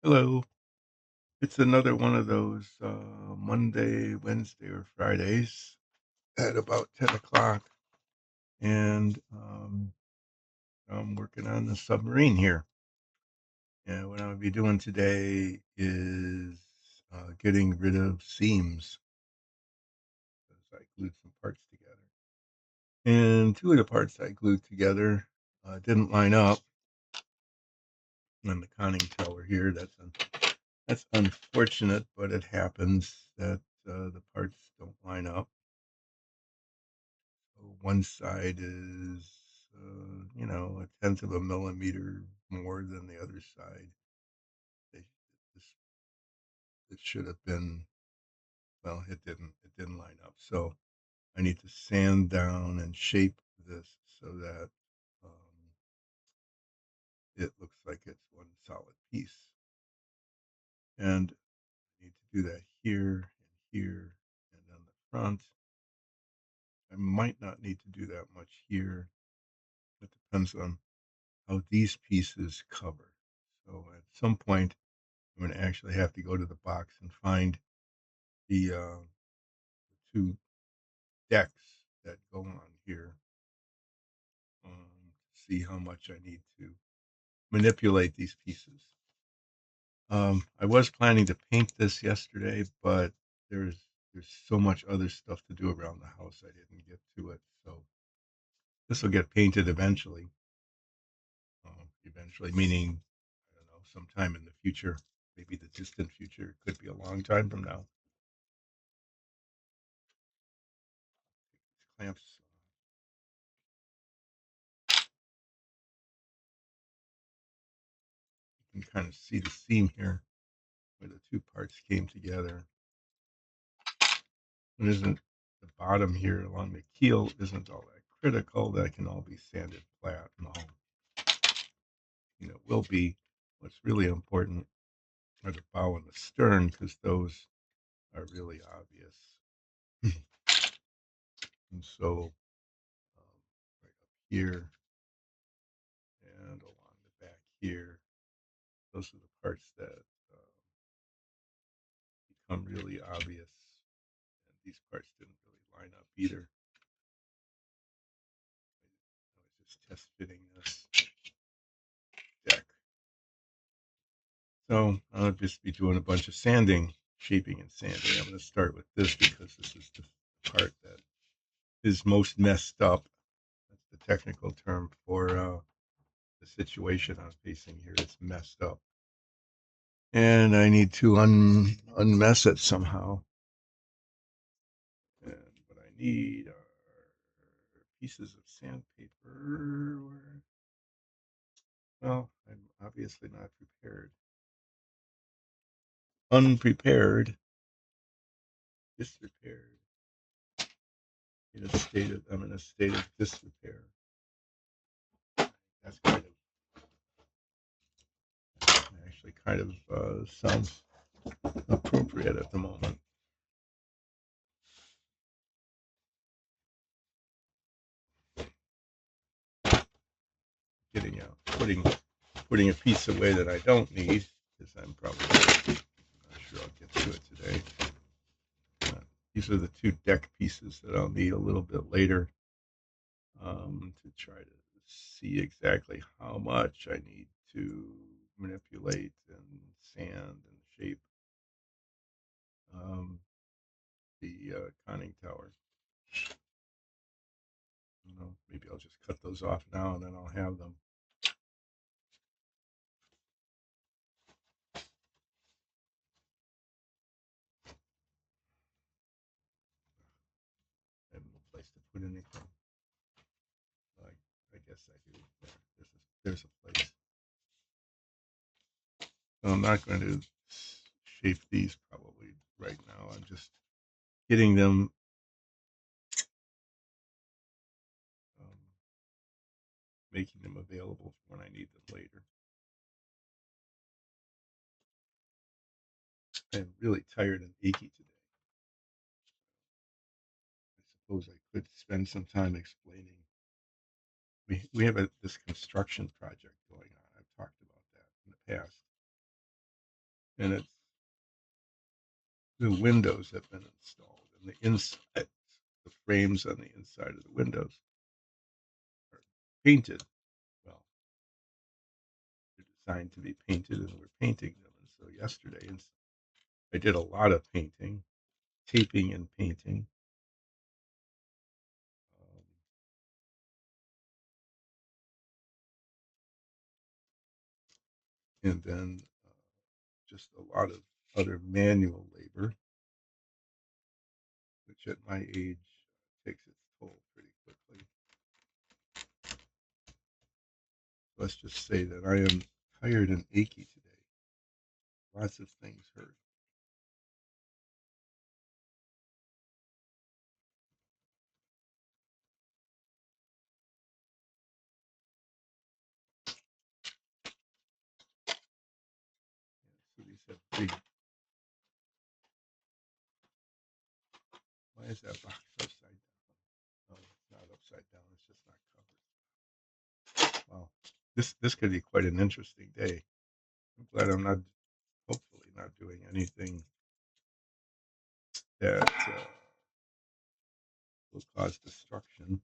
Hello. It's another one of those Monday, Wednesday, or Fridays at about 10 o'clock. And I'm working on the submarine here. And what I'll be doing today is getting rid of seams because I glued some parts together. And two of the parts I glued together didn't line up on the conning tower here. That's unfortunate, but it happens that the parts don't line up. So one side is, a tenth of a millimeter more than the other side. They, this, it should have been, well, it didn't line up. So I need to sand down and shape this so that it looks like it's one solid piece. And I need to do that here and here and on the front. I might not need to do that much here. It depends on how these pieces cover. So at some point, I'm going to actually have to go to the box and find the two decks that go on here. See how much I need to manipulate these pieces. I was planning to paint this yesterday, but there's so much other stuff to do around the house. I didn't get to it, so this will get painted eventually. Eventually, meaning I don't know, sometime in the future, maybe the distant future. It could be a long time from now. Clamps. You can kind of see the seam here where the two parts came together. It isn't the bottom here along the keel isn't all that critical. That can all be sanded flat and all. Will be. What's really important are the bow and the stern because those are really obvious. And so right up here and along the back here, those are the parts that become really obvious. And these parts didn't really line up either. I was just test fitting this deck. So I'll just be doing a bunch of sanding, shaping and sanding. I'm going to start with this because this is the part that is most messed up. That's the technical term for the situation I'm facing here. It's messed up. And I need to unmess it somehow. And what I need are pieces of sandpaper. Well, I'm obviously not prepared. Unprepared, disrepaired. I'm in a state of disrepair. That's kind of sounds appropriate at the moment. Getting out, putting a piece away that I don't need because I'm probably not sure I'll get to it today. These are the two deck pieces that I'll need a little bit later to try to see exactly how much I need to manipulate and sand and shape the conning tower. Maybe I'll just cut those off now and then I'll have them. I have no place to put anything. I guess I do. There's a place. So I'm not going to shape these probably right now. I'm just getting them making them available for when I need them later. I'm really tired and achy today. I suppose I could spend some time explaining. We have this construction project going on. I've talked about that in the past. and it's the windows have been installed, and the inside, the frames on the inside of the windows are painted. Well, they're designed to be painted, and we're painting them. And so yesterday, I did a lot of painting, taping and painting. Um, and then just a lot of other manual labor, which at my age takes its toll pretty quickly. Let's just say that I am tired and achy today. Lots of things hurt. So these have big. Why is that box upside down? Oh, it's not upside down. It's just not covered. Wow, this could be quite an interesting day. I'm glad I'm not, hopefully, not doing anything that will cause destruction.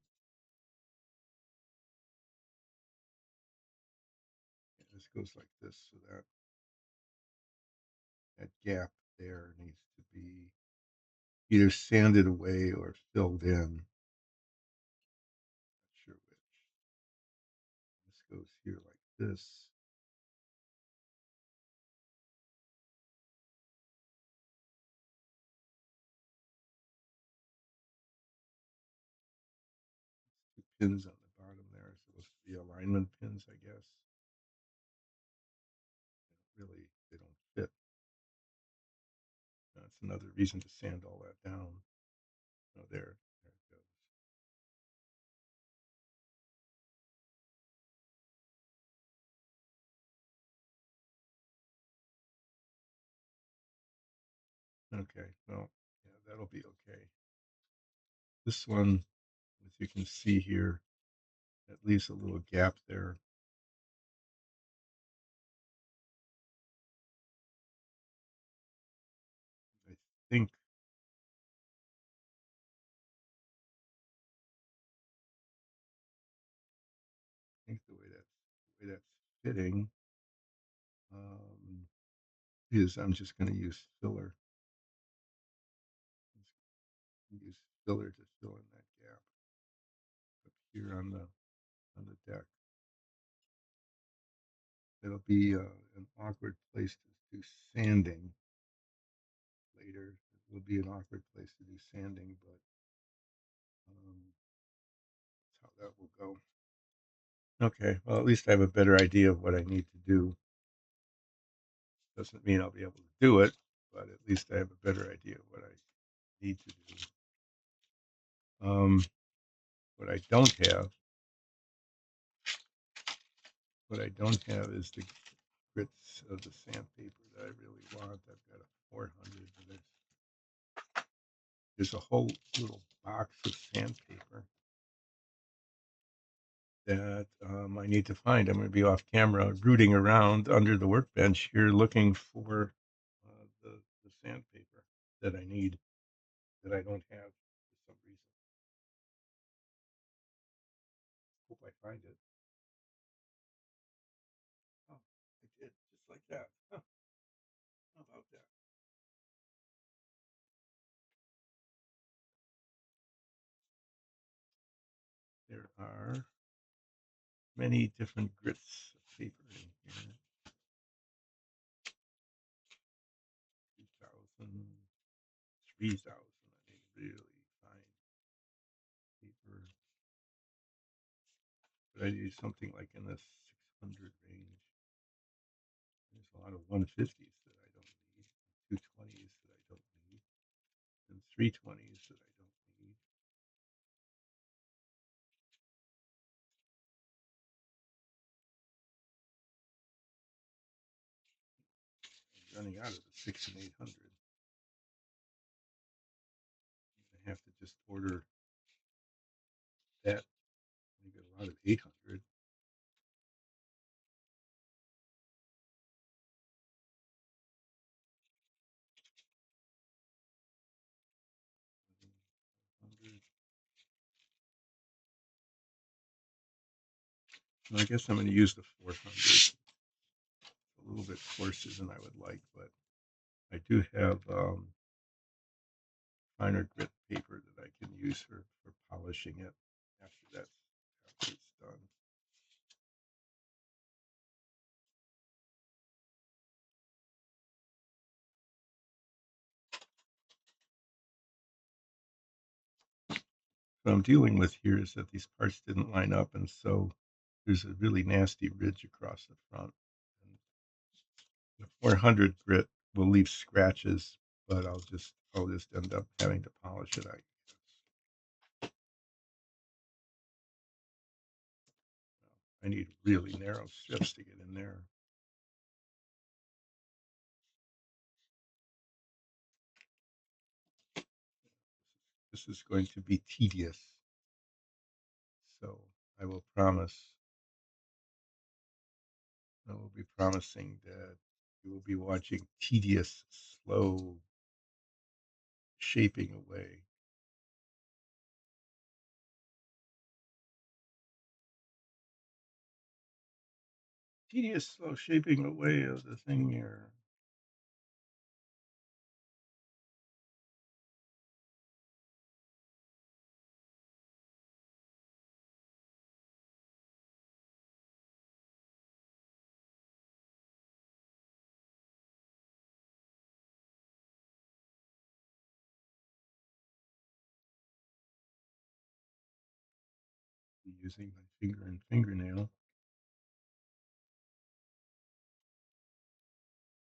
Yeah, this goes like this, so that gap there needs to be either sanded away or filled in. Not sure which. This goes here like this. Two pins on the bottom there are supposed to be alignment pins, I guess. Really, they don't fit. That's another reason to sand all that down. Oh, there it goes. Okay, well, yeah, that'll be okay. This one, as you can see here, it leaves a little gap there. I think the way that's fitting is I'm just going to use filler. Use filler to fill in that gap up here on the deck. It'll be an awkward place to do sanding later. It will be an awkward place to do sanding, but that's how that will go. Okay, well, at least I have a better idea of what I need to do. Doesn't mean I'll be able to do it, but at least I have a better idea of what I need to do. Um, what I don't have, what I don't have is the grits of the sandpaper that I really want. I've got a 400, but there's a whole little box of sandpaper that I need to find. I'm going to be off camera rooting around under the workbench here looking for the sandpaper that I need that I don't have for some reason. Hope I find it. Oh, I did, just like that. Huh, how about that? There are many different grits of paper in here. 2,000, 3,000. I need really fine paper. But I use something like in the 600 range. There's a lot of 150s that I don't need, 220s that I don't need, and 320s that I don't need. I'm running out of the 6 and 800. I have to just order that. I get a lot of 800. I guess I'm going to use the 400. A little bit coarser than I would like, but I do have finer grit paper that I can use for polishing it after it's done. What I'm dealing with here is that these parts didn't line up, and so there's a really nasty ridge across the front. And the 400 grit will leave scratches, but I'll just end up having to polish it. I need really narrow strips to get in there. This is going to be tedious, so I will promise. I will be promising that you will be watching tedious, slow shaping away. Tedious, slow shaping away of the thing here. Using my finger and fingernail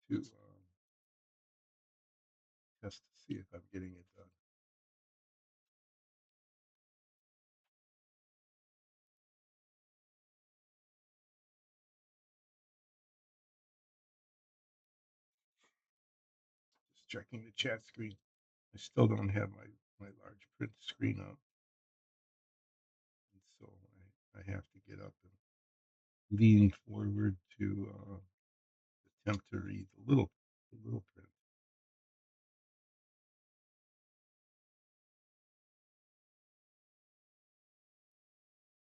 to test to see if I'm getting it done. Just checking the chat screen. I still don't have my large print screen up, and so I have to get up and lean forward to attempt to read the little print.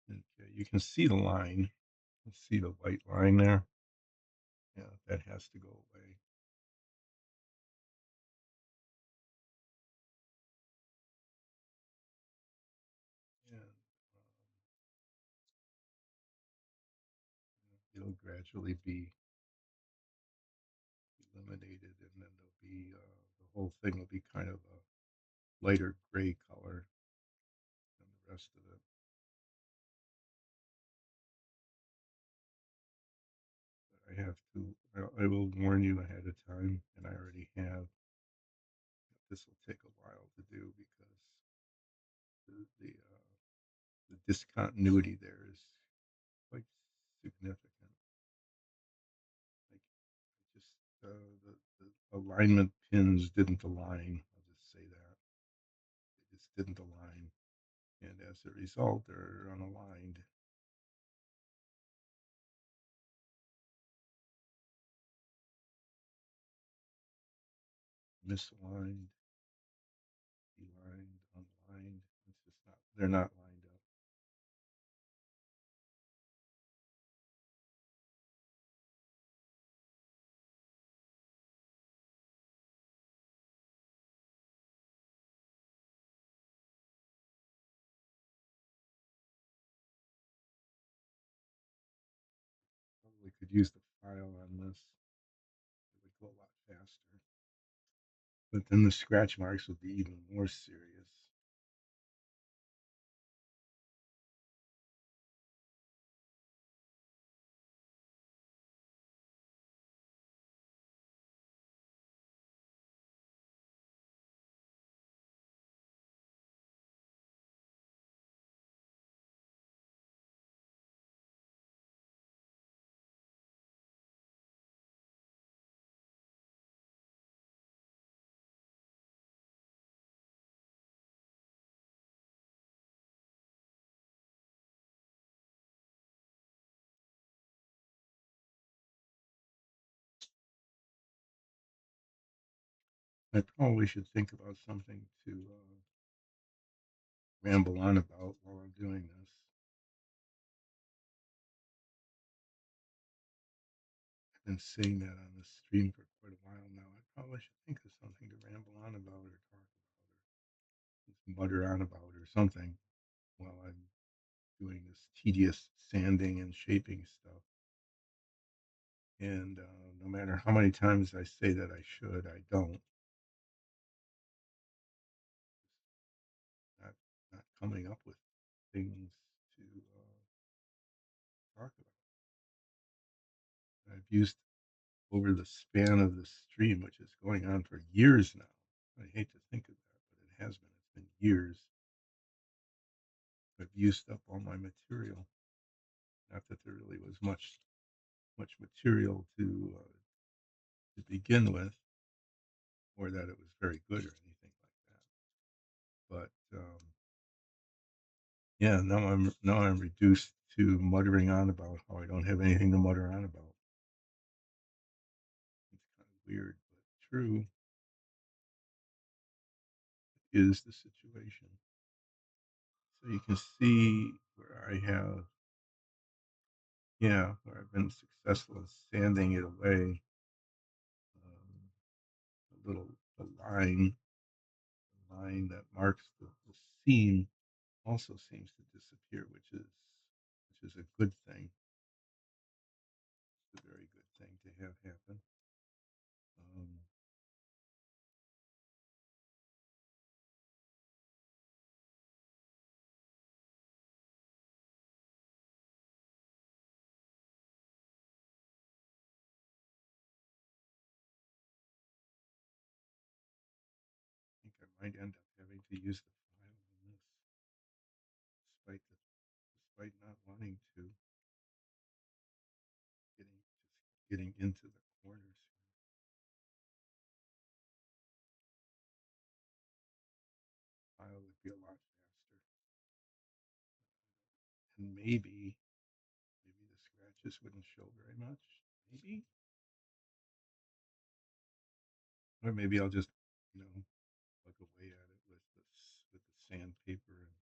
Okay, you can see the line. You see the white line there. Yeah, that has to go away. And it'll gradually be eliminated, and then there'll be the whole thing will be kind of a lighter gray color than the rest of it. But I will warn you ahead of time, and I already have. This will take a while to do because the discontinuity there is quite significant. Like just the alignment pins didn't align. I'll just say that they just didn't align, and as a result, they're unaligned. Misaligned, aligned, unaligned. It's just not. They're not lined up. Probably could use the file on this. It would go a lot faster. But then the scratch marks would be even more serious. I probably should think about something to ramble on about while I'm doing this. been saying that on the stream for quite a while now. I probably should think of something to ramble on about or talk about or just mutter on about or something while I'm doing this tedious sanding and shaping stuff. And no matter how many times I say that I should, I don't. Not not coming up with things to talk about. I've used over the span of the stream, which is going on for years now. I hate to think of that, but it has been. It's been years. I've used up all my material. Not that there really was much material to begin with, or that it was very good or anything like that. But yeah, now I'm reduced to muttering on about how I don't have anything to mutter on about. It's kind of weird, but true is the situation. So you can see where I have, yeah, where I've been successful in sanding it away. A little the line that marks the seam also seems to disappear, which is a good thing. It's a very good thing to have happen. Um, I think I might end up having to use the file on this, despite not wanting to, getting into the corners. File would be a lot faster, and maybe the scratches wouldn't show very much. Maybe, or maybe I'll just plug away at it with the sandpaper and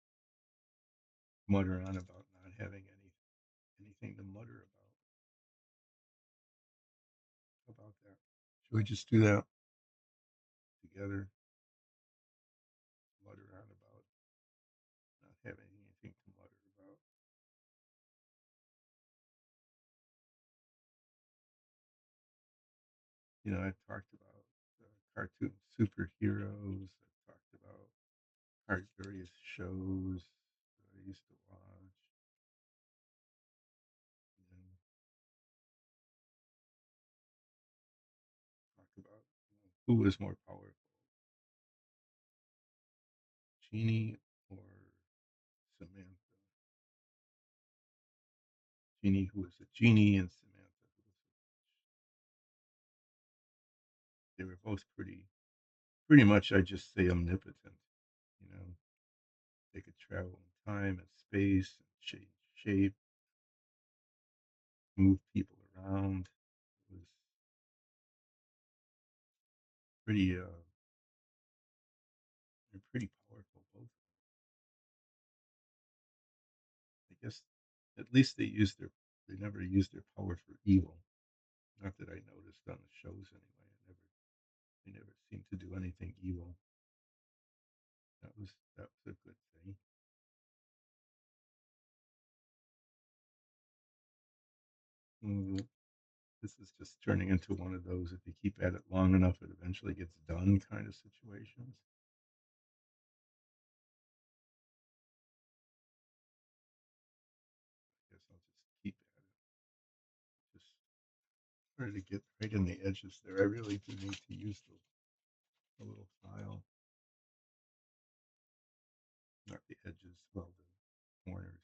mutter on about not having anything to mutter about that. Should we just do that together? Mutter on about not having anything to mutter about. I've talked about cartoon superheroes. I've talked about various shows that I used to watch. You know, talk about who was more powerful, Genie or Samantha. Genie, who was a genie, and Samantha, who was a they were both pretty much. I just say omnipotent. You know, they could travel in time and space and change shape, move people around. It was pretty they're pretty powerful both. I guess at least they never used their power for evil. Not that I noticed on the shows anyway. They never seemed to do anything evil. That was a good thing. Mm, this is just turning into one of those, if you keep at it long enough, it eventually gets done kind of situations. I guess I'll just keep at it. Just try to get right in the edges there. I really do need to use the little file, not the edges, well, the corners.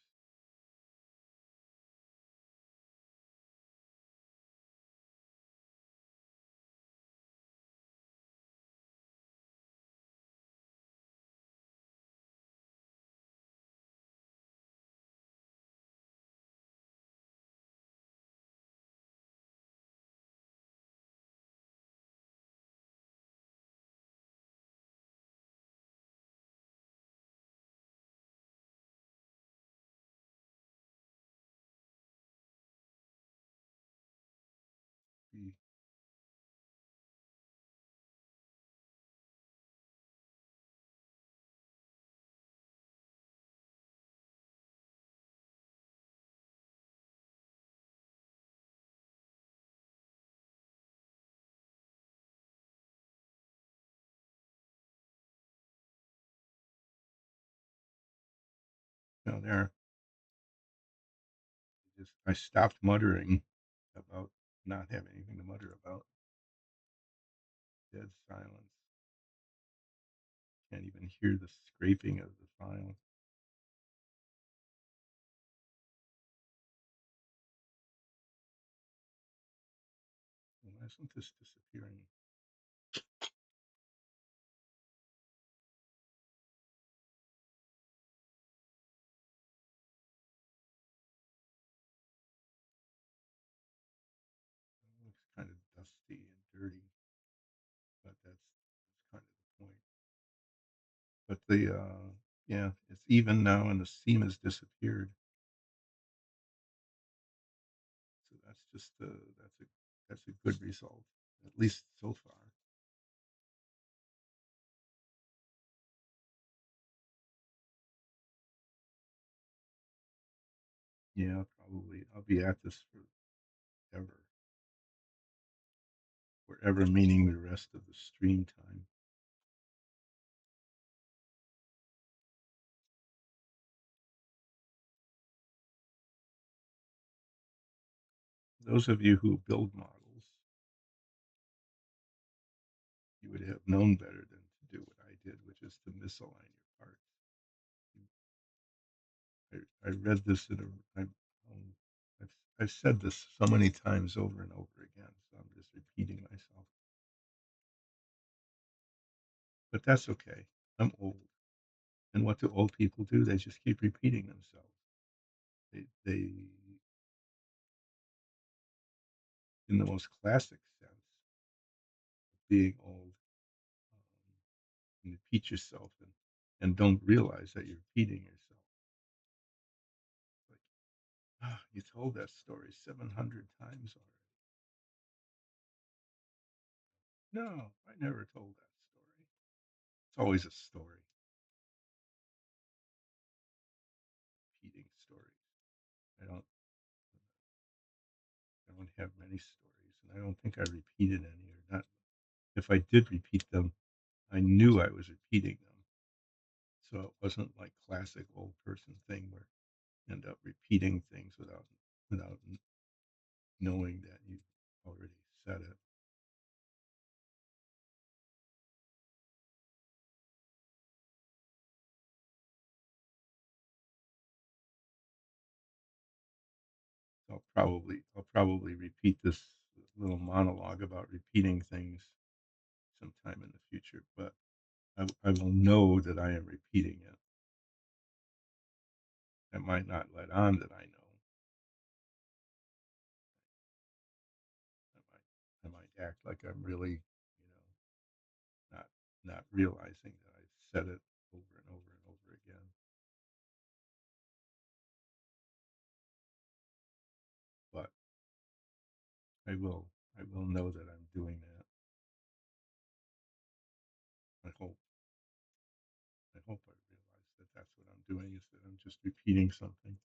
Well, there, just I stopped muttering about not having anything to mutter about. Dead silence. Can't even hear the scraping of the file. Why isn't this disappearing? It looks kind of dusty and dirty, but that's kind of the point. But yeah, it's even now, and the seam has disappeared. So that's a good result, at least so far. Yeah, probably. I'll be at this forever, forever meaning the rest of the stream time. Those of you who build models, you would have known better than to do what I did, which is to misalign your parts. I read this in a. I've said this so many times over and over again, so I'm just repeating myself. But that's okay. I'm old, and what do old people do? They just keep repeating themselves. They in the most classic sense, being old, you repeat yourself and don't realize that you're repeating yourself. Like, you told that story 700 times already. No, I never told that story. It's always a story, repeating stories. I don't, I don't have many stories, and I don't think I repeated any or not. If I did repeat them, I knew I was repeating them. So it wasn't like classic old person thing where you end up repeating things without knowing that you already said it. I'll probably repeat this little monologue about repeating things sometime in the future, but I will know that I am repeating it. I might not let on that I know. I might act like I'm really, not realizing that I've said it over and over and over again. But I will know that I'm doing that. I hope. I hope I realize that that's what I'm doing, is that I'm just repeating something.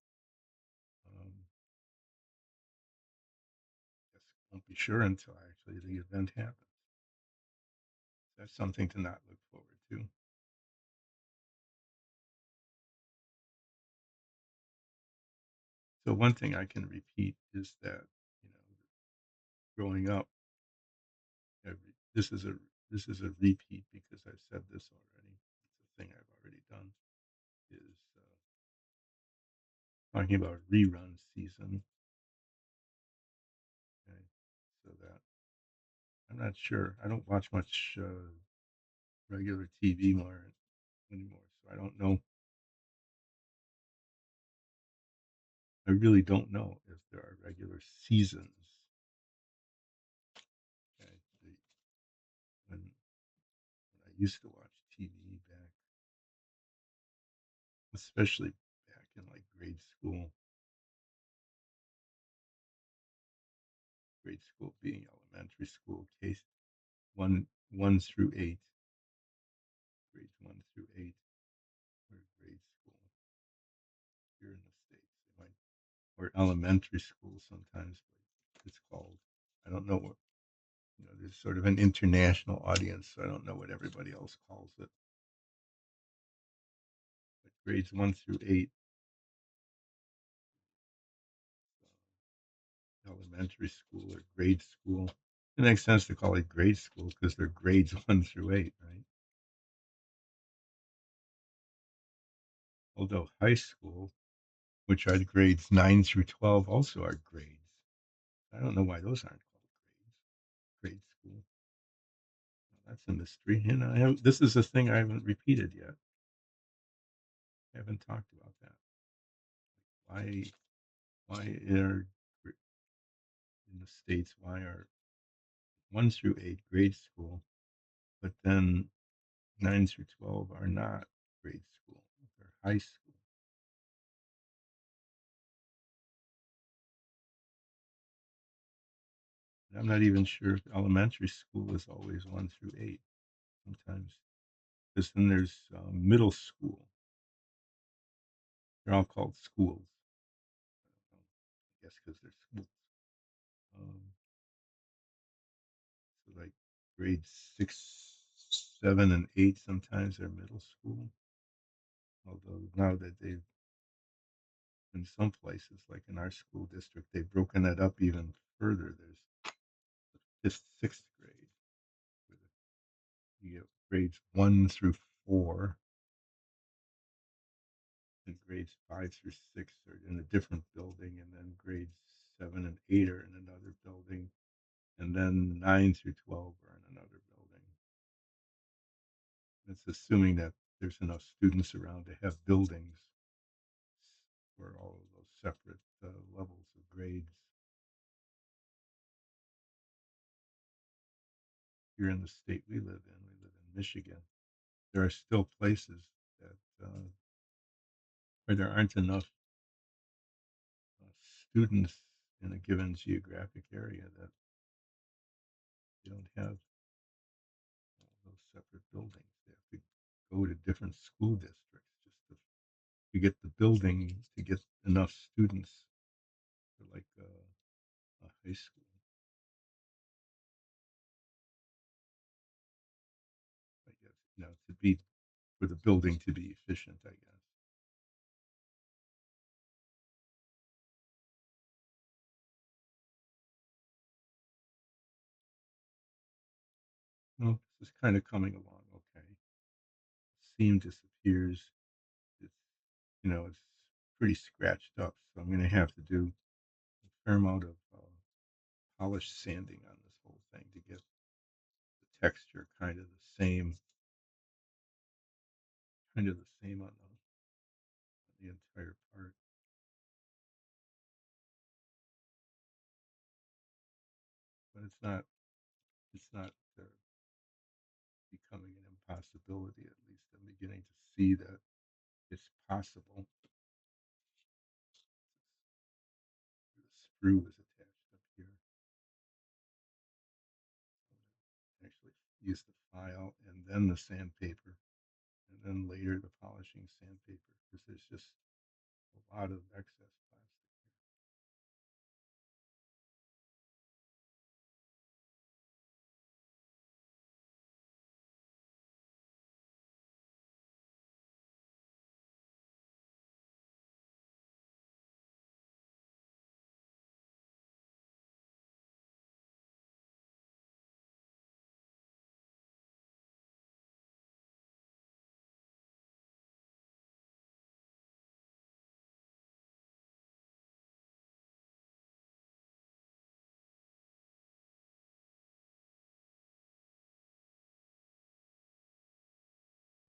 Guess won't be sure until actually the event happens. That's something to not look forward to. So one thing I can repeat is that, growing up, this is a repeat because I've said this already. It's a thing I've already done. Is talking about rerun season. Okay, so that I'm not sure. I don't watch much regular TV more anymore, so I don't know. I really don't know if there are regular seasons. Okay, when I used to watch TV back, especially back in like grade school being elementary school, case one through eight, grades 1 through 8, or grade school here in the states, they might, or elementary school sometimes it's called. I don't know what, there's sort of an international audience, so I don't know what everybody else calls it. But grades 1 through 8 elementary school or grade school. It makes sense to call it grade school because they're grades 1 through 8, right? Although high school, which are grades 9 through 12, also are grades. I don't know why those aren't called grades. Grade school. Well, that's a mystery. And this is a thing I haven't repeated yet. I haven't talked about that. Why are in the states? Why are 1 through 8 grade school, but then 9 through 12 are not grade school? They're high school. And I'm not even sure if elementary school is always 1 through 8. Sometimes, because then there's middle school. They're all called schools. I guess because they're schools. Um, so like grades 6, 7, and 8 sometimes are middle school. Although now that they've in some places, like in our school district, they've broken that up even further. There's just sixth grade. You get grades 1 through 4, and grades 5 through 6 are in a different building, and then grades 7 and 8 are in another building, and then 9 through 12 are in another building. It's assuming that there's enough students around to have buildings for all of those separate levels of grades. Here in the state we live in Michigan, there are still places that where there aren't enough students in a given geographic area that you don't have those separate buildings. They have to go to different school districts just to get the building to get enough students for like a high school. I guess to be for the building to be efficient. I guess. Well, this is kind of coming along okay. Seam disappears. It's it's pretty scratched up, so I'm going to have to do a fair amount of polish sanding on this whole thing to get the texture kind of the same on the entire part. But it's not becoming an impossibility. At least I'm beginning to see that it's possible. The screw is attached up here. Actually, use the file and then the sandpaper, and then later the polishing sandpaper because there's just a lot of excess plastic.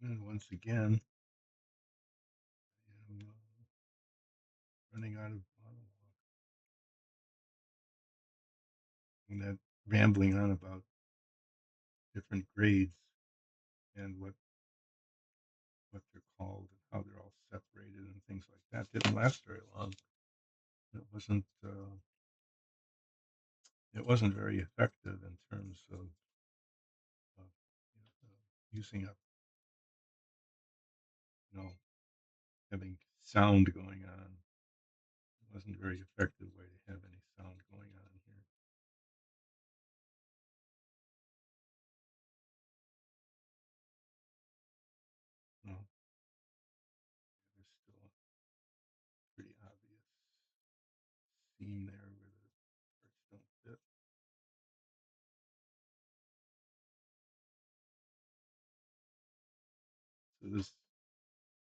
And once again, I am running out of monologue and that rambling on about different grades and what they're called and how they're all separated and things like that didn't last very long. It wasn't very effective in terms of using up you know having sound going on. It wasn't a very effective way to have any sound going on here. No, there's still a pretty obvious seam there where the So this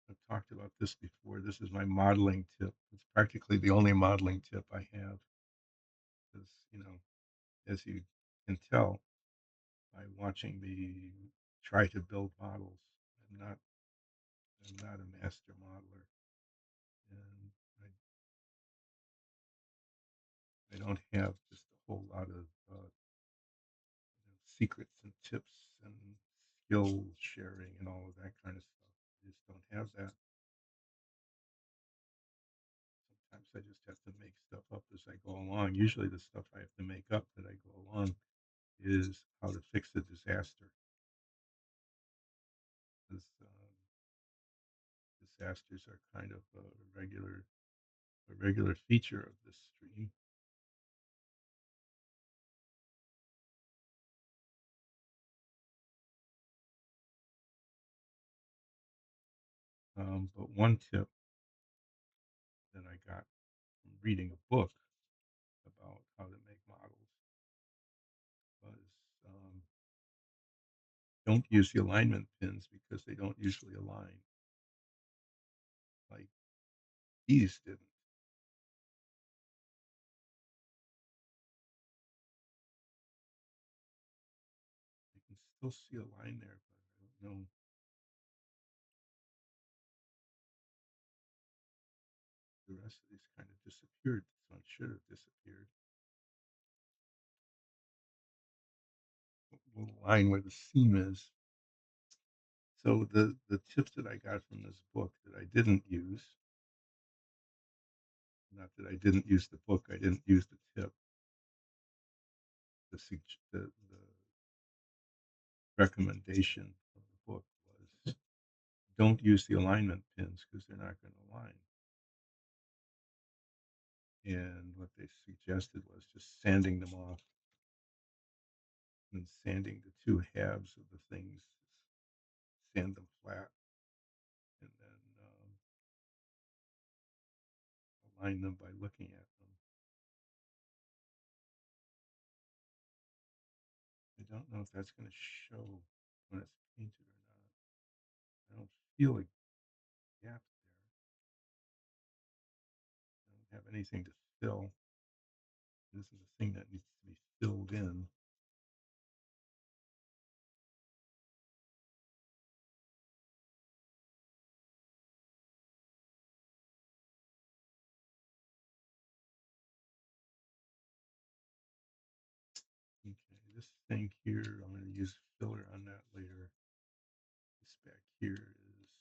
I've talked about this before. This is my modeling tip. It's practically the only modeling tip I have because, as you can tell by watching me try to build models, I'm not I'm not a master modeler, and I don't have just a whole lot of secrets and tips and skill sharing and all of that kind of stuff. I just don't have that. Sometimes I just have to make stuff up as I go along. Usually, the stuff I have to make up that I go along is how to fix a disaster. Because disasters are kind of a regular feature of this stream. But one tip that I got from reading a book about how to make models was don't use the alignment pins because they don't usually align like these didn't. I can still see a line there, but I don't know. The rest of these kind of disappeared. This one should have disappeared. Little line where the seam is. So the tips that I got from this book that I didn't use, not that I didn't use the book, I didn't use the tip. The recommendation of the book was don't use the alignment pins because they're not going to align. And what they suggested was just sanding them off and sanding the two halves of the things, sand them flat, and then align them by looking at them. I don't know if that's going to show when it's painted or not. I don't feel a gap there. I don't have anything to fill. This is a thing that needs to be filled in. Okay, this thing here, I'm going to use filler on that later. This back here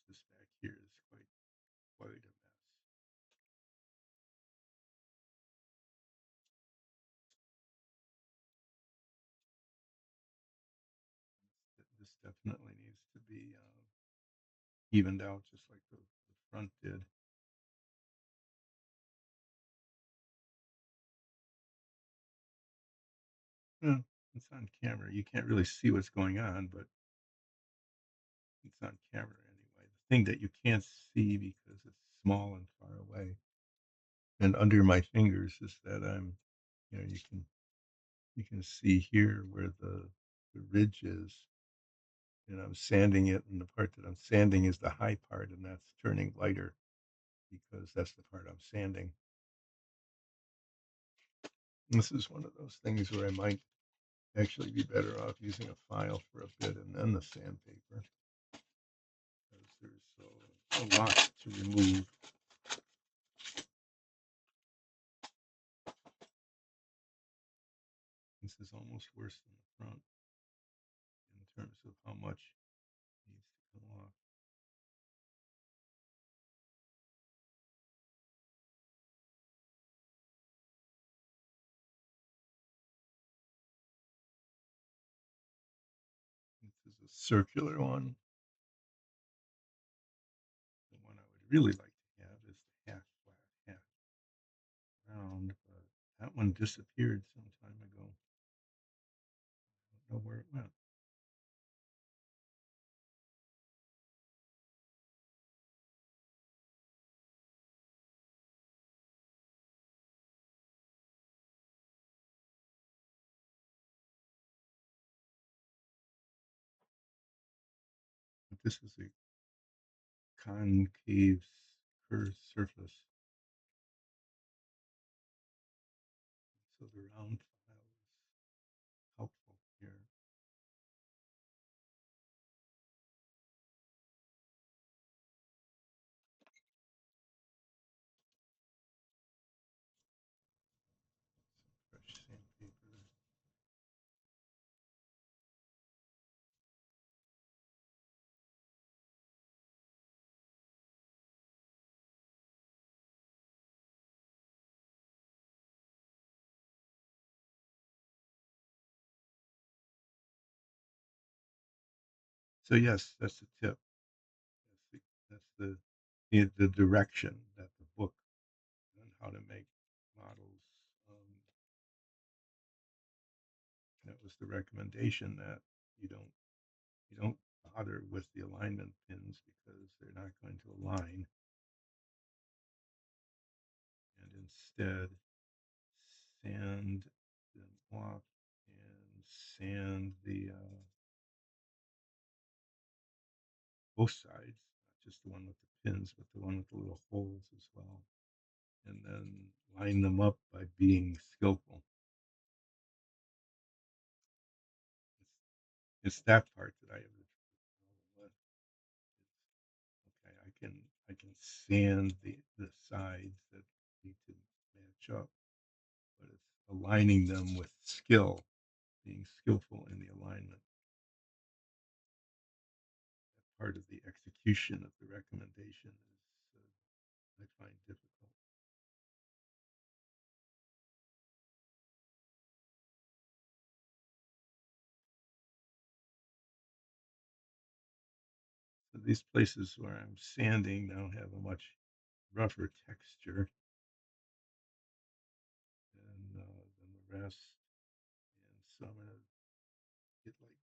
is quite a mess. This definitely needs to be evened out just like the front did. Well, it's on camera. You can't really see what's going on, but it's on camera anyway. The thing that you can't see because it's small and far away and under my fingers is that you can see here where the ridge is, and I'm sanding it, and the part that I'm sanding is the high part, and that's turning lighter because that's the part I'm sanding. This is one of those things where I might actually be better off using a file for a bit and then the sandpaper because there's a lot to remove. This is almost worse than the front in terms of how much needs to come off. This is a circular one. The one I would really like to have is the half flat, half round, but that one disappeared some time ago. I don't know where it went. But this is concave curved surface. So the round file is helpful here. Fresh sandpaper. So yes, that's the tip. That's the direction that the book on how to make models. Um, that was the recommendation that you don't you don't bother with the alignment pins because they're not going to align, and instead sand them off and sand the both sides, not just the one with the pins, but the one with the little holes as well, and then line them up by being skillful. It's that part that I have the trouble with. Okay, I can sand the sides that need to match up, but it's aligning them with skill, being skillful in the alignment. That part of the execution of the recommendation is I find difficult. So these places where I'm sanding now have a much rougher texture than the rest, and so I'm gonna get like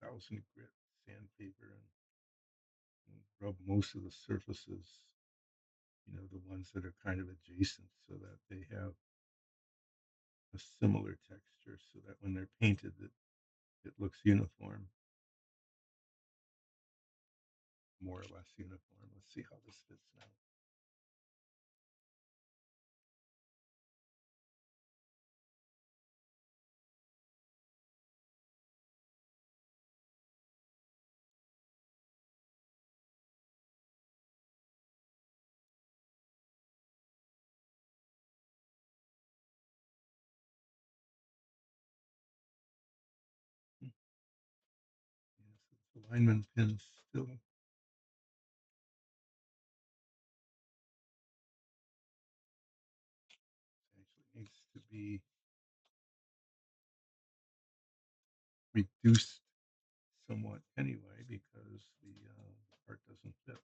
1,000 grit sandpaper and rub most of the surfaces, the ones that are kind of adjacent, so that they have a similar texture, so that when they're painted, it looks uniform, more or less uniform. Let's see how this fits now. Hmm. Yeah, so the alignment pin still actually needs to be reduced somewhat anyway because the part doesn't fit.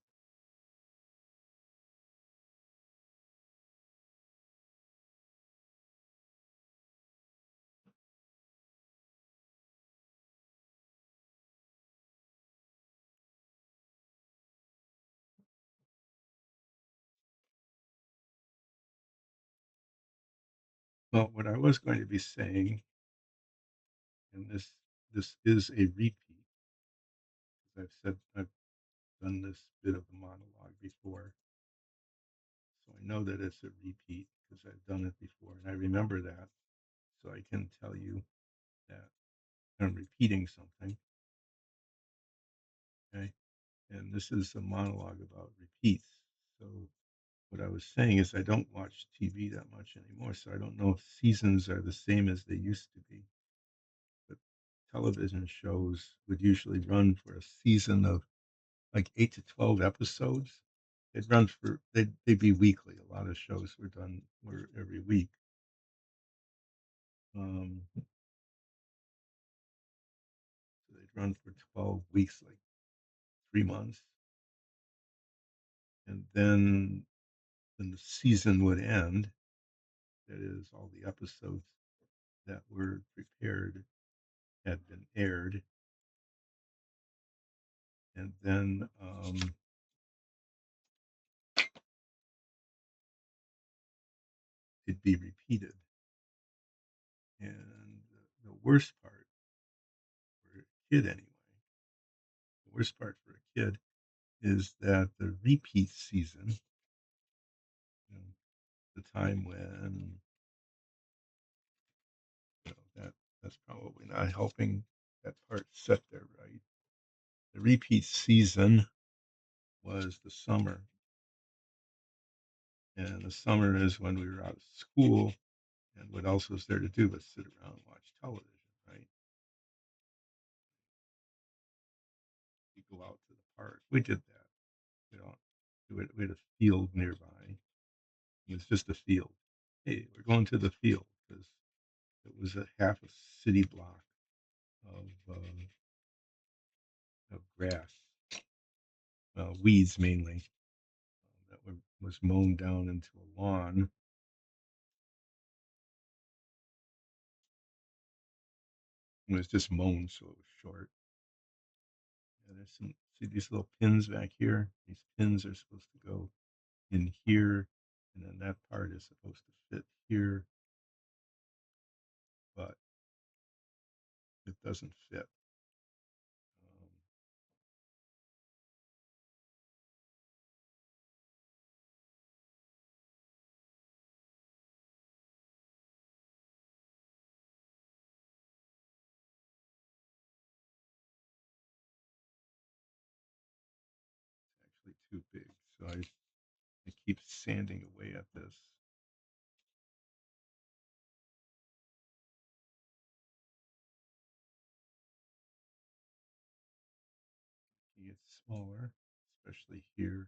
Well, what I was going to be saying, and this is a repeat, as I've said, I've done this bit of the monologue before, so I know that it's a repeat because I've done it before, and I remember that, so I can tell you that I'm repeating something. Okay, and this is a monologue about repeats. So what I was saying is I don't watch TV that much anymore, so I don't know if seasons are the same as they used to be. But television shows would usually run for a season of like 8 to 12 episodes. They'd be weekly. A lot of shows were every week. So they'd run for 12 weeks, like 3 months, and then the season would end. That is, all the episodes that were prepared had been aired, and then it'd be repeated. And the worst part for a kid, anyway, the worst part for a kid is that the repeat season, you know, the time when, that's probably not helping that part set there right. The repeat season was the summer, and the summer is when we were out of school, and what else was there to do but sit around and watch television, right? We go out to the park. We did that. We don't do it. We had a field nearby. It was just a field. Hey, we're going to the field because it was a half a city block of grass, weeds mainly, that was mown down into a lawn. It was just mown, so it was short. And there's some, see these little pins back here? These pins are supposed to go in here, and then that part is supposed to fit here, but it doesn't fit. Um, Actually too big, so I keep sanding away at this. It gets smaller, especially here,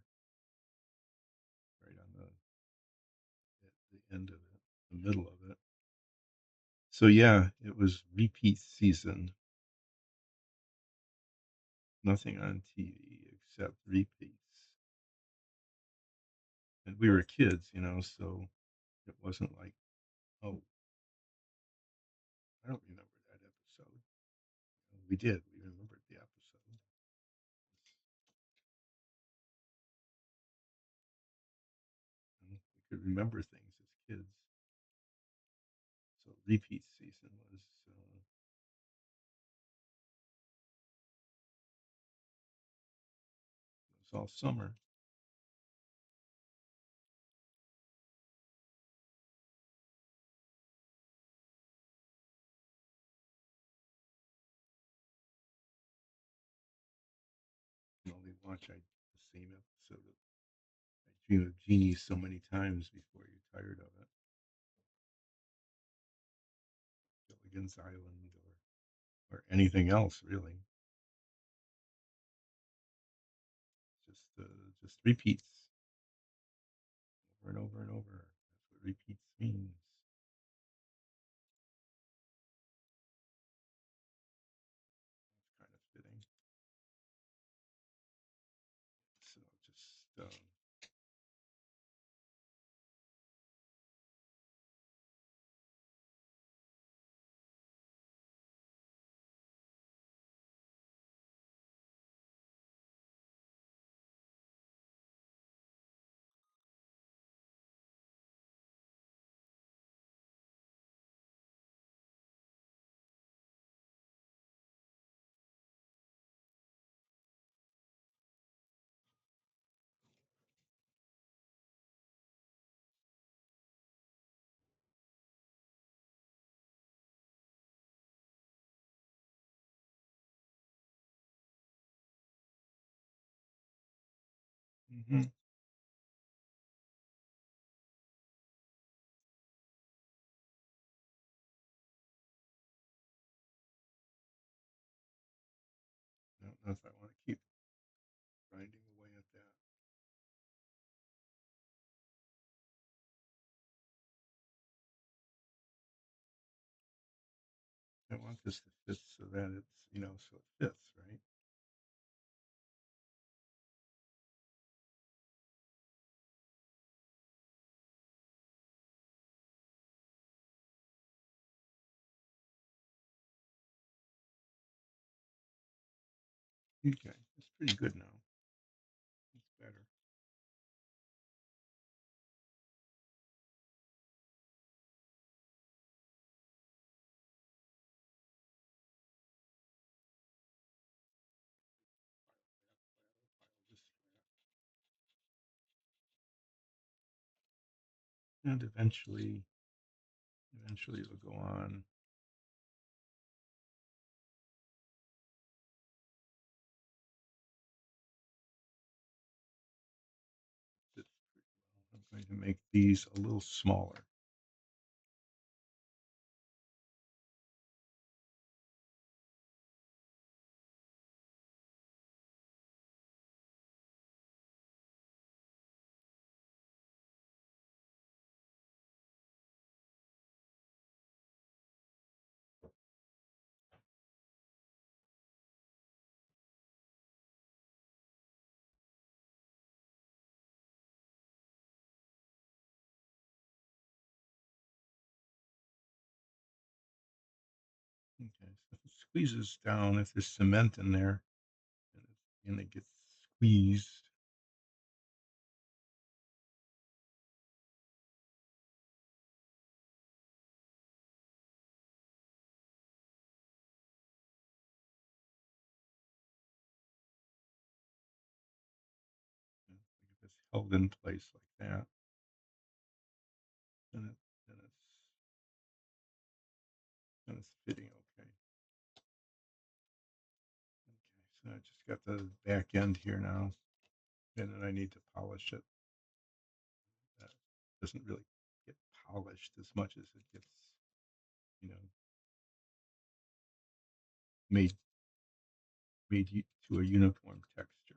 right on the end of it, the middle of it. So yeah, it was repeat season. Nothing on TV except repeats. And we were kids, so it wasn't like, oh, I don't remember that episode. We did. We remembered the episode. We could remember things as kids. So repeat season was all summer. You can only watch the same episode of I Dream of Jeannie so many times before you're tired of it. Gilligan's Island or anything else really. Just repeats over and over and over. That's what repeats means. It's kind of fitting. So just mm-hmm. I don't know if I want to keep grinding away at that. I want this to fit so that so it fits, right? Okay, it's pretty good now. It's better. and eventually it'll go on. Fits pretty well. I'm going to make these a little smaller. Okay, so if it squeezes down, if there's cement in there and it gets squeezed, if it's held in place like that, then it's fitting okay. Okay, so I just got the back end here now, and then I need to polish it. That doesn't really get polished as much as it gets, you know, made to a uniform texture.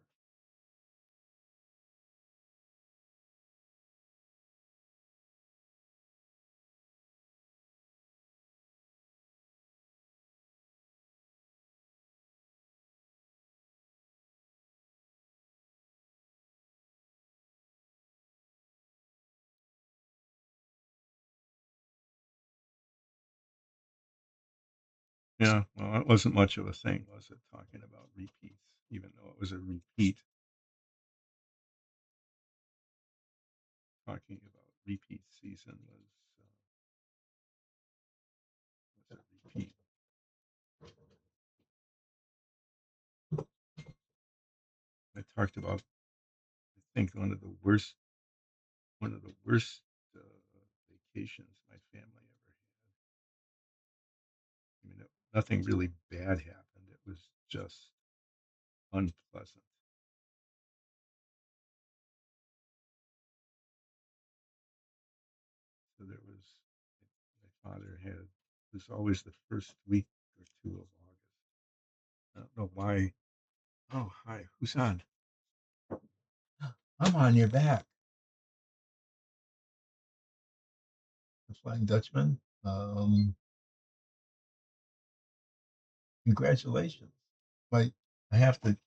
Yeah, well, it wasn't much of a thing, was it? Talking about repeats, even though it was a repeat. Talking about repeat season was a repeat. I talked about, I think, one of the worst uh, vacations my family ever had. I mean, nothing really bad happened. It was just unpleasant. So there was, my father had, it was always the first week or two of August. I don't know why. Oh, hi. Who's on? I'm on your back. The Flying Dutchman. Congratulations. Wait, I have to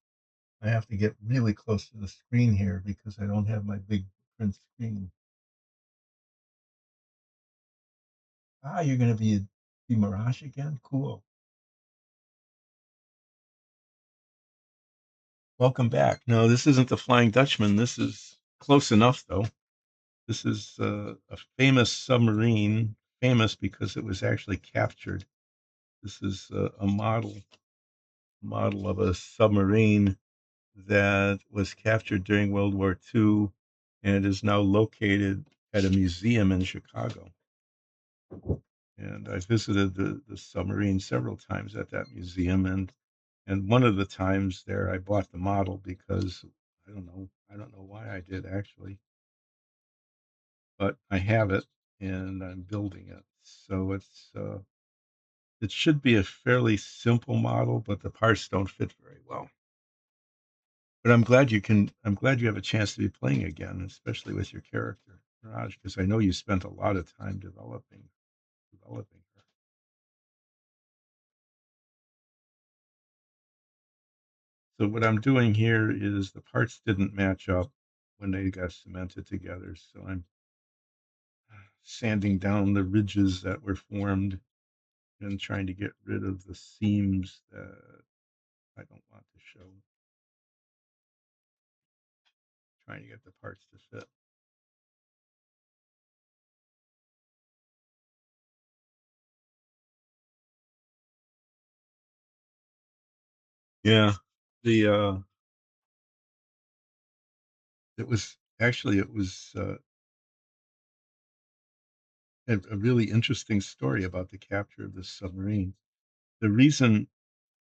I have to get really close to the screen here because I don't have my big print screen. Ah, you're going to be Mirage again? Cool. Welcome back. No, this isn't the Flying Dutchman. This is close enough, though. This is a famous submarine, famous because it was actually captured. This is a model of a submarine that was captured during World War II and is now located at a museum in Chicago. And I visited the submarine several times at that museum, and one of the times there, I bought the model because I don't know why I did actually, but I have it and I'm building it. So it should be a fairly simple model, but the parts don't fit very well. But I'm glad you have a chance to be playing again, especially with your character, Raj, because I know you spent a lot of time developing her. So what I'm doing here is the parts didn't match up when they got cemented together. So I'm sanding down the ridges that were formed and trying to get rid of the seams that I don't want to show, trying to get the parts to fit. Yeah. The it was a really interesting story about the capture of this submarine. The reason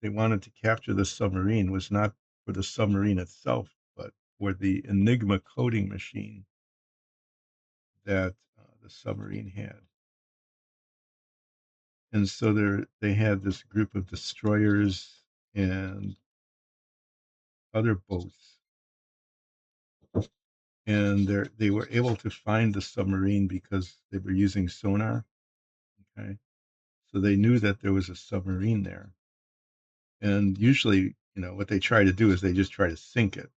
they wanted to capture the submarine was not for the submarine itself, but for the Enigma coding machine that the submarine had. And so they had this group of destroyers and other boats, and they were able to find the submarine because they were using sonar. Okay, so they knew that there was a submarine there. And usually, what they try to do is they just try to sink it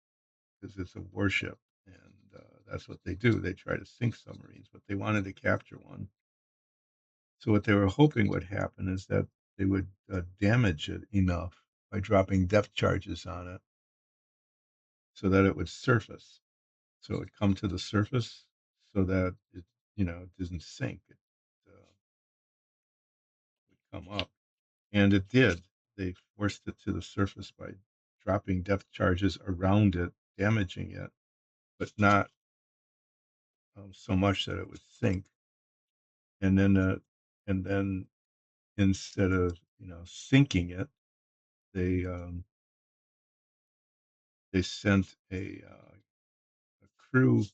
because it's a warship, and that's what they do. They try to sink submarines, but they wanted to capture one. So what they were hoping would happen is that they would damage it enough by dropping depth charges on it so that it would surface. So it would come to the surface so that it doesn't sink. It would come up. And it did. They forced it to the surface by dropping depth charges around it, damaging it, but not so much that it would sink. And then, and then instead of sinking it, they they sent a crew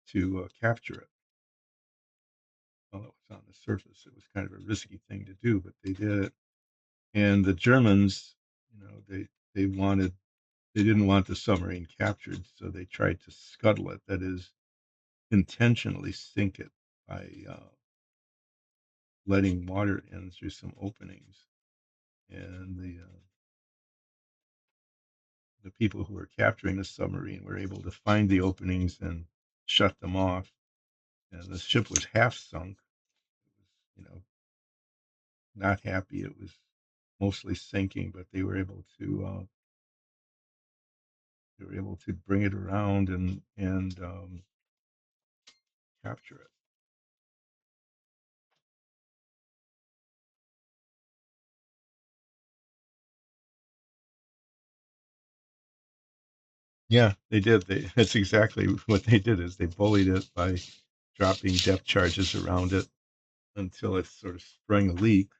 to capture it while it was on the surface. It was kind of a risky thing to do, but they did it. And the Germans, they wanted they didn't want the submarine captured, so they tried to scuttle it. That is, intentionally sink it by letting water in through some openings. And the people who were capturing the submarine were able to find the openings and shut them off. And the ship was half sunk. It was, not happy. It was mostly sinking, but they were able to bring it around and capture it. Yeah, they did. That's exactly what they did. Is they bullied it by dropping depth charges around it until it sort of sprung a leak,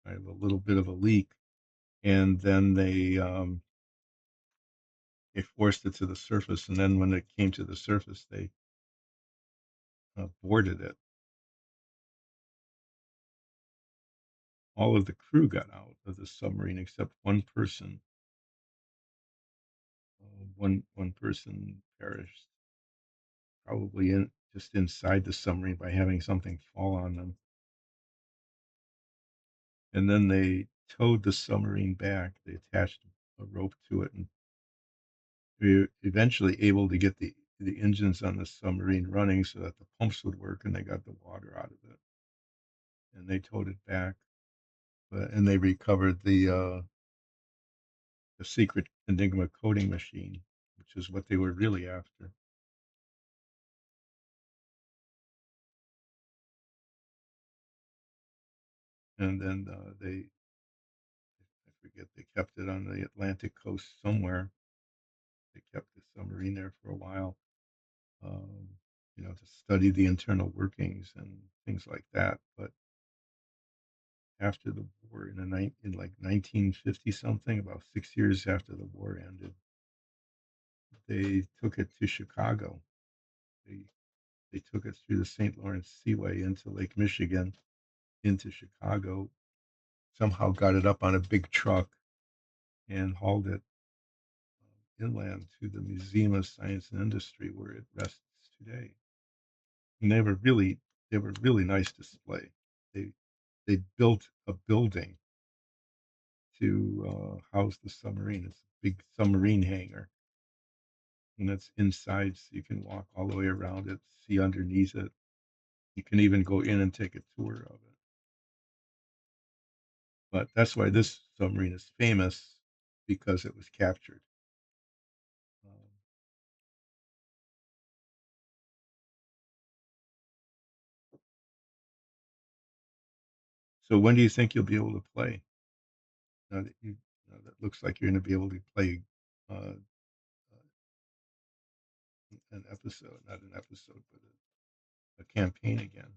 kind of a little bit of a leak, and then they forced it to the surface. And then when it came to the surface, they boarded it. All of the crew got out of the submarine except one person. One person perished, probably just inside the submarine by having something fall on them. And then they towed the submarine back. They attached a rope to it, and we were eventually able to get the engines on the submarine running so that the pumps would work, and they got the water out of it. And they towed it back, and they recovered the secret Enigma coding machine, which is what they were really after. And then I forget, they kept it on the Atlantic coast somewhere. They kept the submarine there for a while, um, to study the internal workings and things like that. But after the war, in like 1950 something, about 6 years after the war ended, they took it to Chicago. They they took it through the St. Lawrence Seaway into Lake Michigan, into Chicago. Somehow got it up on a big truck and hauled it inland to the Museum of Science and Industry, where it rests today. And they were really nice display. They they built a building to house the submarine. It's a big submarine hangar, and it's inside, so you can walk all the way around it, see underneath it. You can even go in and take a tour of it. But that's why this submarine is famous, because it was captured. Um, so when do you think you'll be able to play? That looks like you're going to be able to play uh, an episode, not an episode, but a campaign again.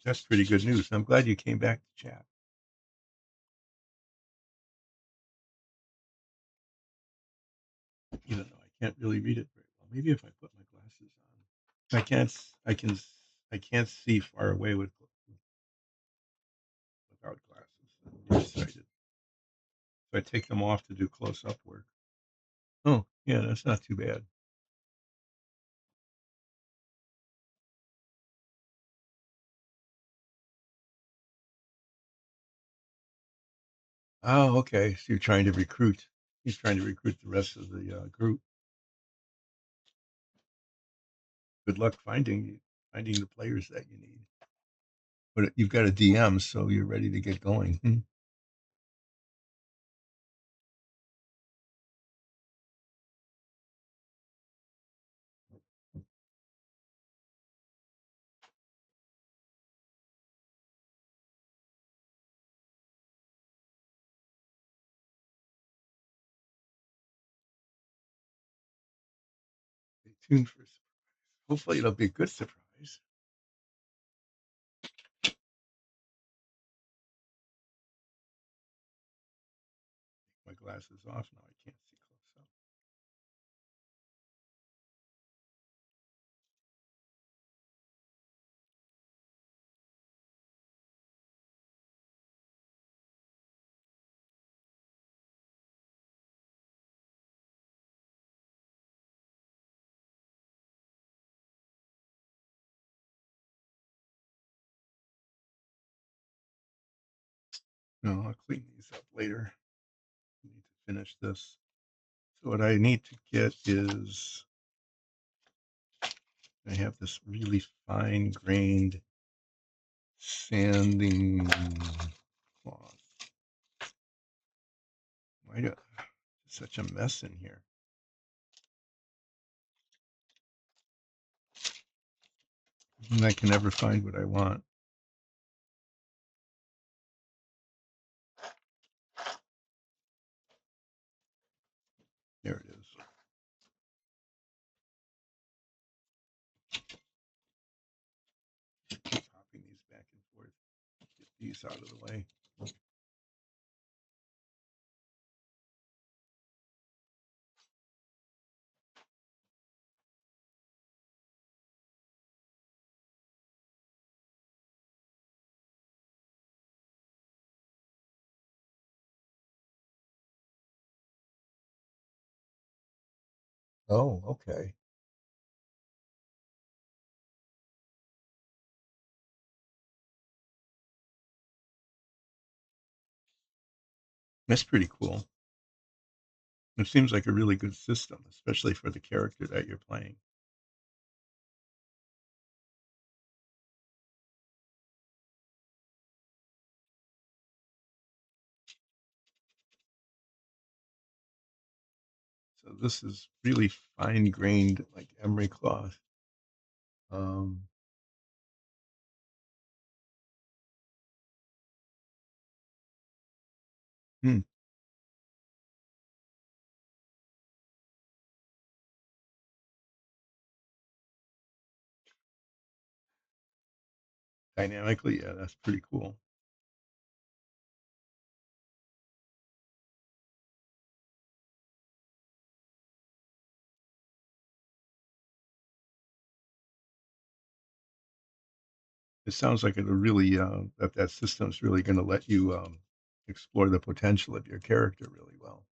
That's pretty good news. I'm glad you came back to chat, even though I can't really read it very well. Maybe if I put my glasses on. I can't. I can. I can't see far away without glasses. I'm nearsighted, so I take them off to do close-up work. Oh, yeah, that's not too bad. Oh, okay. So you're trying to recruit. He's trying to recruit the rest of the group. Good luck finding the players that you need. But you've got a DM, so you're ready to get going. Stay tuned for. Hopefully, it'll be a good surprise. My glasses off now. I can't see close up. No, I'll clean these up later. I need to finish this. So what I need to get is I have this really fine grained sanding cloth. Why do such a mess in here? And I can never find what I want. There it is. Keep popping these back and forth. Get these out of the way. Oh, okay. That's pretty cool. It seems like a really good system, especially for the character that you're playing. So this is really fine grained, like emery cloth. Um, hmm, Dynamically, yeah, that's pretty cool. It sounds like it'll really that system's really going to let you explore the potential of your character really well.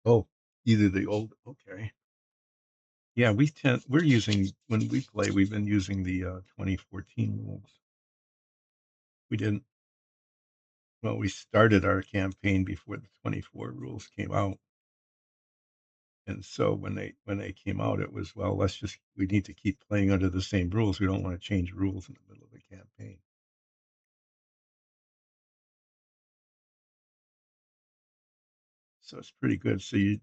Oh, either the old okay. Yeah, we're using when we play, we've been using the 2014 rules. We didn't well, we started our campaign before the 24 rules came out. And so when they came out, it was, well, we need to keep playing under the same rules. We don't want to change rules in the middle of the campaign. So it's pretty good. So you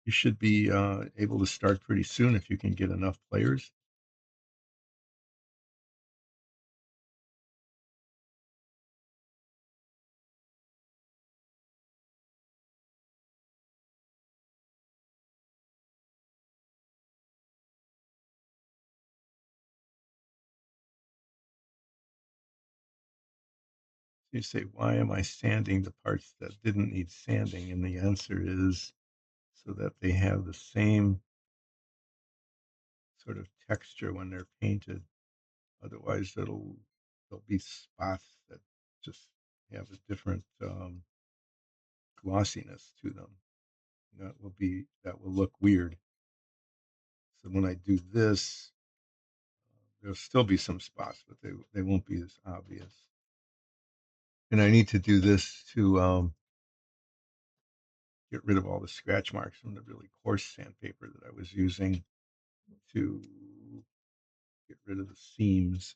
should be able to start pretty soon if you can get enough players. You say, why am I sanding the parts that didn't need sanding? And the answer is so that they have the same sort of texture when they're painted. Otherwise, there'll be spots that just have a different glossiness to them. That will look weird. So when I do this, there'll still be some spots, but they won't be as obvious. And I need to do this to get rid of all the scratch marks from the really coarse sandpaper that I was using to get rid of the seams.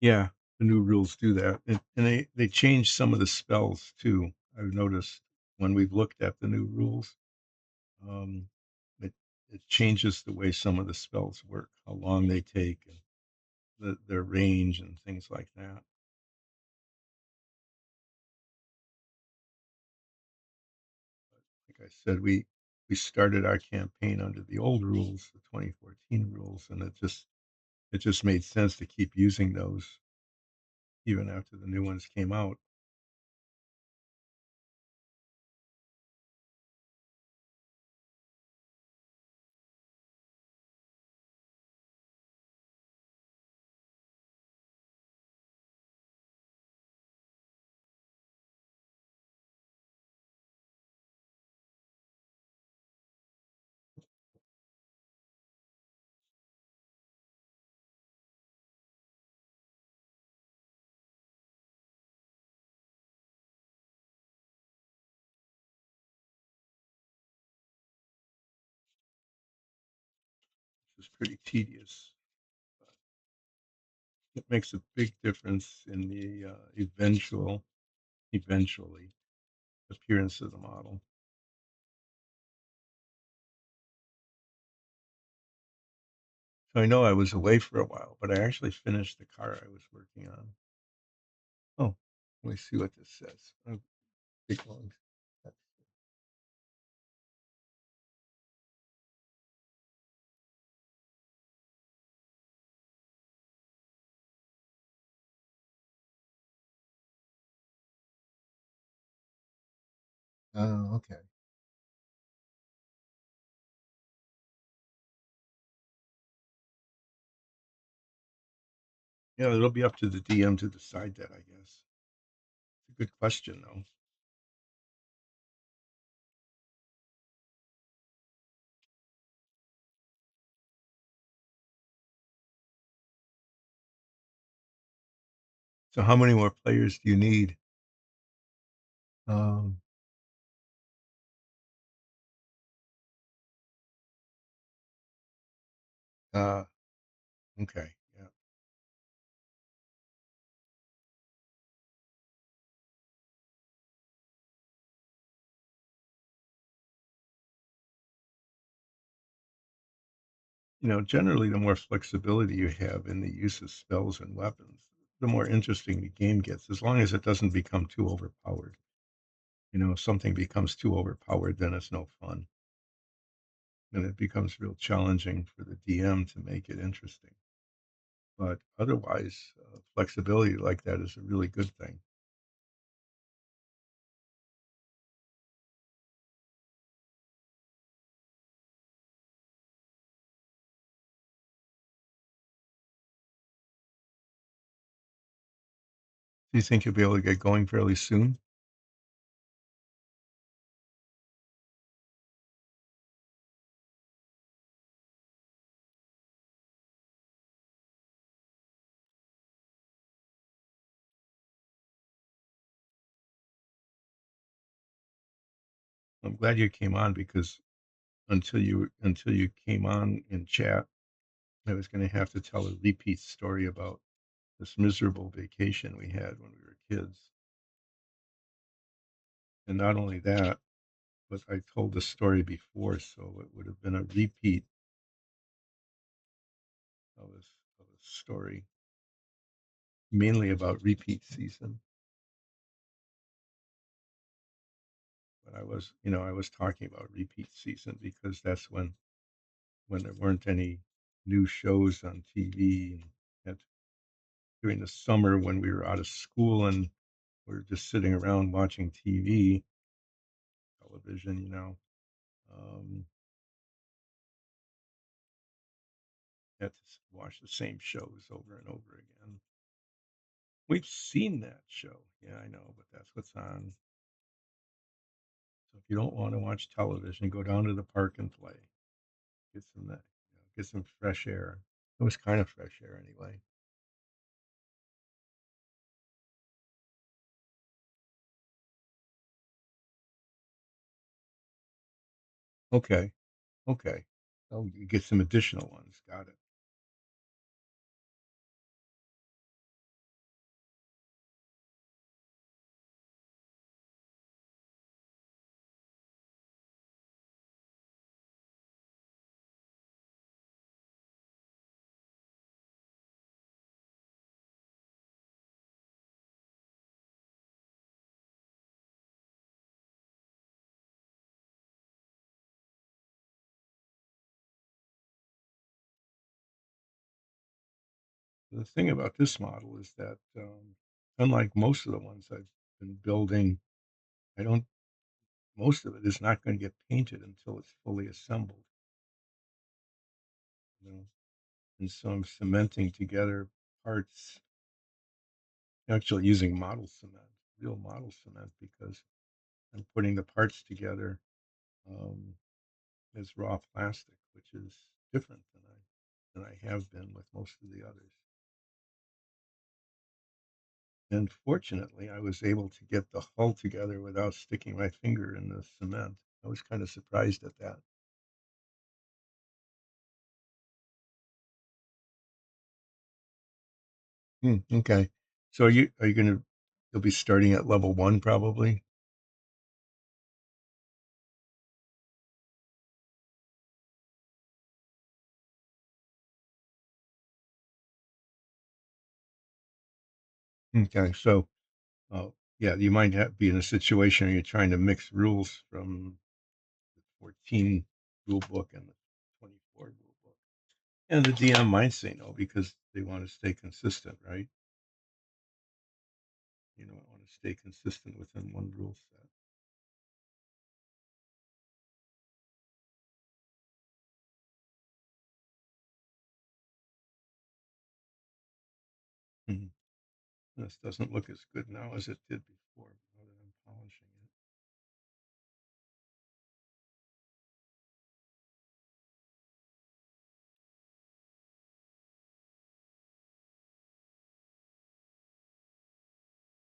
Yeah, the new rules do that, and they changed some of the spells too. I've noticed when we've looked at the new rules, um, it it changes the way some of the spells work, how long they take, and their range, and things like that. Like I said, we started our campaign under the old rules, the 2014 rules, and it just made sense to keep using those even after the new ones came out. It's pretty tedious. It makes a big difference in the eventually appearance of the model. So I know I was away for a while, but I actually finished the car I was working on. Oh, let me see what this says. Oh, big long. Oh, okay. Yeah, it'll be up to the DM to decide that, I guess. It's a good question, though. So, how many more players do you need? Um, uh, okay, yeah. Generally, the more flexibility you have in the use of spells and weapons, the more interesting the game gets, as long as it doesn't become too overpowered. If something becomes too overpowered, then it's no fun. And it becomes real challenging for the DM to make it interesting. But otherwise, flexibility like that is a really good thing. Do you think you'll be able to get going fairly soon? I'm glad you came on because until you came on in chat. I was going to have to tell a repeat story about this miserable vacation we had when we were kids. And not only that, but I told the story before, so it would have been a repeat of a story, mainly about repeat season. But I was talking about repeat season because that's when there weren't any new shows on TV, and during the summer when we were out of school and we were just sitting around watching TV, television. Um, had to watch the same shows over and over again. We've seen that show. Yeah, I know, but that's what's on. So if you don't want to watch television, go down to the park and play. Get some that, get some fresh air. It was kind of fresh air anyway. Okay, okay. Oh, you get some additional ones. Got it. The thing about this model is that, unlike most of the ones I've been building, I don't. Most of it is not going to get painted until it's fully assembled. You know, and so I'm cementing together parts, actually using model cement, real model cement, because I'm putting the parts together um, as raw plastic, which is different than I have been with most of the others. And fortunately, I was able to get the hull together without sticking my finger in the cement. I was kind of surprised at that. Okay. So are you gonna you'll be starting at level one probably? Okay. So yeah, you might be in a situation where you're trying to mix rules from the 14 rule book and the 24 rule book. And the DM might say no because they want to stay consistent, right? You know, want to stay consistent within one rule set. Mhm. This doesn't look as good now as it did before, now that I'm polishing it.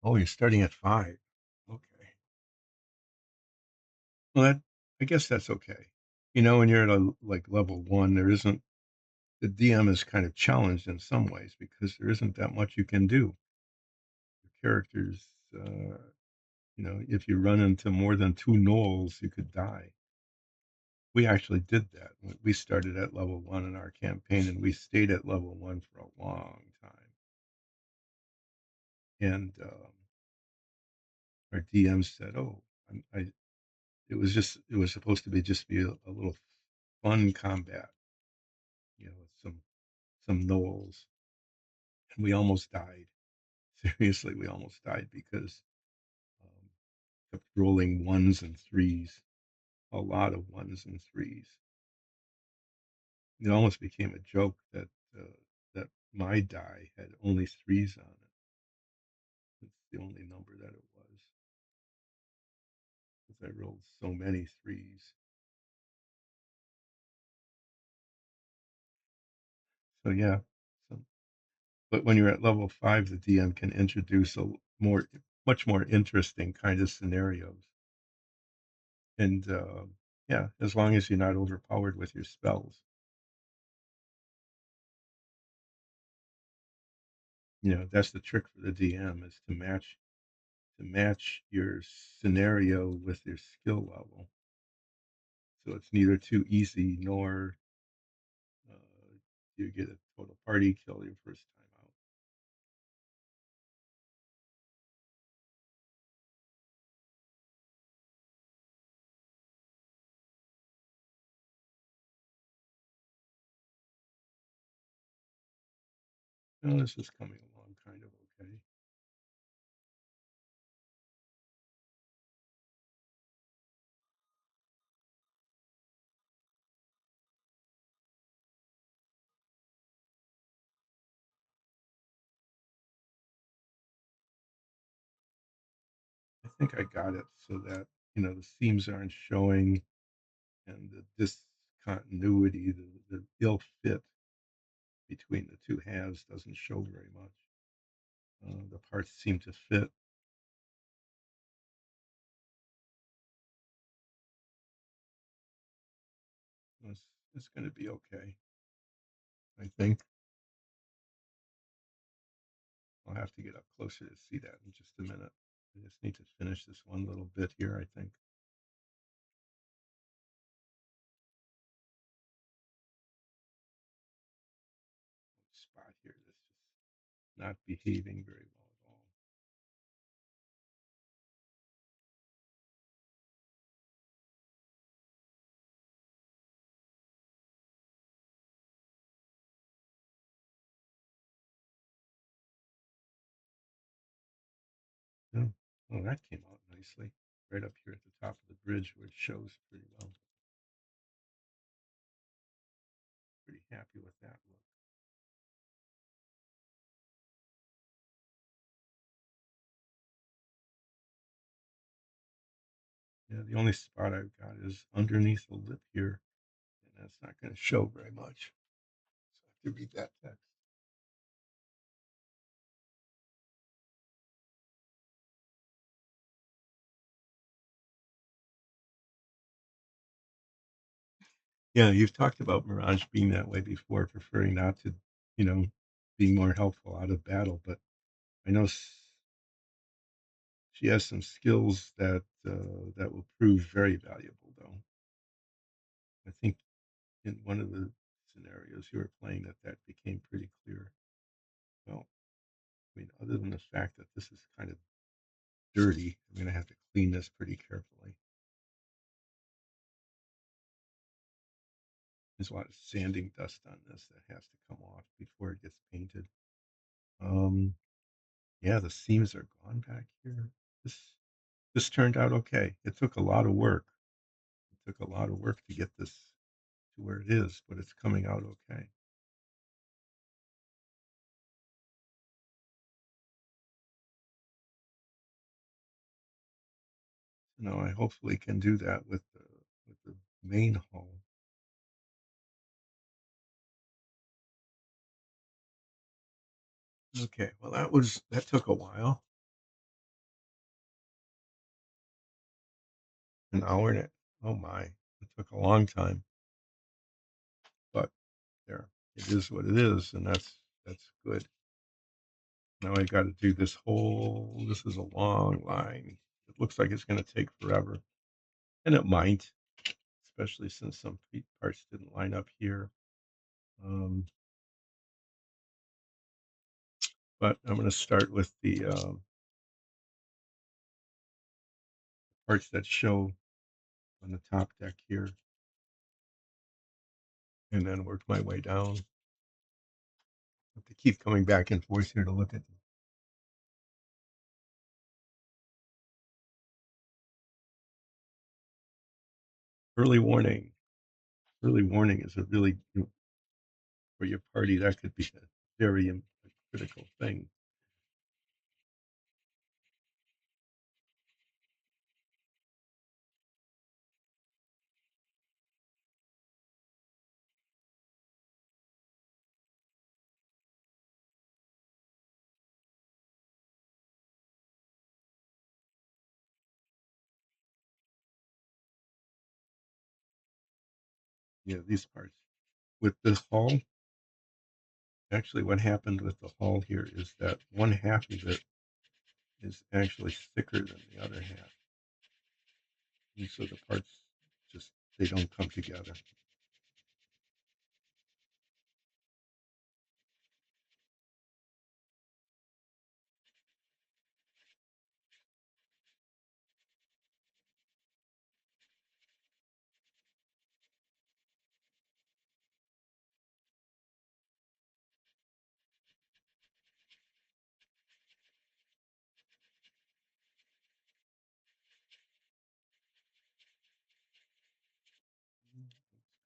Oh, you're starting at 5. Okay. Well, I guess that's okay. When you're at like level 1, there isn't the DM is kind of challenged in some ways because there isn't that much you can do. The characters, if you run into more than 2 gnolls, you could die. We actually did that. We started at level 1 in our campaign, and we stayed at level 1 for a long time. And our DM said, "Oh, it was supposed to be a little fun combat, with some gnolls, and we almost died. Seriously, we almost died because um, kept rolling ones and threes, a lot of ones and threes. It almost became a joke that my die had only threes on it. It's the only number that it was because I rolled so many threes. So yeah, so, but when you're at level 5, the DM can introduce much more interesting kind of scenarios. And Yeah, as long as you're not overpowered with your spells. That's the trick for the DM is to match your scenario with your skill level. So it's neither too easy nor you get a total party kill your first time out. No, this is coming along kind of okay. I think I got it so that the seams aren't showing and the discontinuity, the ill fit between the two halves doesn't show very much. The parts seem to fit. It's, it's going to be okay, I think. I'll have to get up closer to see that in just a minute. I just need to finish this one little bit here, I think. Spot here that's just not behaving very well at all. Yeah. Oh, that came out nicely. Right up here at the top of the bridge where it shows pretty well. Pretty happy with that look. Yeah, the only spot I've got is underneath the lip here, and that's not going to show very much. So I have to read that text. Yeah, you've talked about Mirage being that way before, preferring not to, you know, being more helpful out of battle. But I know she has some skills that will prove very valuable, though. I think in one of the scenarios you were playing that became pretty clear. Well, I mean, other than the fact that this is kind of dirty, I'm going to have to clean this pretty carefully. There's a lot of sanding dust on this that has to come off before it gets painted. Um, yeah, the seams are gone back here. This this turned out okay. It took a lot of work. It took a lot of work to get this to where it is, but it's coming out okay. So now I hopefully can do that with the main hull. Okay, well that took a while, an hour and oh my, it took a long time, but there, it is what it is, and that's good. Now I got to do this whole. This is a long line. It looks like it's going to take forever, and it might, especially since some parts didn't line up here. Um, but I'm going to start with the parts that show on the top deck here, and then work my way down. I have to keep coming back and forth here to look at them. Early warning. Early warning is a really for your party that could be a very critical thing. Yeah, these parts. With this hull, actually what happened with the hull here is that one half of it is actually thicker than the other half. And so the parts just, they don't come together.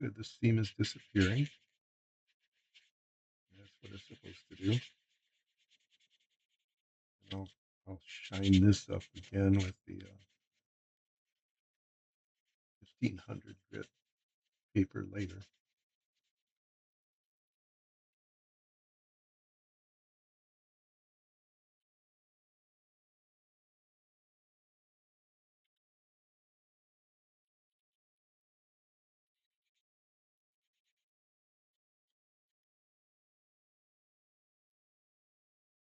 Good, the seam is disappearing. That's what it's supposed to do. And I'll shine this up again with the 1500 grit paper later.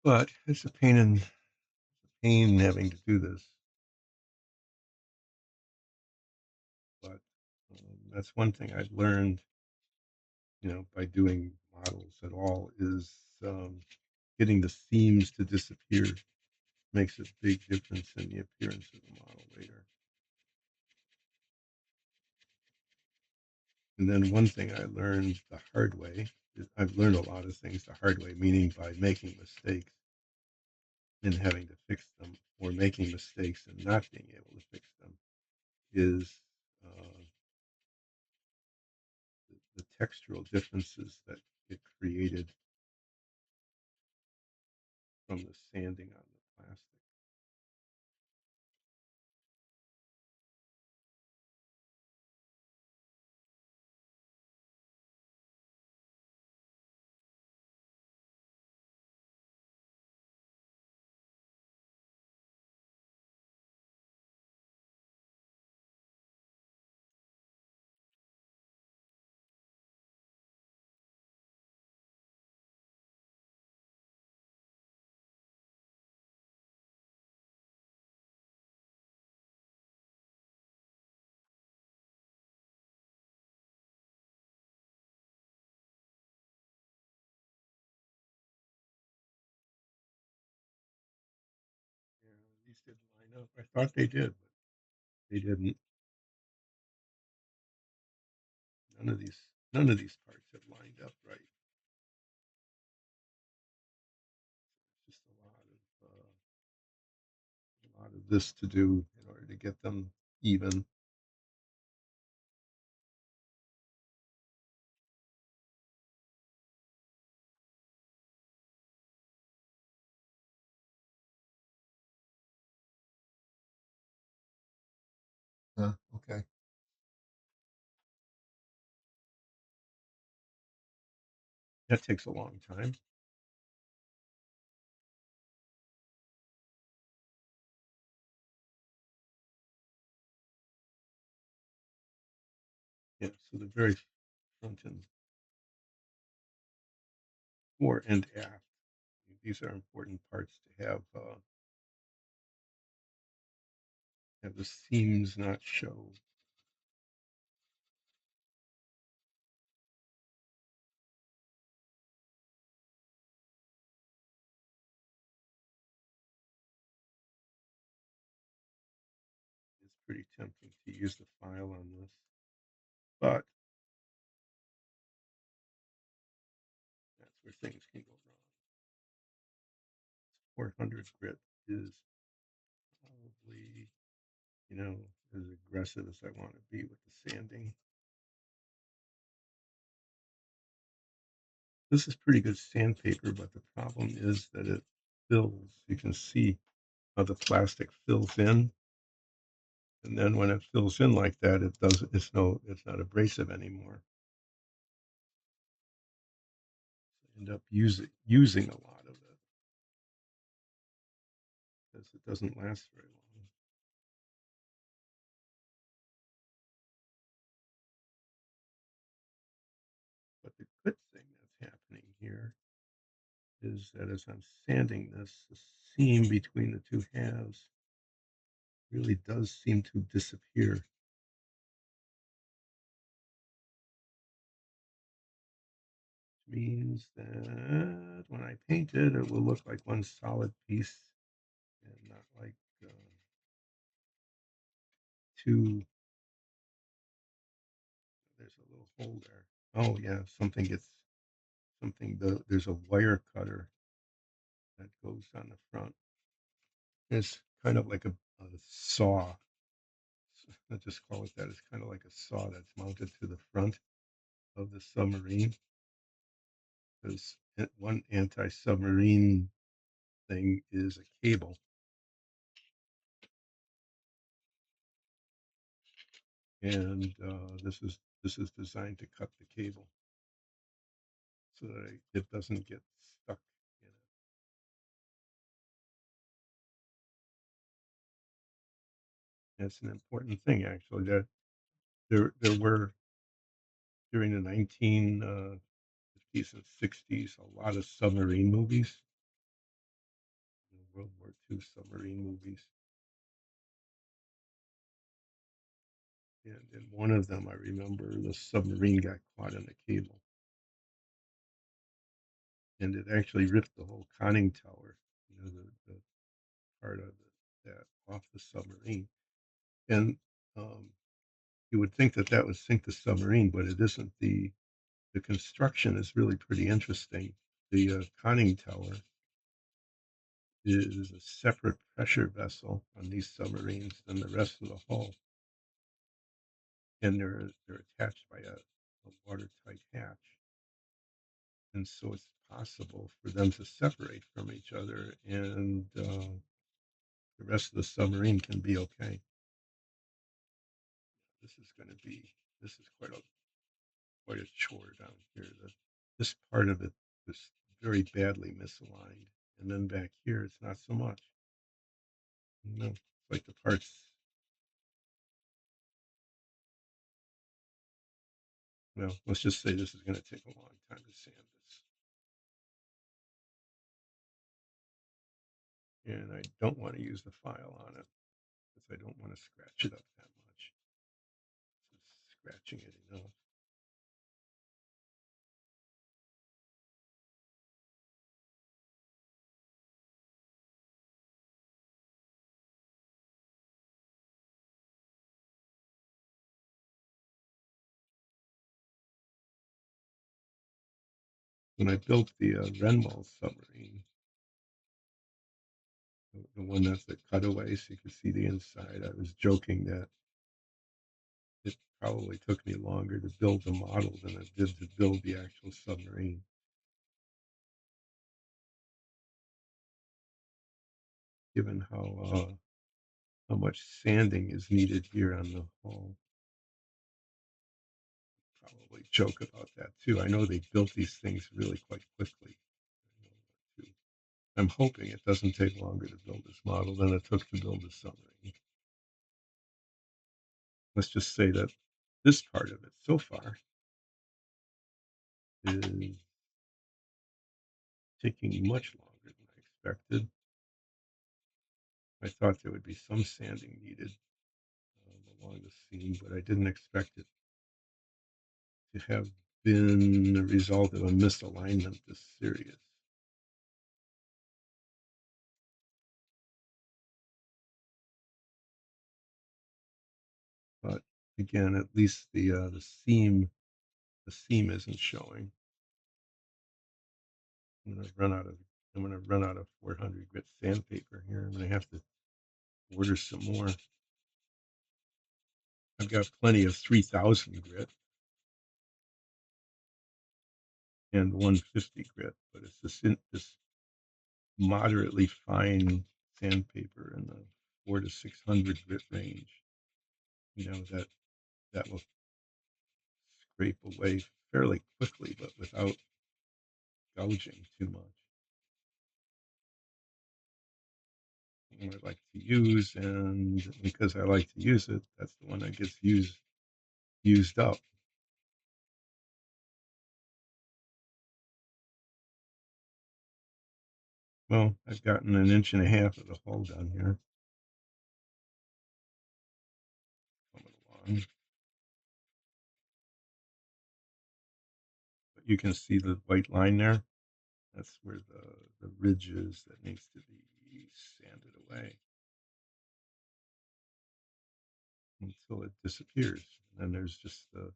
But it's a pain having to do this. But that's one thing I've learned, by doing models at all is getting the seams to disappear makes a big difference in the appearance of the model later. And then one thing I learned the hard way, I've learned a lot of things the hard way, meaning by making mistakes and having to fix them, or making mistakes and not being able to fix them, is uh, the textural differences that get created from the sanding on the plastic. Yeah, these didn't line up. I thought they did, but they didn't. None of these parts have lined up right. It's just a lot of this to do in order to get them even. Okay. That takes a long time. Yeah, so the very front and fore and aft. These are important parts to have the seams not show. It's pretty tempting to use the file on this, but that's where things can go wrong. 400 grit is probably, as aggressive as I want to be with the sanding. This is pretty good sandpaper, but the problem is that it fills. You can see how the plastic fills in, and then when it fills in like that, it does. It's not abrasive anymore. So end up using a lot of it because it doesn't last very long. here is that as I'm sanding this, the seam between the two halves really does seem to disappear. Which means that when I paint it, it will look like one solid piece and not like two. There's a little hole there. Oh yeah, there's a wire cutter that goes on the front. It's kind of like a saw. I just call it that. It's kind of like a saw that's mounted to the front of the submarine. Because one anti-submarine thing is a cable, and this is designed to cut the cable so that it doesn't get stuck in it. That's an important thing, actually. That there were during the 1950s and 60s a lot of submarine movies, World War II submarine movies, and in one of them, I remember the submarine got caught in the cable, and it actually ripped the whole conning tower, the part of that off the submarine. And um, you would think that that would sink the submarine, but it isn't. The construction is really pretty interesting. The conning tower is a separate pressure vessel on these submarines than the rest of the hull, and they're attached by a watertight hatch, and so it's possible for them to separate from each other, and the rest of the submarine can be okay. This is going to be this is quite a chore down here. This part of it is very badly misaligned, and then back here it's not so much. It's like the parts. Well, let's just say this is going to take a long time to sand this, and I don't want to use the file on it because I don't want to scratch it up that much. Just scratching it enough. When I built the Renwell submarine, the one that's the cutaway, so you can see the inside, I was joking that it probably took me longer to build the model than it did to build the actual submarine. Given how much sanding is needed here on the hull, probably joke about that too. I know they built these things really quite quickly. I'm hoping it doesn't take longer to build this model than it took to build the submarine. Let's just say that this part of it so far is taking much longer than I expected. I thought there would be some sanding needed along the seam, but I didn't expect it to have been the result of a misalignment this serious. But again, at least the seam isn't showing. I'm gonna run out of I'm gonna run out of 400 grit sandpaper here. I'm gonna have to order some more. I've got plenty of 3,000 grit and 150 grit, but it's this moderately fine sandpaper in the 400 to 600 grit range. That will scrape away fairly quickly, but without gouging too much. One I like to use, and because I like to use it, that's the one that gets used up. Well, I've gotten an inch and a half of the hull done here. Coming along. But you can see the white line there. That's where the ridge is that needs to be sanded away until it disappears. And then there's just the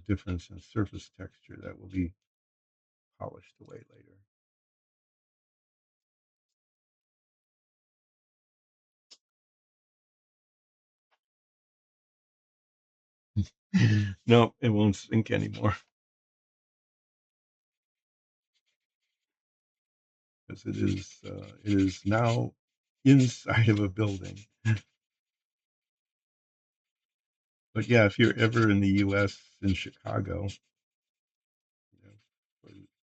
difference in surface texture that will be polished away later. No, it won't sink anymore because it is now inside of a building. But yeah, if you're ever in the U.S. in Chicago,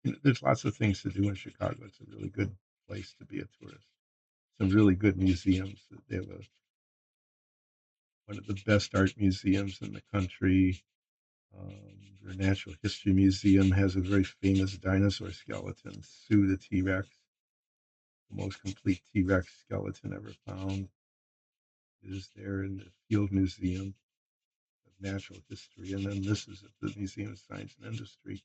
you know, there's lots of things to do in Chicago. It's a really good place to be a tourist. Some really good museums. They have one of the best art museums in the country. Their Natural History Museum has a very famous dinosaur skeleton, Sue the T Rex, the most complete T Rex skeleton ever found. It is there in the Field Museum of Natural History. And then this is at the Museum of Science and Industry.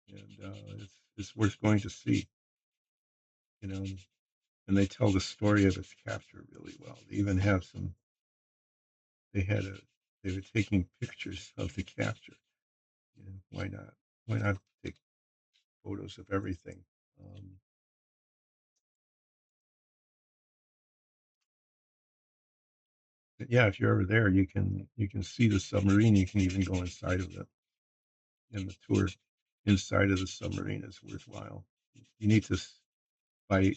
And it's worth going to see, you know. And they tell the story of its capture really well. They even have they had a, they were taking pictures of the capture. You know, why not? Why not take photos of everything? Um, but yeah, if you're ever there, you can see the submarine. You can even go inside of it, and the tour inside of the submarine is worthwhile. You need to buy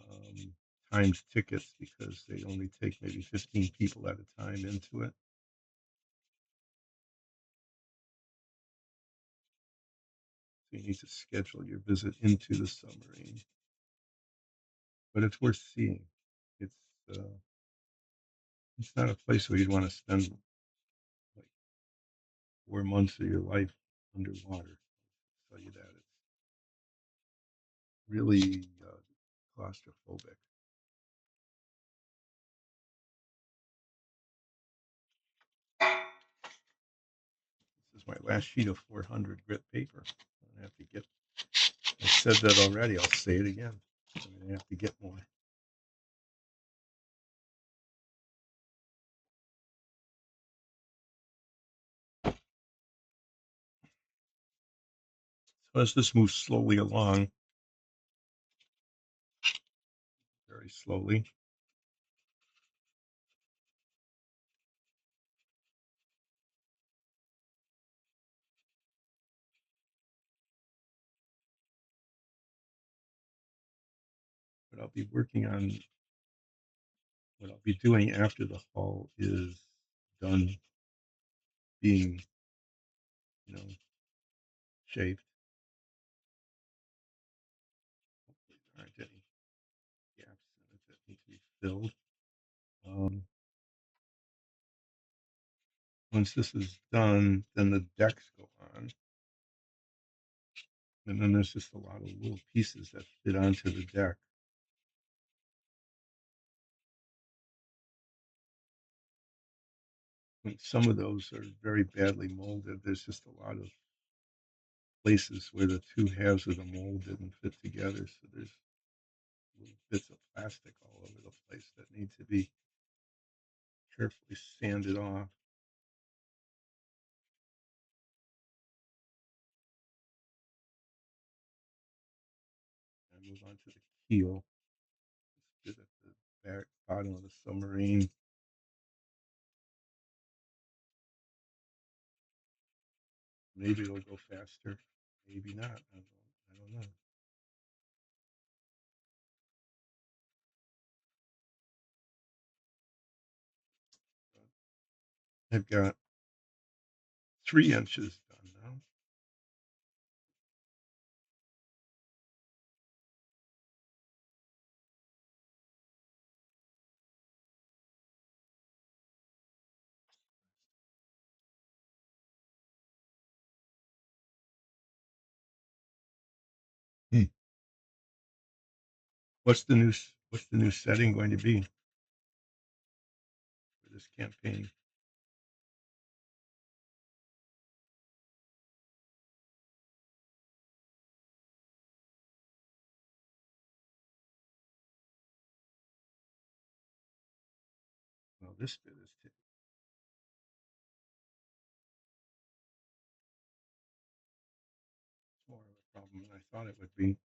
um, timed tickets because they only take maybe 15 people at a time into it. So you need to schedule your visit into the submarine. But it's worth seeing. It's uh, it's not a place where you'd want to spend like 4 months of your life underwater. I'll tell you that it's really claustrophobic. This is my last sheet of 400 grit paper. I have to get. I said that already. I'll say it again. I'm gonna have to get more. So as this moves slowly along, very slowly, what I'll be working on, what I'll be doing after the hull is done being, you know, shaped. Hopefully there aren't any gaps in it that need to be filled. Um, Once this is done, then the decks go on. And then there's just a lot of little pieces that fit onto the deck. And some of those are very badly molded. There's just a lot of places where the two halves of the mold didn't fit together. So there's little bits of plastic all over the place that need to be carefully sanded off. And move on to the keel. This bit at the back bottom of the submarine. Maybe it'll go faster. Maybe not. I don't know. I've got 3 inches done now. what's the new setting going to be for this campaign? Well, this bit is more of a problem than I thought it would be.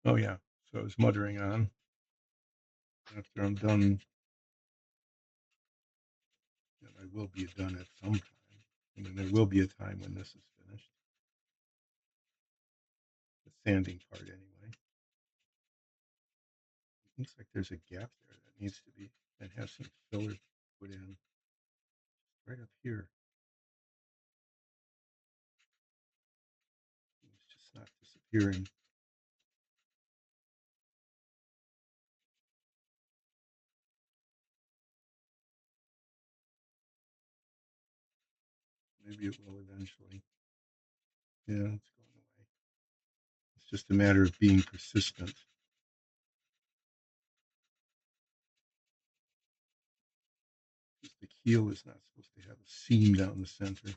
Oh yeah, so I was muttering on. After I'm done, and I will be done at some time. I mean, there will be a time when this is finished. The sanding part, anyway. It looks like there's a gap there that needs to be and have some filler put in right up here. It's just not disappearing. Maybe it will eventually. Yeah, it's going away. It's just a matter of being persistent. Because the keel is not supposed to have a seam down the center.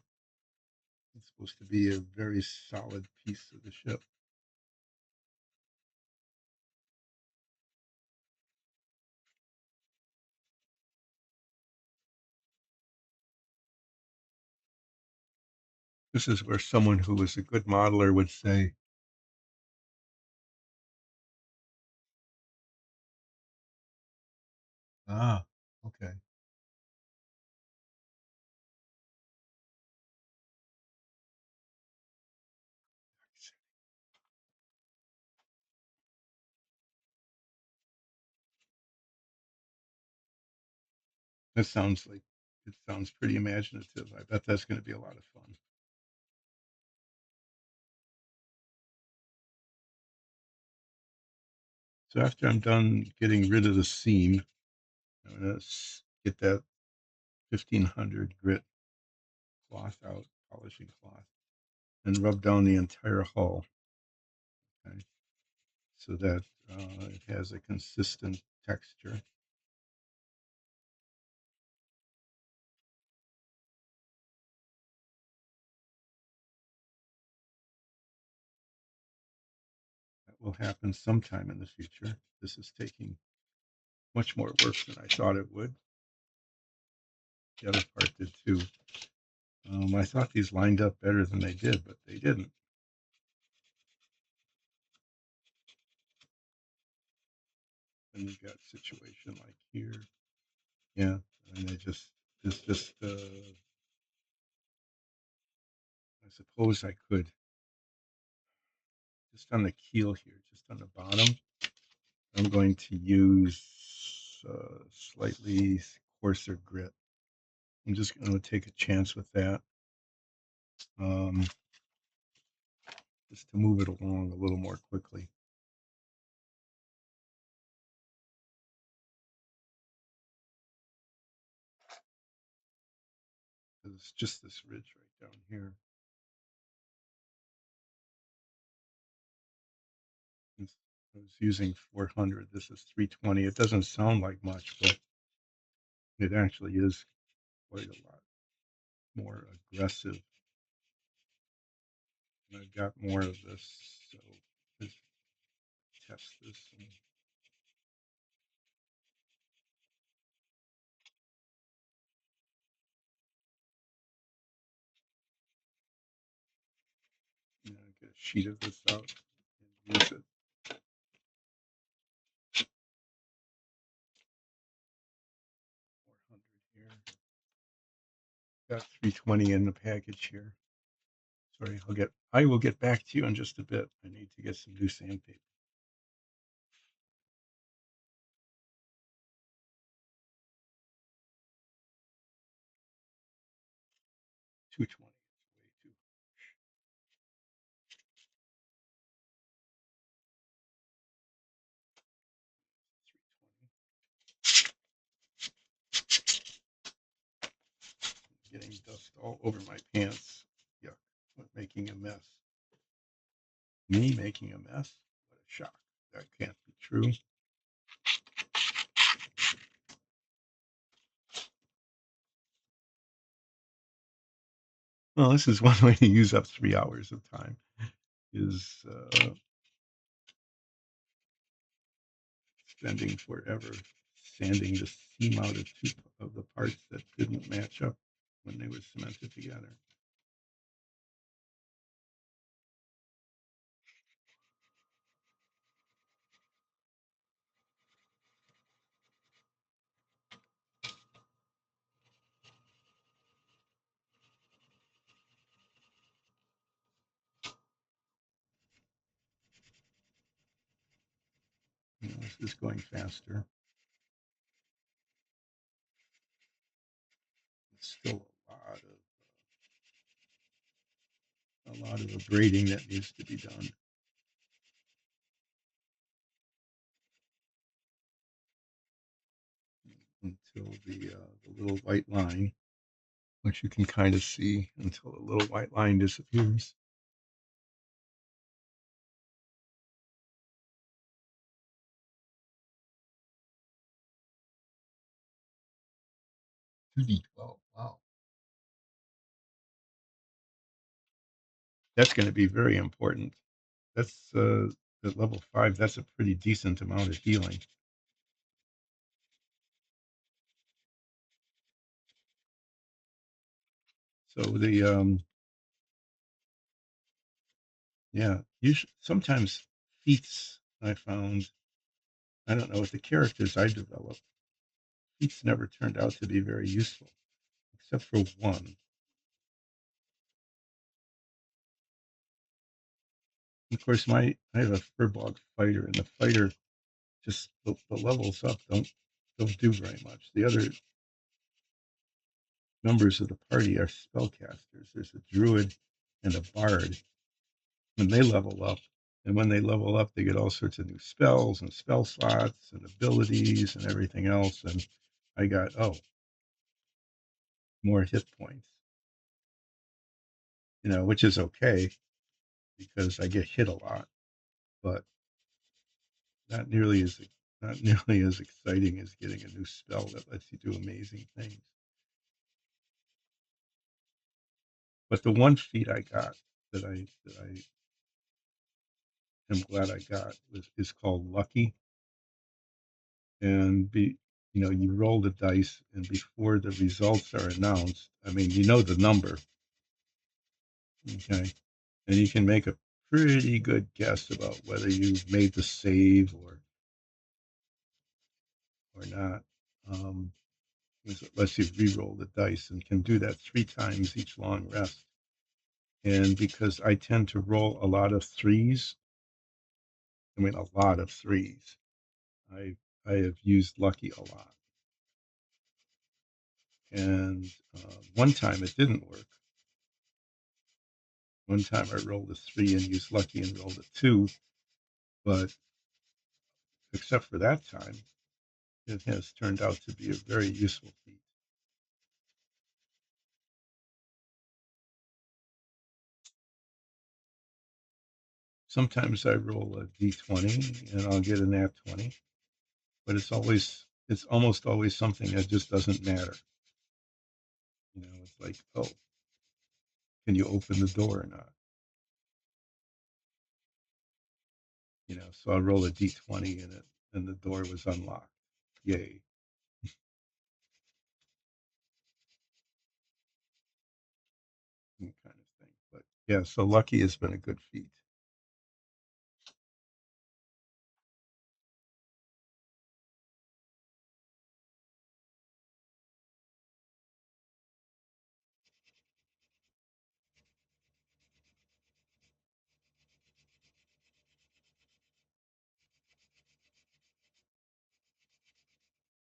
It's supposed to be a very solid piece of the ship. This is where someone who was a good modeler would say, ah, okay. That sounds like it sounds pretty imaginative. I bet that's going to be a lot of fun. So after I'm done getting rid of the seam, I'm going to get that 1500 grit cloth out, polishing cloth, and rub down the entire hull, okay, so that it has a consistent texture. That will happen sometime in the future. This is taking much more work than I thought it would. The other part did too. I thought these lined up better than they did, but they didn't. And you've got a situation like here. Yeah. And they just, it's just, I suppose I could, just on the keel here, just on the bottom, I'm going to use slightly coarser grit. I'm just going to take a chance with that, um, just to move it along a little more quickly. It's just this ridge right down here. I was using 400. This is 320. It doesn't sound like much, but it actually is quite a lot more aggressive. And I've got more of this, so let's test this. And, get a sheet of this out and use it. 400 here. Got 320 in the package here. Sorry, I will get back to you in just a bit. I need to get some new sandpaper. 220. It's way too. Getting dust all over my pants. Yuck. What, making a mess. Me making a mess? What a shock. That can't be true. Well, this is one way to use up 3 hours of time is spending forever sanding the seam out of two of the parts that didn't match up when they were cemented together. You know, this is going faster. It's still a lot of abrading that needs to be done until the little white line, which you can kind of see until the little white line disappears. Oh, wow. That's going to be very important. That's at level 5. That's a pretty decent amount of healing. So yeah, sometimes feats I found. I don't know, with the characters I developed, feats never turned out to be very useful, except for one. Of course, I have a furbog fighter, and the fighter just the levels up don't do very much. The other members of the party are spellcasters. There's a druid and a bard, and they level up. And when they level up, they get all sorts of new spells and spell slots and abilities and everything else. And I got more hit points, which is okay because I get hit a lot, but not nearly as not nearly as exciting as getting a new spell that lets you do amazing things. But the one feat I got that I am glad I got is called Lucky, and you roll the dice, and before the results are announced, I mean, the number, okay, and you can make a pretty good guess about whether you made the save or not. Um, it lets you re-roll the dice and can do that 3 times each long rest. And because I tend to roll a lot of threes, I mean a lot of threes, I I have used Lucky a lot. And one time it didn't work. One time I rolled a 3 and used Lucky and rolled a 2, but except for that time, it has turned out to be a very useful feat. Sometimes I roll a d20 and I'll get a nat 20, but it's almost always something that just doesn't matter. It's like, oh, can you open the door or not? So I roll a d20 and the door was unlocked. Yay. Kind of thing. But yeah, so Lucky has been a good feat.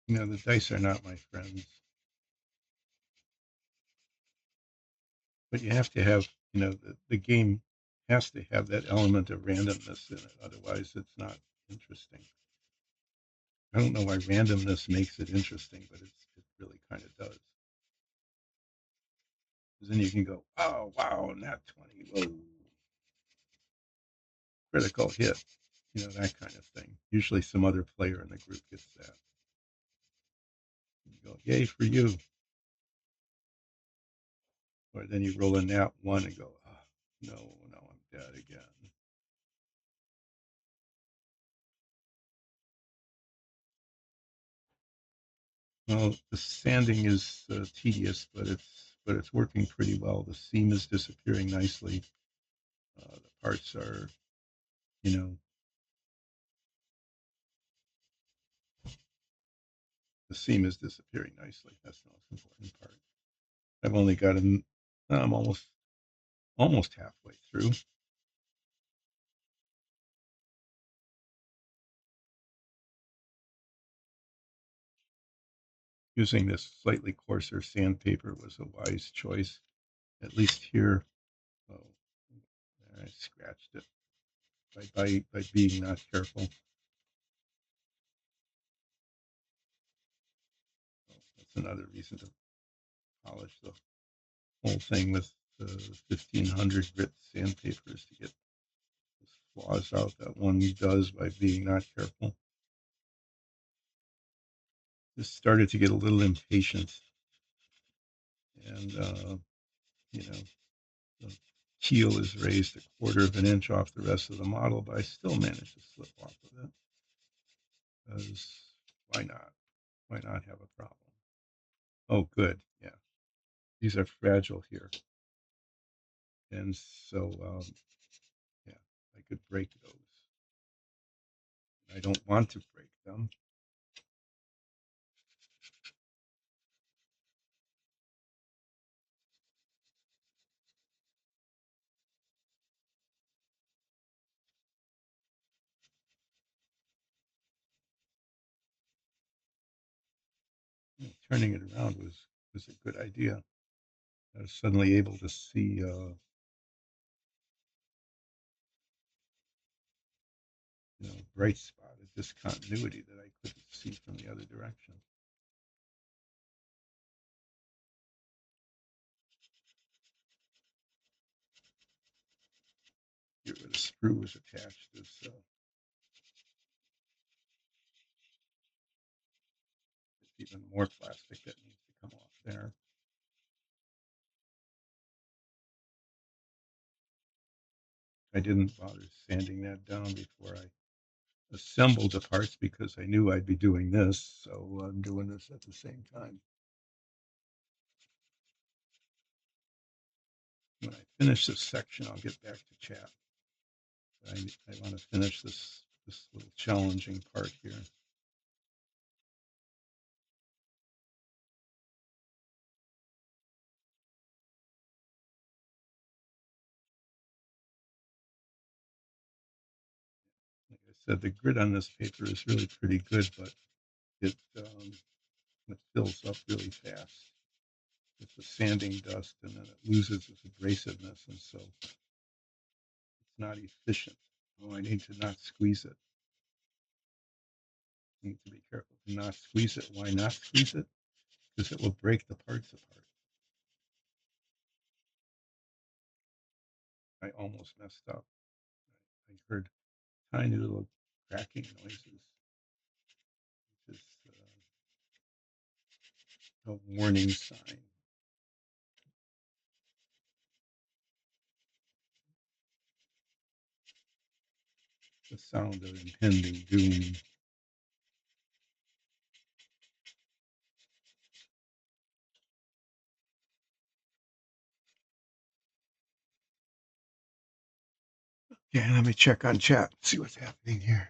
The dice are not my friends. but you have to have, the game has to have that element of randomness in it. Otherwise, it's not interesting. I don't know why randomness makes it interesting, but it really kind of does. Because then you can go, oh, wow, nat 20, whoa, critical hit, that kind of thing. Usually some other player in the group gets that. You go, yay for you. Or then you roll a nat 1 and go, oh, no, no, I'm dead again. Well, the sanding is tedious, but it's working pretty well. The seam is disappearing nicely. The parts are, you know, the seam is disappearing nicely. That's the most important part. I've only got an, I'm almost halfway through. Using this slightly coarser sandpaper was a wise choice. At least here, oh, I scratched it by being not careful. That's another reason to polish the whole thing with 1500 grit sandpapers to get those flaws out that one does by being not careful. Just started to get a little impatient, and you know the keel is raised a quarter of an inch off the rest of the model, but I still managed to slip off of it because why not? Why not have a problem? Oh, good. Yeah, these are fragile here, and so yeah, I could break those. I don't want to break them. Turning it around was a good idea. I was suddenly able to see bright spot, a discontinuity that I couldn't see from the other direction. Here where the screw was attached is even more plastic that needs to come off there. I didn't bother sanding that down before I assembled the parts because I knew I'd be doing this, so I'm doing this at the same time. When I finish this section, I'll get back to chat. I want to finish this little challenging part here. Like I said, the grit on this paper is really pretty good, but it fills up really fast with the sanding dust, and then it loses its abrasiveness, and so it's not efficient. Oh, I need to not squeeze it. I need to be careful to not squeeze it. Why not squeeze it? Because it will break the parts apart. I almost messed up. I heard tiny little cracking noises, which is a warning sign. The sound of impending doom. Yeah, let me check on chat, see what's happening here.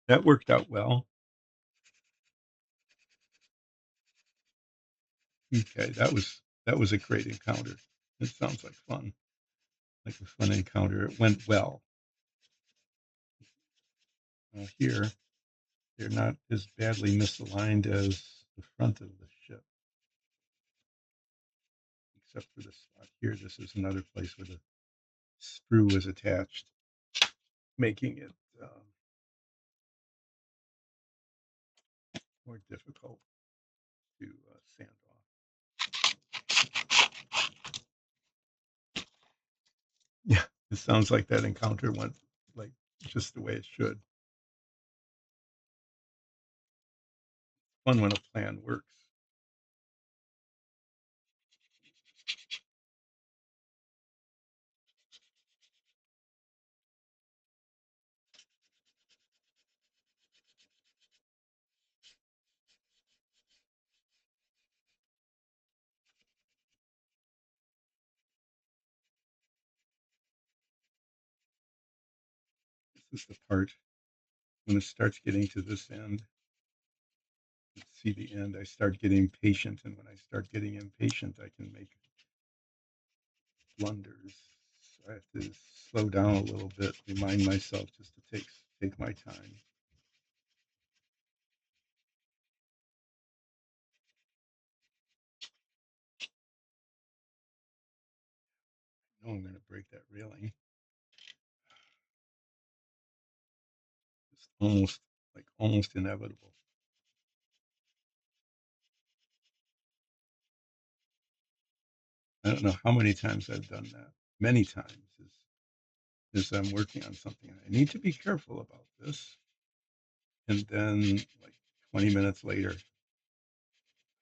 that worked out well. Okay, that was a great encounter. It sounds like a fun encounter. It went well. Here, they're not as badly misaligned as the front of the ship, except for the spot here. This is another place where the screw is attached, making it more difficult to sand off. Yeah, it sounds like that encounter went like just the way it should. Fun when a plan works. This is the part when it starts getting to this end. See the end. I start getting impatient, and when I start getting impatient, I can make blunders. So I have to slow down a little bit, remind myself just to take my time. I know I'm going to break that railing. It's almost inevitable. I don't know how many times I've done that. Many times as I'm working on something. I need to be careful about this. And then like 20 minutes later,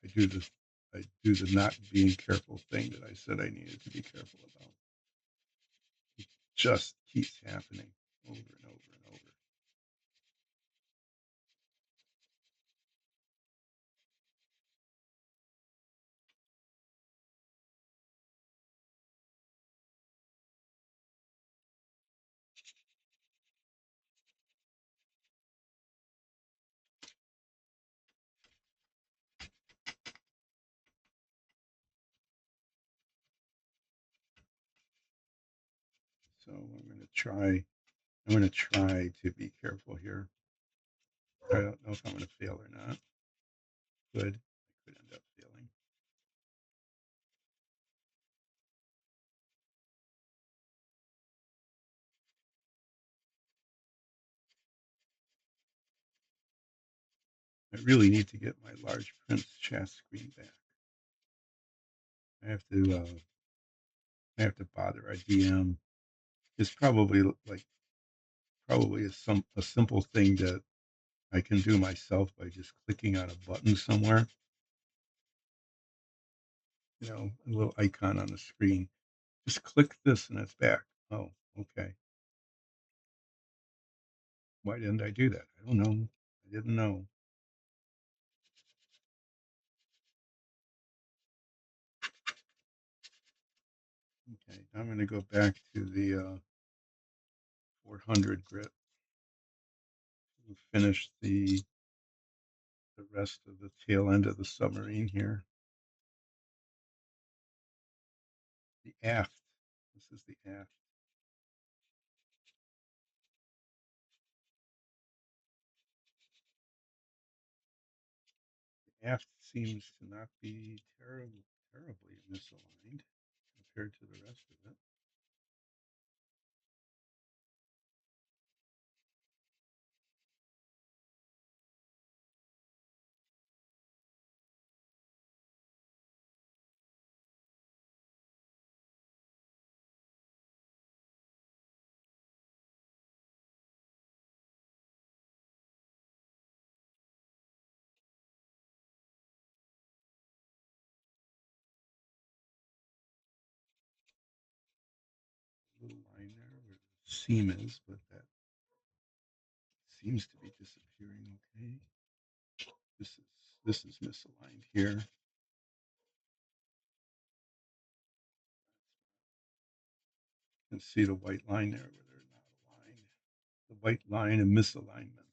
I do the I do the not being careful thing that I said I needed to be careful about. It just keeps happening over and over and over. So I'm gonna try to be careful here. I don't know if I'm gonna fail or not. I could end up failing. I really need to get my large print chassis screen back. I have to bother a DM. It's probably a simple thing that I can do myself by just clicking on a button somewhere, a little icon on the screen. Just click this and it's back. Oh, okay. Why didn't I do that? I don't know. I didn't know. Okay, I'm going to go back to the 400 grit and finish the rest of the tail end of the submarine here. The aft. This is the aft. The aft seems to not be terribly misaligned compared to the rest of it. Little line there where the seam is, but that seems to be disappearing. Okay, this is this is misaligned here. You can see the white line there where they're not aligned. The white line and misalignment.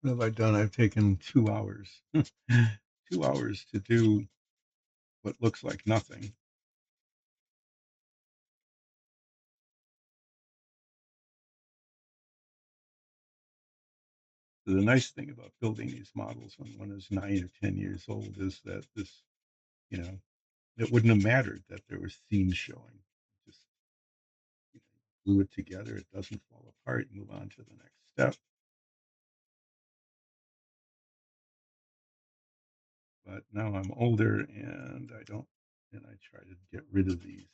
What have I done? I've taken 2 hours, 2 hours to do what looks like nothing. The nice thing about building these models when one is 9 or 10 years old is that you know, it wouldn't have mattered that there were seams showing. Just glue it together, it doesn't fall apart, move on to the next step. But now I'm older and I try to get rid of these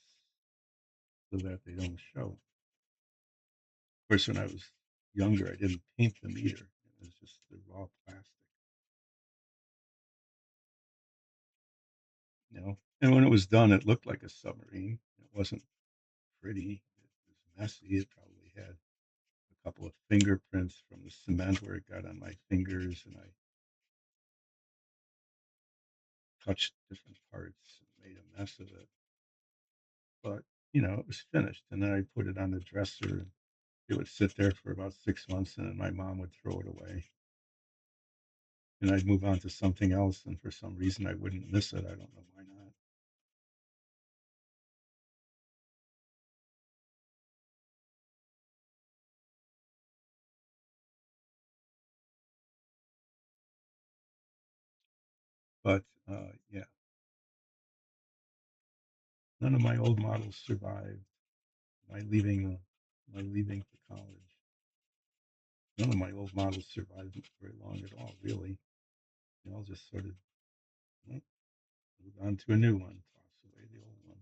so that they don't show. Of course, when I was younger, I didn't paint them either. It was just the raw plastic, you know. And when it was done, it looked like a submarine. It wasn't pretty. It was messy. It probably had a couple of fingerprints from the cement where it got on my fingers, and I touched different parts and made a mess of it. But it was finished, and then I put it on the dresser. It would sit there for about 6 months, and then my mom would throw it away, and I'd move on to something else. And for some reason, I wouldn't miss it. I don't know why not. But yeah, none of my old models survived my leaving. My leaving for college. None of my old models survived very long at all, really. They all just sort of well, moved on to a new one, toss away the old one.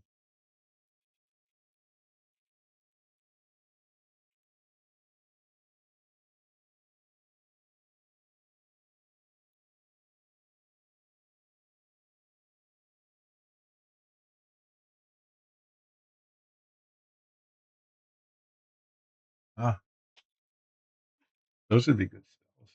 Ah, those would be good spells.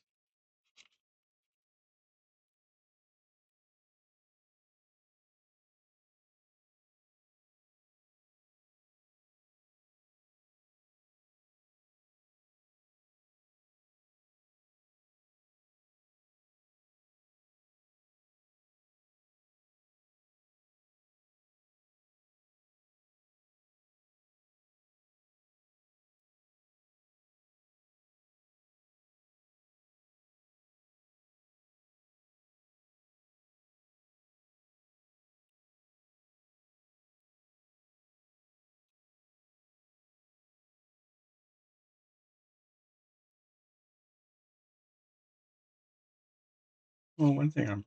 Well, one thing I'm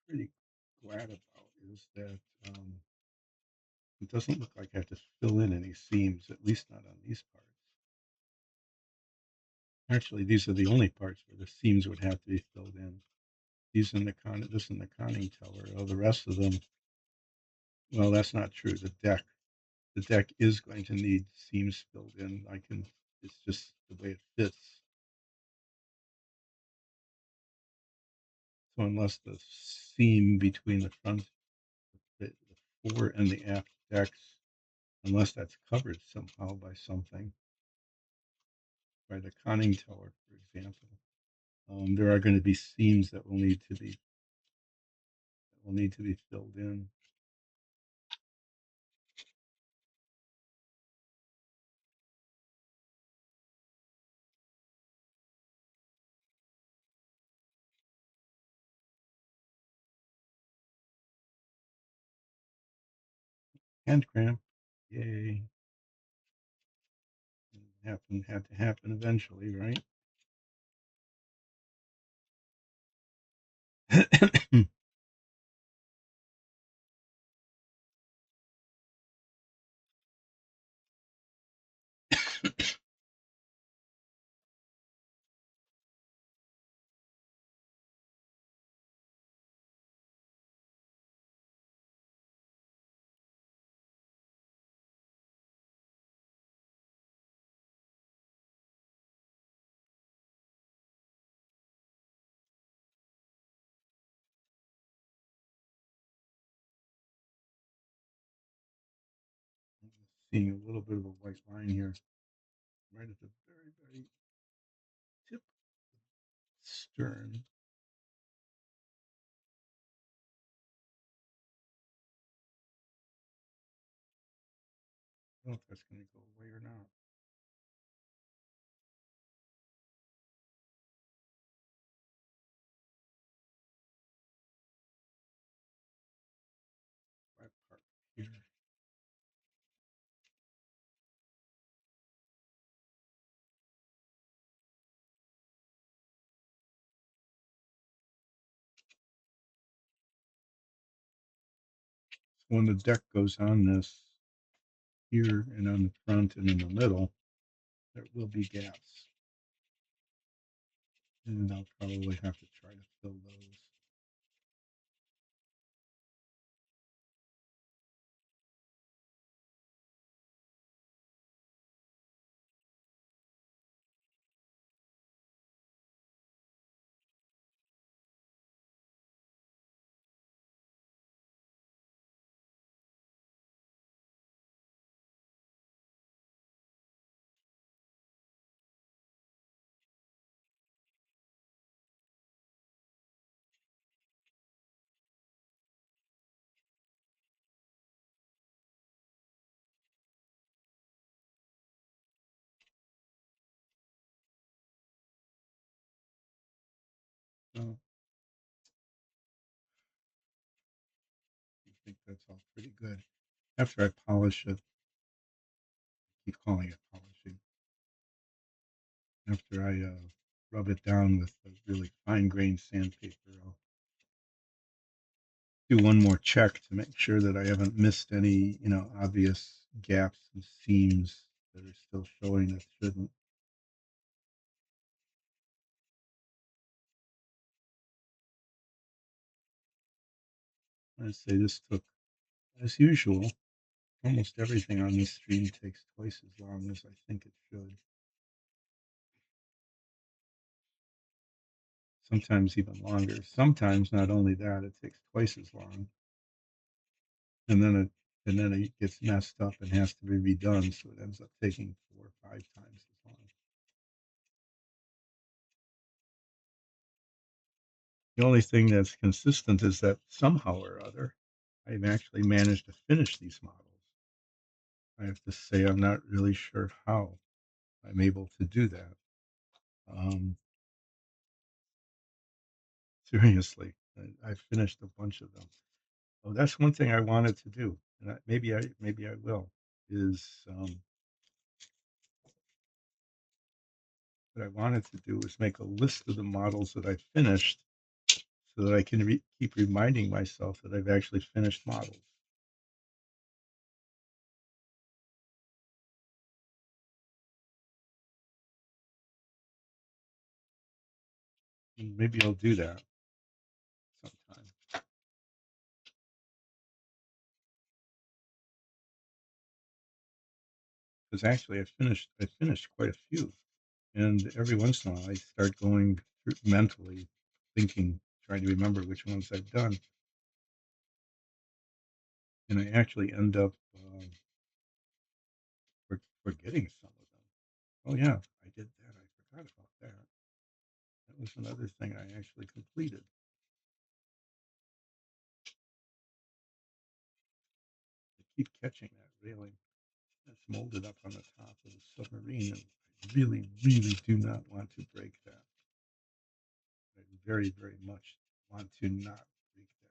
pretty glad about is that um, it doesn't look like I have to fill in any seams, at least not on these parts. Actually, these are the only parts where the seams would have to be filled in. These in the this in the conning tower. Oh, the rest of them, well, that's not true. The deck is going to need seams filled in. It's just the way it fits. So unless the seam between the front, the fore and the aft decks, unless that's covered somehow by something, by the conning tower, for example, there are going to be seams that will need to be filled in. Hand cramp, yay! Had to happen eventually, right? Seeing a little bit of a white line here, right at the very, very tip stern. I don't know if that's going to go away or not. Right part here. So when the deck goes on this here and on the front and in the middle, there will be gaps. And I'll probably have to try to fill those. So I think that's all pretty good. After I polish it, keep calling it polishing. After I rub it down with a really fine grained sandpaper, I'll do one more check to make sure that I haven't missed any, obvious gaps and seams that are still showing that shouldn't. I'd say this took, as usual, almost everything on this stream takes twice as long as I think it should. Sometimes even longer. Sometimes not only that, it takes twice as long, and then it gets messed up and has to be redone, so it ends up taking 4 or 5 times as long. The only thing that's consistent is that somehow or other, I've actually managed to finish these models. I have to say, I'm not really sure how I'm able to do that. Um, seriously, I finished a bunch of them. Oh, that's one thing I wanted to do, and maybe I will. Is what I wanted to do was make a list of the models that I finished, so that I can keep reminding myself that I've actually finished models. And maybe I'll do that sometime. Because actually, I finished quite a few, and every once in a while I start going through mentally, thinking, trying to remember which ones I've done, and I actually end up forgetting some of them. Oh yeah, I did that. I forgot about that. That was another thing I actually completed. I keep catching that railing that's molded up on the top of the submarine, and I really, really do not want to break that. I very, very much want to not break that.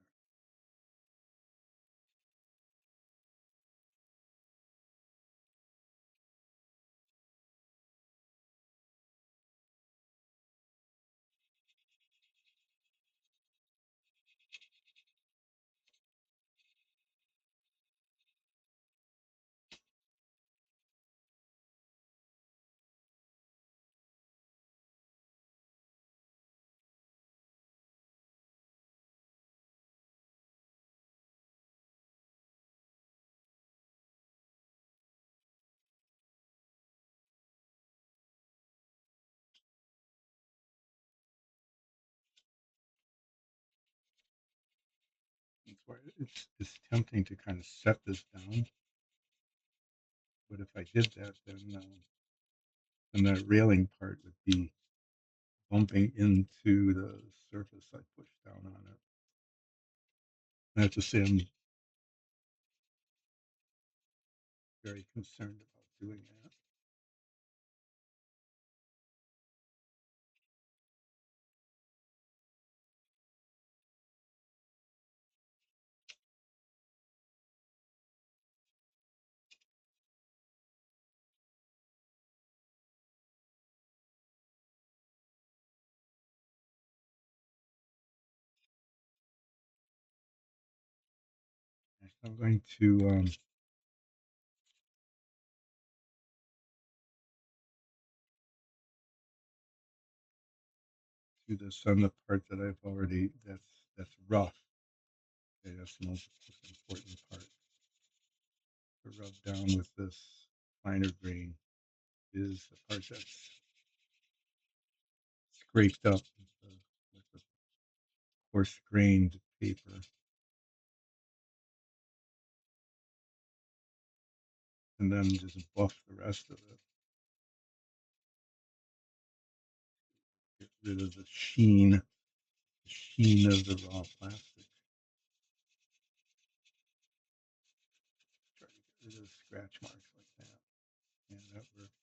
That's why it's tempting to kind of set this down. But if I did that, then the railing part would be bumping into the surface I pushed down on it. I have to say I'm very concerned about doing that. I'm going to do this on the part that I've already, that's rough. Okay, that's the most important part. To rub down with this finer grain is the part that's scraped up with the coarse grained paper, and then just buff the rest of it. Get rid of the sheen of the raw plastic. Try to get rid of the scratch marks like that. And that works.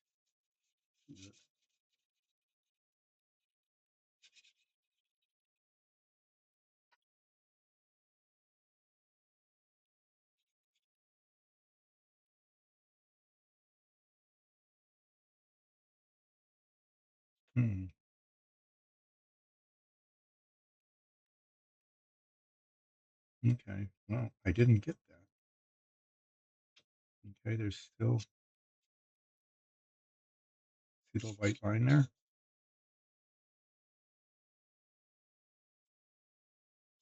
Hmm. Okay. Well, I didn't get that. Okay, there's still, see the white line there?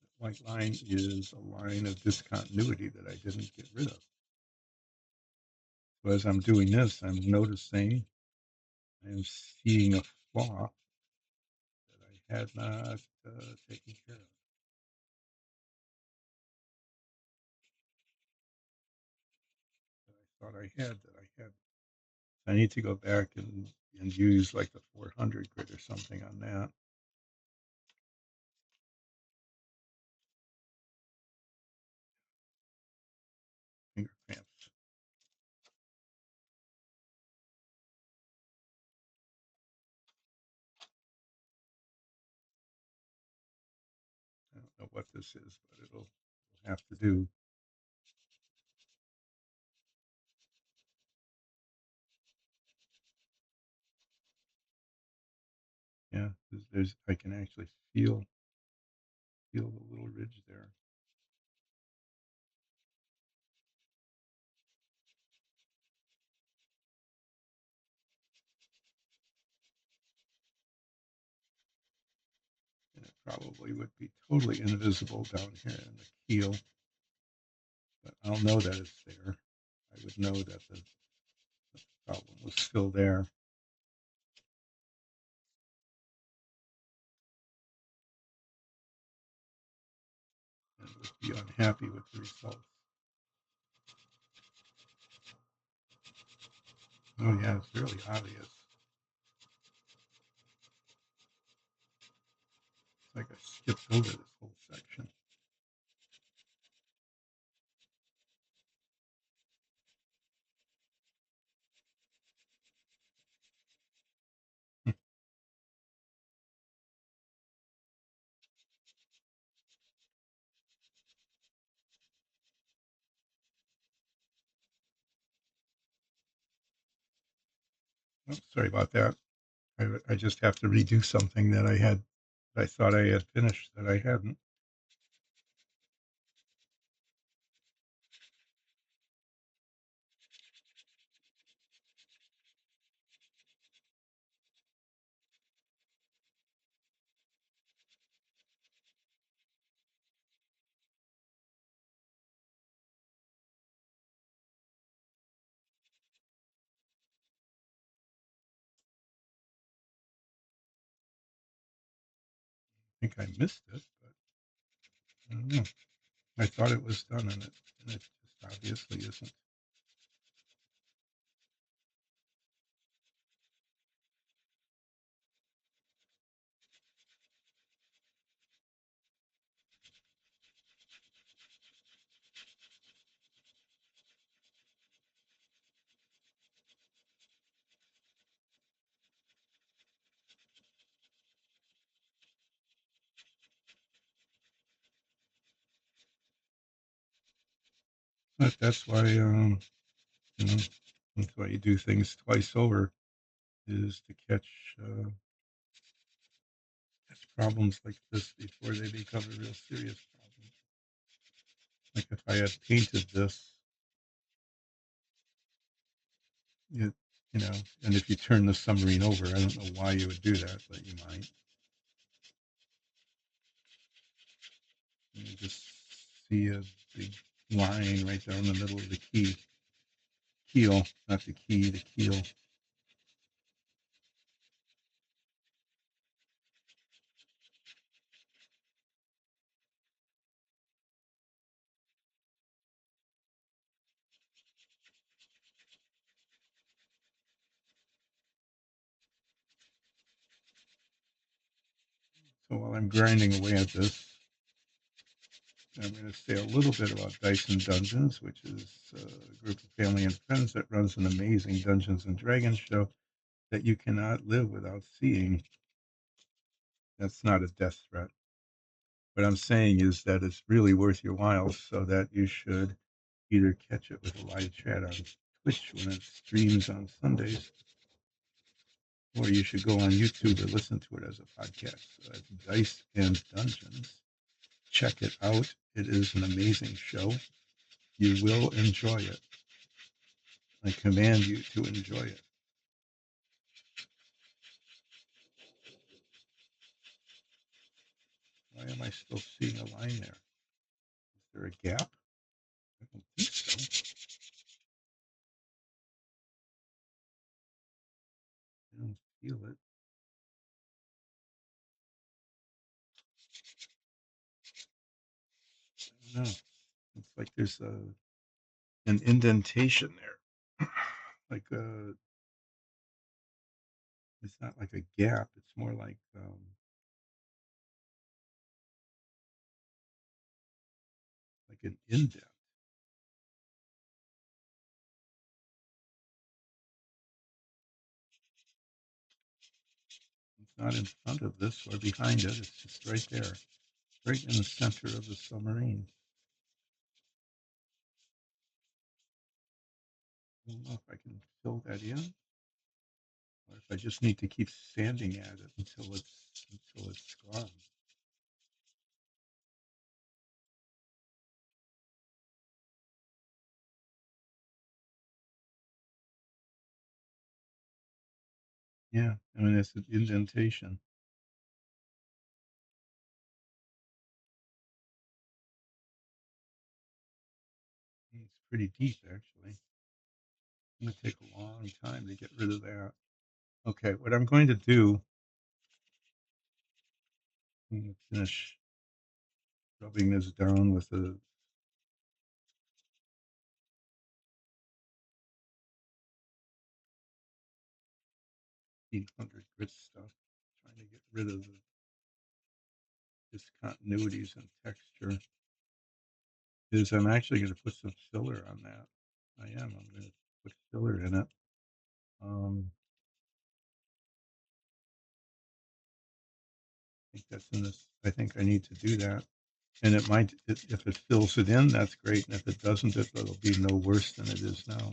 That white line is a line of discontinuity that I didn't get rid of. So as I'm doing this, I'm noticing I'm seeing a flaw that I had not taken care of. That I thought I had. I need to go back and use like the 400 grit or something on that. Finger cramps. I don't know what this is, but it'll have to do. Yeah, there's I can actually feel the little ridge there. And it probably would be totally invisible down here in the keel, but I'll know that it's there. I would know that the problem was still there. And would be unhappy with the results. Oh yeah, it's really obvious. It's like I skipped over this whole section. Oh, sorry about that. I just have to redo something that I thought I had finished that I hadn't. I think I missed it, but I don't know. I thought it was done, and it just obviously isn't. But that's why, you know, that's why you do things twice over, is to catch problems like this before they become a real serious problem. Like if I had painted this, it, you know, and if you turn the submarine over, I don't know why you would do that, but you might. You just see a big line right down the middle of the keel, not the key, the keel. So while I'm grinding away at this, I'm going to say a little bit about Dyson Dungeons, which is a group of family and friends that runs an amazing Dungeons and Dragons show that you cannot live without seeing. That's not a death threat. What I'm saying is that it's really worth your while, so that you should either catch it with a live chat on Twitch when it streams on Sundays, or you should go on YouTube or listen to it as a podcast. So that's Dice and Dungeons. Check it out. It is an amazing show. You will enjoy it. I command you to enjoy it. Why am I still seeing a line there? Is there a gap? I don't think so. I don't feel it. I don't know. It's like there's an indentation there. Like it's not like a gap. It's more like an indent. It's not in front of this or behind it. It's just right there, right in the center of the submarine. I don't know if I can fill that in, or if I just need to keep sanding at it until it's gone. Yeah, I mean it's an indentation. It's pretty deep actually. It's going to take a long time to get rid of that. Okay, what I'm going to do, I'm going to finish rubbing this down with the 1800 grit stuff, trying to get rid of the discontinuities in texture. Is I'm actually going to put some filler on that. I am. I'm going to put filler in it. I think that's in this. I think I need to do that. And it might, if it fills it in, that's great. And if it doesn't, it'll be no worse than it is now.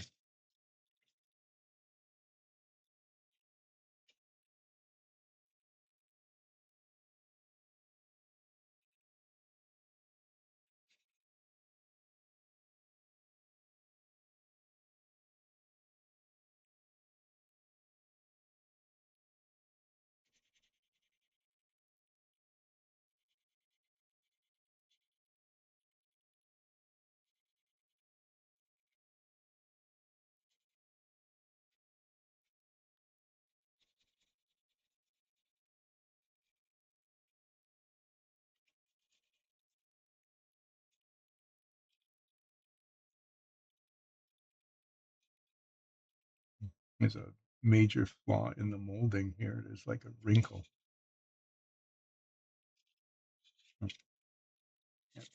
There's a major flaw in the molding here. There's like a wrinkle. Can't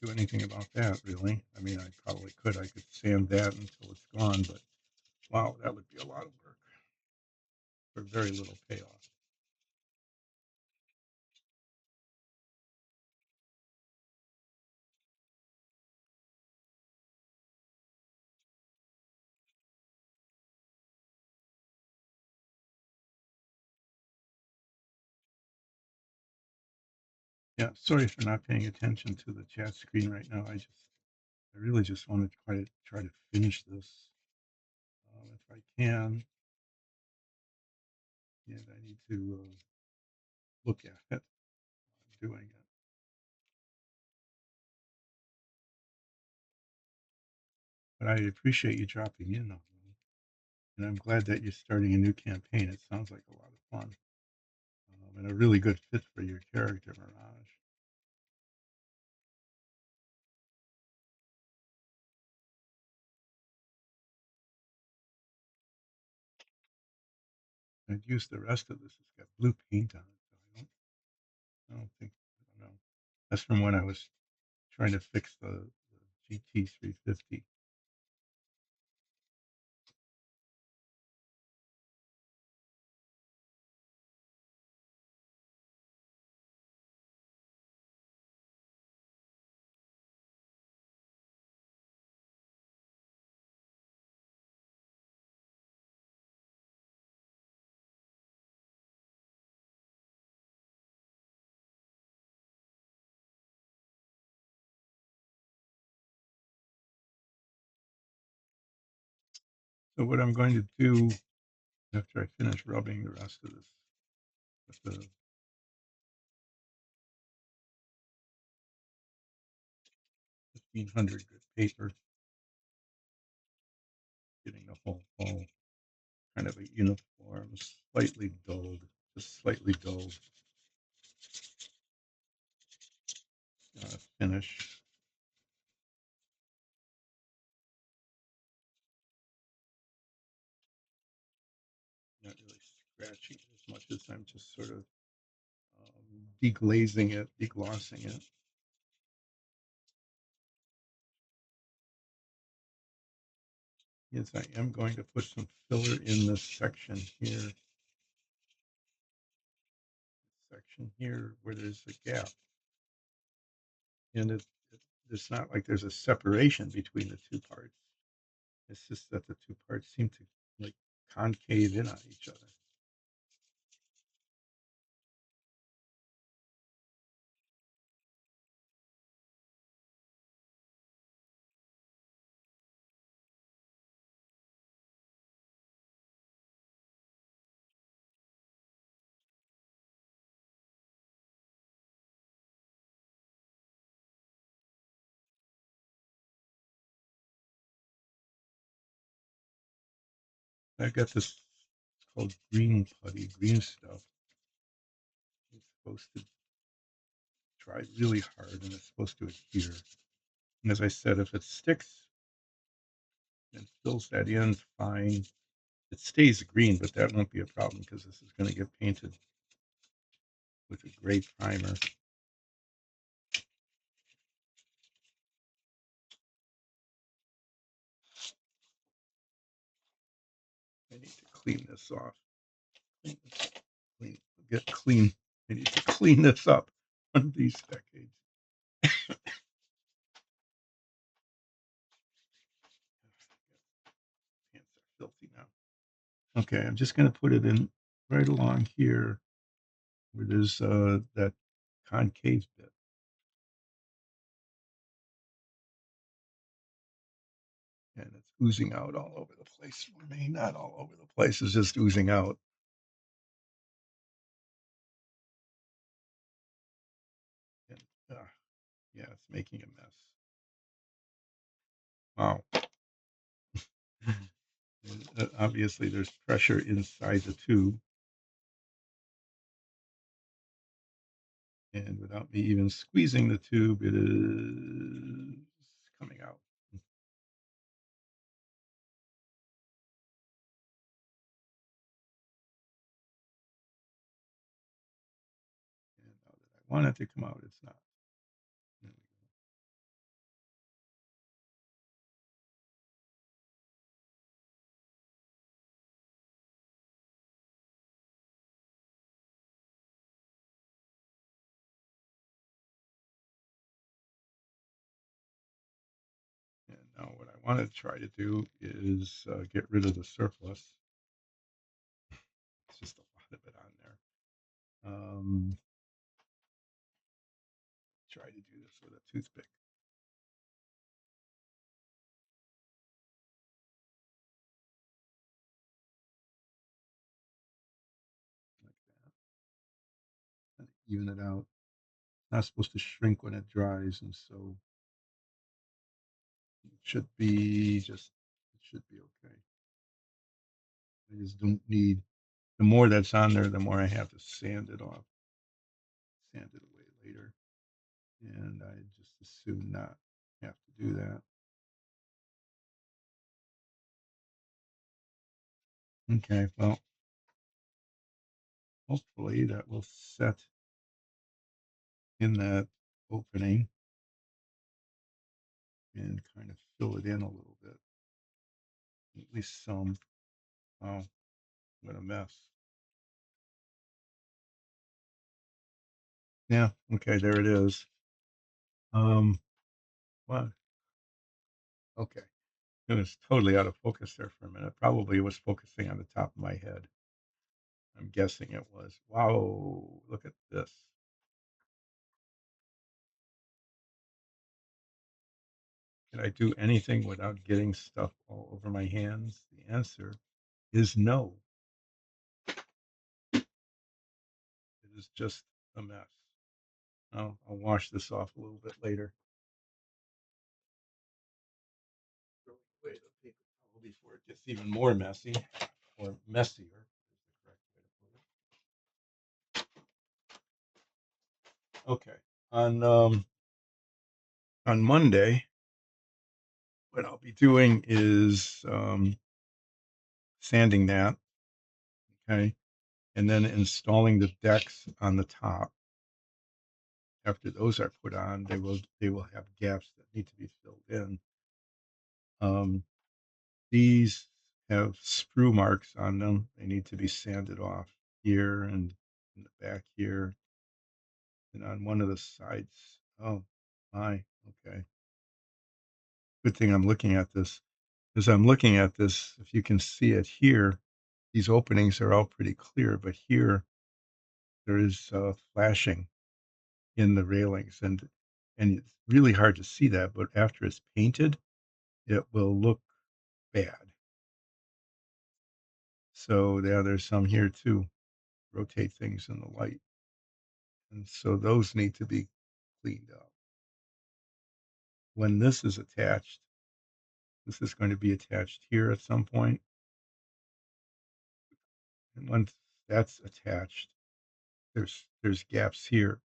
do anything about that, really. I mean, I probably could. I could sand that until it's gone, but wow, that would be a lot of work for very little payoff. Yeah, sorry for not paying attention to the chat screen right now. I really just want to try to finish this if I can, and I need to look at it. I'm doing it, but I appreciate you dropping in on me, and I'm glad that you're starting a new campaign. It sounds like a lot of fun and a really good fit for your character, Mirage. I'd use the rest of this. It's got blue paint on it, so I don't think, I don't know. That's from when I was trying to fix the GT 350. So what I'm going to do after I finish rubbing the rest of this with the 1500 grit paper, getting the whole hull kind of a uniform, slightly dulled, just slightly dulled finish. Not really scratching it as much as I'm just sort of deglazing it, deglossing it. Yes, I am going to put some filler in this section here. Section here where there's a gap. And it's not like there's a separation between the two parts. It's just that the two parts seem to like concave in on each other. I've got this, it's called green putty, green stuff. It's supposed to dry really hard and it's supposed to adhere. And as I said, if it sticks and fills that in, fine. It stays green, but that won't be a problem because this is going to get painted with a gray primer. I need to clean this off. Clean, get clean. I need to clean this up one of these decades. Hands are filthy now. Okay, I'm just going to put it in right along here where there's that concave bit. And it's oozing out all over the place for me. Not all over the place, it's just oozing out. And yeah, it's making a mess. Wow. Obviously, there's pressure inside the tube. And without me even squeezing the tube, it is coming out. And now that I want it to come out, it's not. There we go. And now what I want to try to do is get rid of the surplus. It's just a lot of it on there. try to do this with a toothpick. Like that. And even it out. It's not supposed to shrink when it dries, and so it should be just, it should be okay. I just don't need, the more that's on there, the more I have to sand it off, sand it away later. And I just as soon not have to do that. Okay, well, hopefully that will set in that opening and kind of fill it in a little bit, at least some. Oh, what a mess. Yeah, okay, there it is. What? Okay. It was totally out of focus there for a minute. Probably was focusing on the top of my head. I'm guessing it was. Wow, look at this. Can I do anything without getting stuff all over my hands? The answer is no. It is just a mess. I'll wash this off a little bit later. Throw away the paper towel before it gets even more messy or messier is the correct way to put it. Okay. On Monday, what I'll be doing is sanding that, okay, and then installing the decks on the top. After those are put on, they will have gaps that need to be filled in. Um, these have sprue marks on them. They need to be sanded off here and in the back here and on one of the sides. Oh my, okay. Good thing I'm looking at this. As I'm looking at this, if you can see it here, these openings are all pretty clear, but here there is flashing in the railings, and it's really hard to see that. But after it's painted, it will look bad. So yeah, there's some here too. Rotate things in the light, and so those need to be cleaned up. When this is attached, this is going to be attached here at some point, and once that's attached, there's gaps here.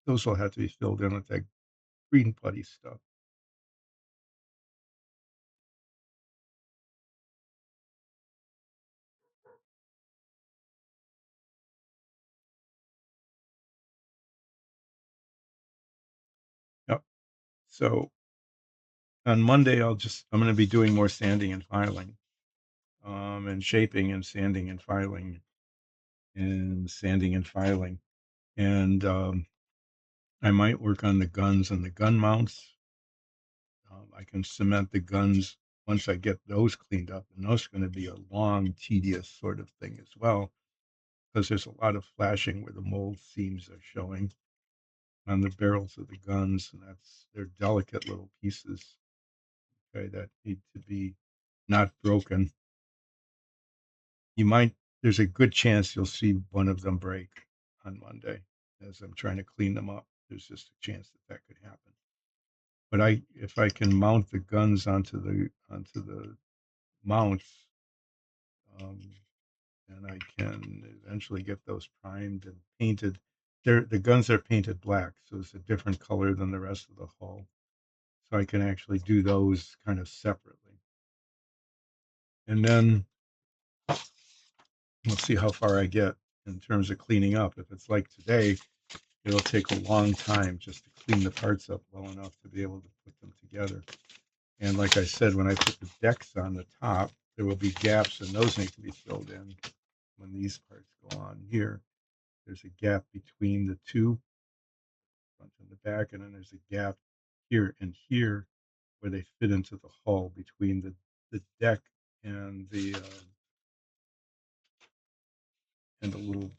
Those will have to be filled in with that green putty stuff. Yep. So on Monday, I'm going to be doing more sanding and filing, and shaping and sanding and filing and sanding and filing. And I might work on the guns and the gun mounts. I can cement the guns once I get those cleaned up, and those are going to be a long, tedious sort of thing as well, because there's a lot of flashing where the mold seams are showing on the barrels of the guns, and they're delicate little pieces, okay, that need to be not broken. There's a good chance you'll see one of them break on Monday as I'm trying to clean them up. There's just a chance that could happen. But if I can mount the guns onto the mounts, um, and I can eventually get those primed and painted. The guns are painted black, so it's a different color than the rest of the hull. So I can actually do those kind of separately. And then we'll see how far I get in terms of cleaning up. If it's like today, it'll take a long time just to clean the parts up well enough to be able to put them together. And like I said, when I put the decks on the top, there will be gaps, and those need to be filled in when these parts go on here. There's a gap between the two, front and the back, and then there's a gap here and here where they fit into the hull between the deck and the little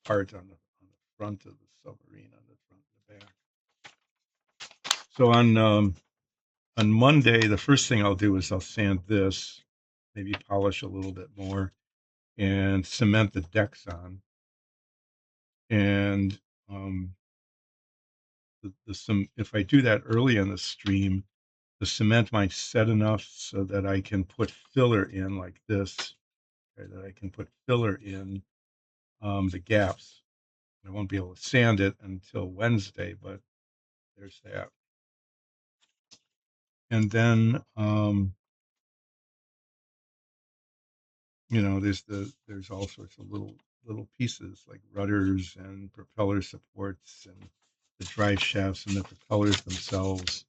part on the front of the submarine, on the So on Monday, the first thing I'll do is I'll sand this, maybe polish a little bit more, and cement the decks on. And some if I do that early in the stream, the cement might set enough so that I can put filler in like this, okay, that I can put filler in the gaps. I won't be able to sand it until Wednesday, but there's that. And then there's all sorts of little pieces like rudders and propeller supports and the drive shafts and the propellers themselves,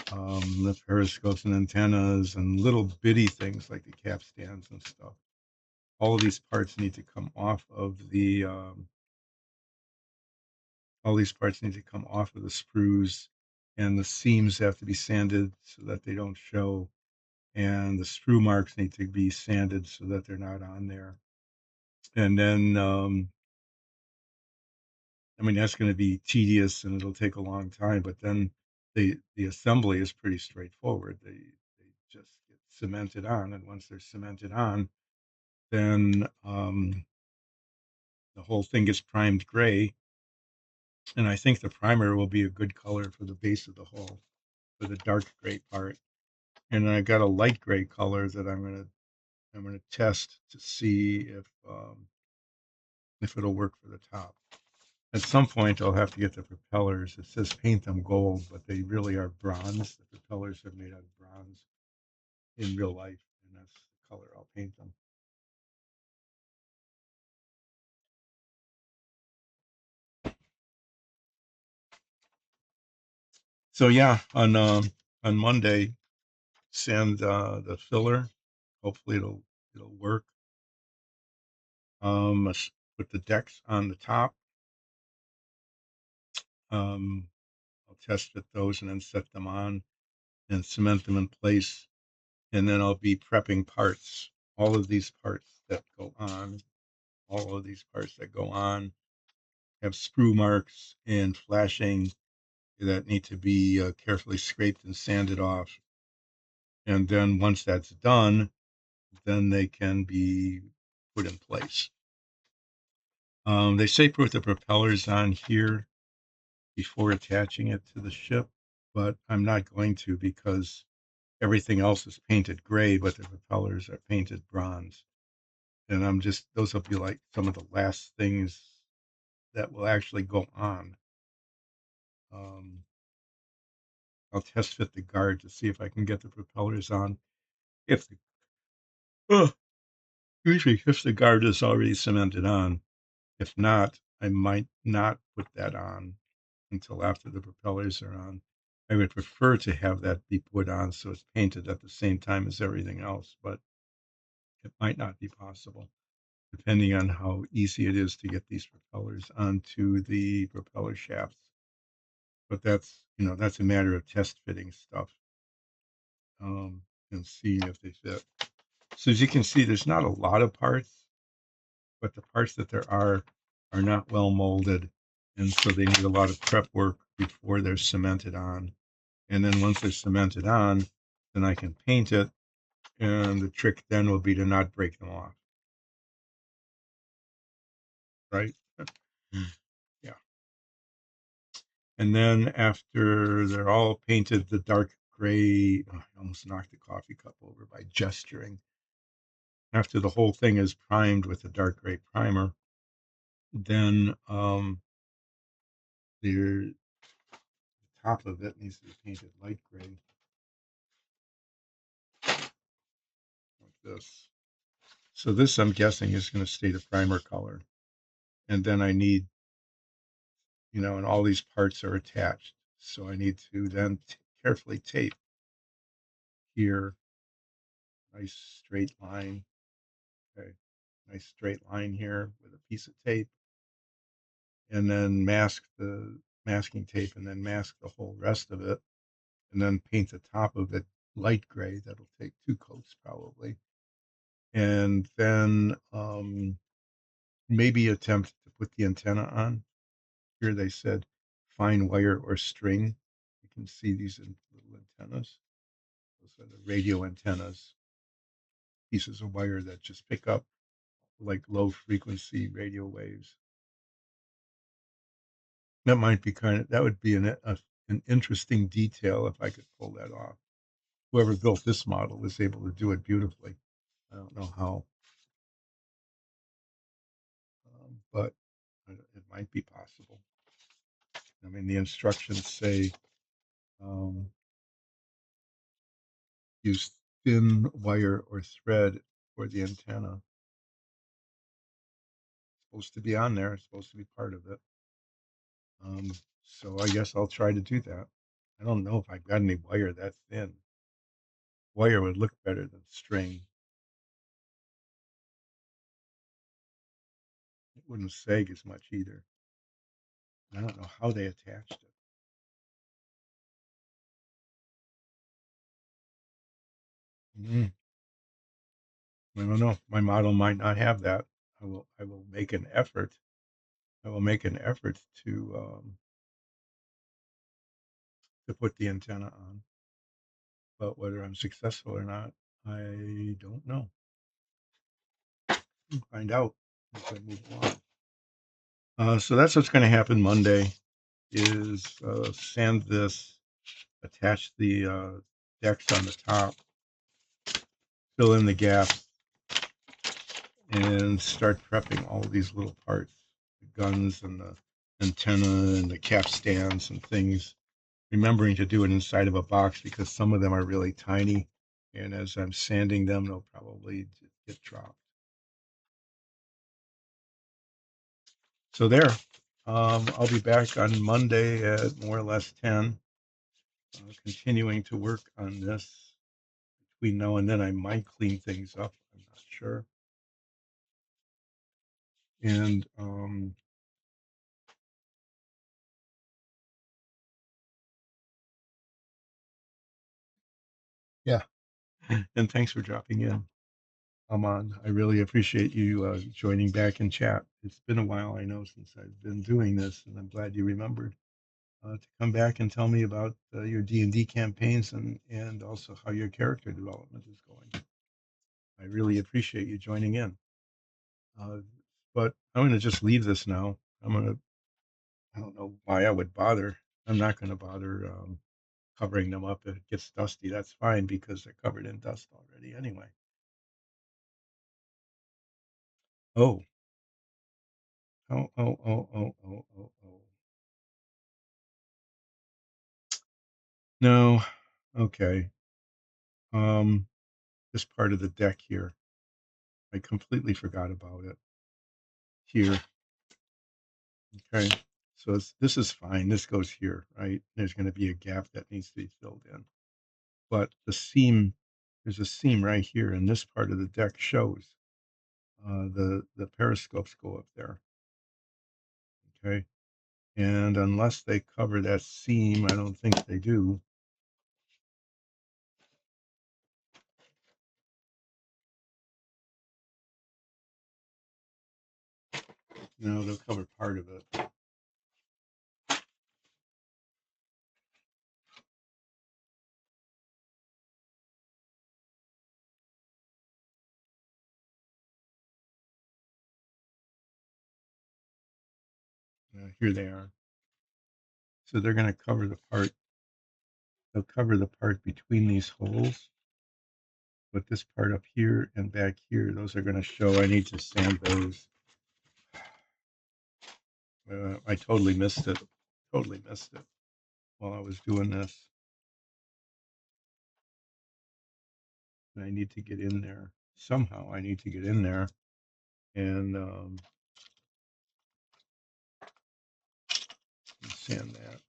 the periscopes and antennas and little bitty things like the capstans and stuff. All of these parts need to come off of the all these parts need to come off of the sprues, and the seams have to be sanded so that they don't show, and the sprue marks need to be sanded so that they're not on there. And then I mean, that's going to be tedious and it'll take a long time, but then the assembly is pretty straightforward. They just get cemented on, and once they're cemented on, then the whole thing gets primed gray. And I think the primer will be a good color for the base of the hull, for the dark gray part. And I've got a light gray color that I'm gonna test to see if it'll work for the top. At some point, I'll have to get the propellers. It says paint them gold, but they really are bronze. The propellers are made out of bronze in real life, and that's the color I'll paint them. So yeah, on Monday, send the filler. Hopefully, it'll work. Put the decks on the top. Um, I'll test fit those and then set them on and cement them in place. And then I'll be prepping parts. All of these parts that go on, all of these parts that go on have sprue marks and flashing that need to be carefully scraped and sanded off. And then once that's done, then they can be put in place. They say put the propellers on here before attaching it to the ship, but I'm not going to because everything else is painted gray, but the propellers are painted bronze. And those will be like some of the last things that will actually go on. Um, I'll test fit the guard to see if I can get the propellers on. If the, oh, Usually if the guard is already cemented on. If not, I might not put that on until after the propellers are on. I would prefer to have that be put on so it's painted at the same time as everything else, but it might not be possible depending on how easy it is to get these propellers onto the propeller shafts. But that's a matter of test fitting stuff, and seeing if they fit. So as you can see, there's not a lot of parts, but the parts that there are not well molded, and so they need a lot of prep work before they're cemented on. And then once they're cemented on, then I can paint it, and the trick then will be to not break them off, right? Yeah. And then after they're all painted the dark gray, I almost knocked the coffee cup over by gesturing. After the whole thing is primed with the dark gray primer, then the top of it needs to be painted light gray, like this. So this, I'm guessing, is going to stay the primer color. And then I need, and all these parts are attached. So I need to then carefully tape here, nice straight line. Okay, nice straight line here with a piece of tape, and then mask the masking tape, and then mask the whole rest of it, and then paint the top of it light gray. That'll take 2 coats probably, and then maybe attempt to put the antenna on. Here they said fine wire or string. can see these little antennas. Those are the radio antennas, pieces of wire that just pick up like low frequency radio waves. That might be that would be an interesting detail if I could pull that off. Whoever built this model was able to do it beautifully. I don't know how, but it might be possible. I mean, the instructions say um, use thin wire or thread for the antenna. It's supposed to be on there. It's supposed to be part of it. So I guess I'll try to do that. I don't know if I've got any wire that thin. Wire would look better than string. It wouldn't sag as much either. I don't know how they attached it. Mm, I don't know. My model might not have that. I will make an effort. I will make an effort to put the antenna on. But whether I'm successful or not, I don't know. We'll find out as I move along. So that's what's going to happen Monday. Is sand this, attach the decks on the top, fill in the gaps, and start prepping all these little parts, the guns and the antenna and the cap stands and things. Remembering to do it inside of a box because some of them are really tiny, and as I'm sanding them, they'll probably get dropped. So there. I'll be back on Monday at more or less 10, continuing to work on this. Between now and then, I might clean things up. I'm not sure. And yeah, and thanks for dropping in. Aman, I really appreciate you joining back in chat. It's been a while, I know, since I've been doing this, and I'm glad you remembered to come back and tell me about your D&D campaigns and also how your character development is going. I really appreciate you joining in. Uh, but I'm going to just leave this now. I don't know why I would bother. I'm not going to bother covering them up. If it gets dusty, that's fine because they're covered in dust already anyway. Oh, oh. No, okay. Um, this part of the deck here, I completely forgot about it. Here, okay. So this is fine. This goes here, right? There's going to be a gap that needs to be filled in. But there's a seam right here, and this part of the deck shows the periscopes go up there. Okay, and unless they cover that seam, I don't think they do. No, they'll cover part of it. Here they are. So they're going to cover the part. They'll cover the part between these holes, but this part up here and back here, those are going to show. I need to sand those. I totally missed it. Totally missed it while I was doing this. And I need to get in there somehow. I need to get in there and sand that.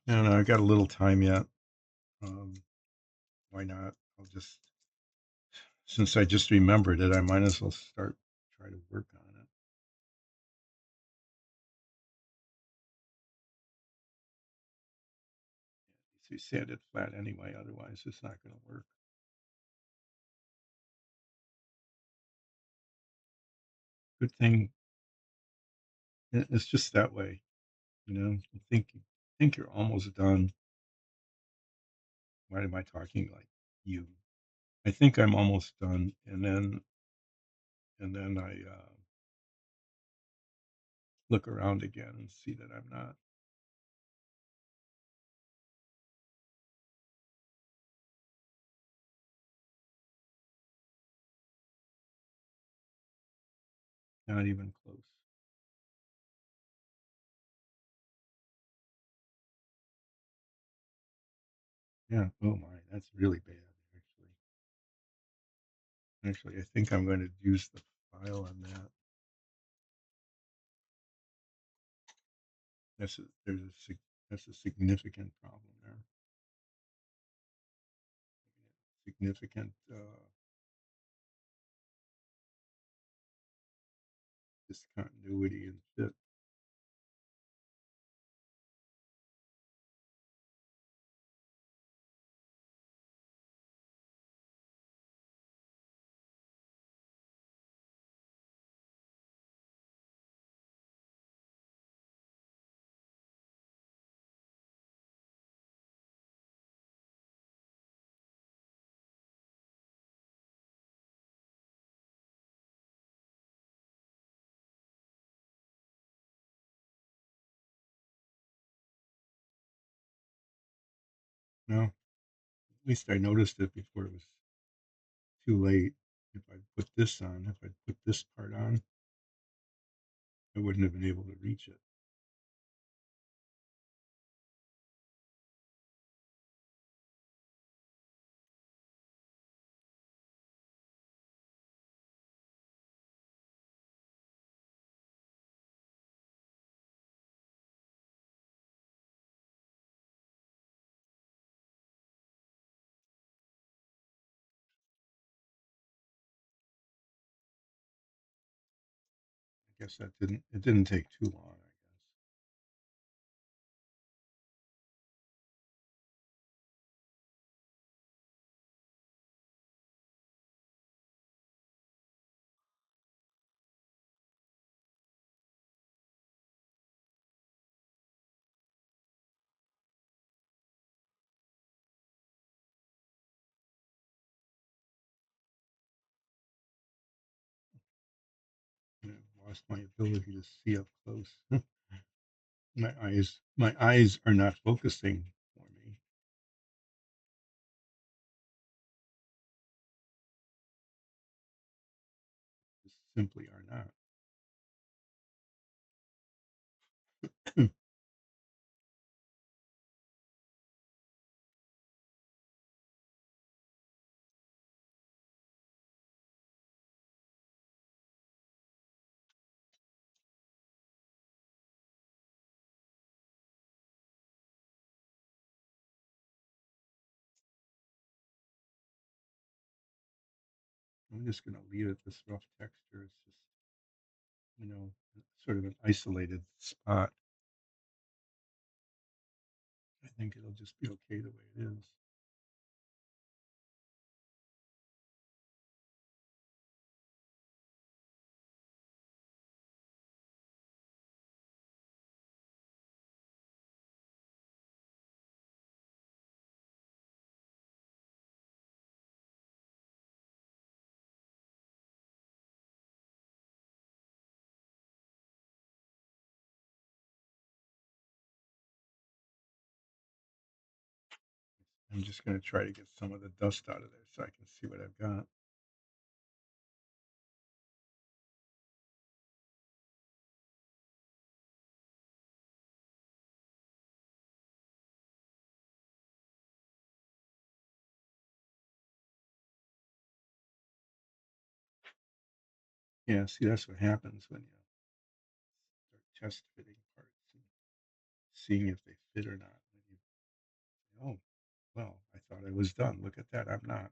No, I got a little time yet. Um, why not? I'll just, since I just remembered it, I might as well try to work on it. You sand it flat anyway, otherwise it's not going to work. Good thing it's just that way, you know. You think you're almost done, Why am I talking like you? I think I'm almost done, and then I look around again and see that I'm not even close. Yeah. Oh my, that's really bad. Actually, I think I'm going to use the file on that. That's a significant problem there. Significant discontinuity and fit. No, at least I noticed it before it was too late. If I put this on, if I put this part on, I wouldn't have been able to reach it. I guess that didn't. It didn't take too long. I guess. I lost my ability to see up close. My eyes are not focusing for me. Just simply are not. I'm just going to leave it this rough texture. It's just, sort of an isolated spot. I think it'll just be okay the way it is. I'm just going to try to get some of the dust out of there so I can see what I've got. Yeah, see, that's what happens when you start test fitting parts and seeing if they fit or not. And you say, oh, well, I thought I was done. Look at that. I'm not.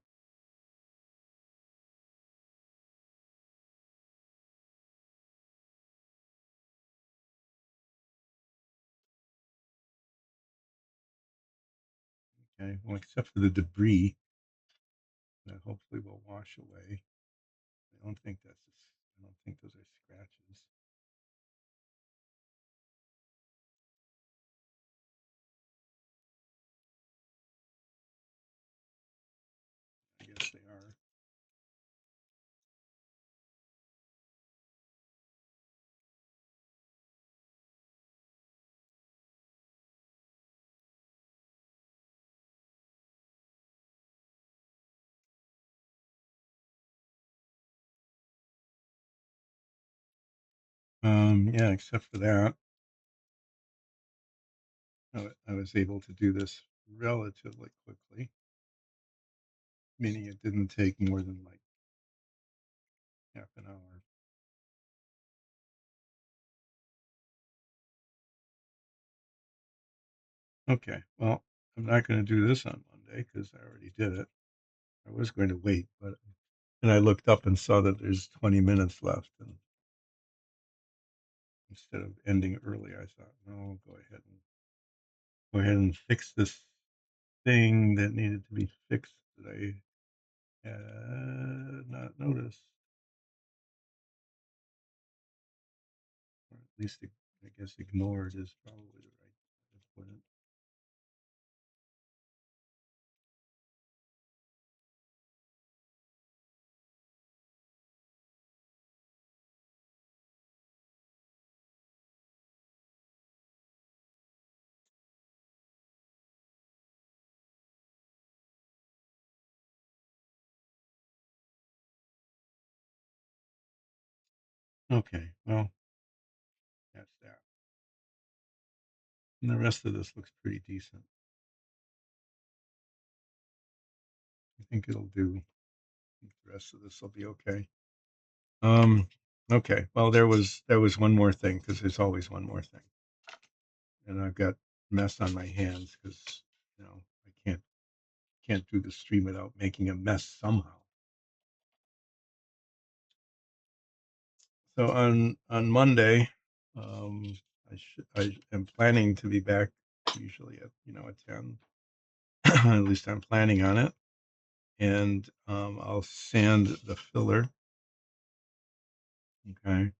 Okay. Well, except for the debris that hopefully will wash away. I don't think those are scratches. Yeah, except for that, I was able to do this relatively quickly, meaning it didn't take more than like half an hour. Okay, well, I'm not going to do this on Monday because I already did it. I was going to wait, but and I looked up and saw that there's 20 minutes left, and instead of ending early, I thought, no, I'll go ahead and fix this thing that needed to be fixed that I had not noticed, or at least I guess ignored is probably the right way to put it. Okay, well, that's that. And the rest of this looks pretty decent. I think it'll do. I think the rest of this will be okay. Um, okay. Well, there was one more thing because there's always one more thing, and I've got mess on my hands because I can't do the stream without making a mess somehow. So on Monday, I am planning to be back usually at 10. At least I'm planning on it, and I'll sand the filler, okay,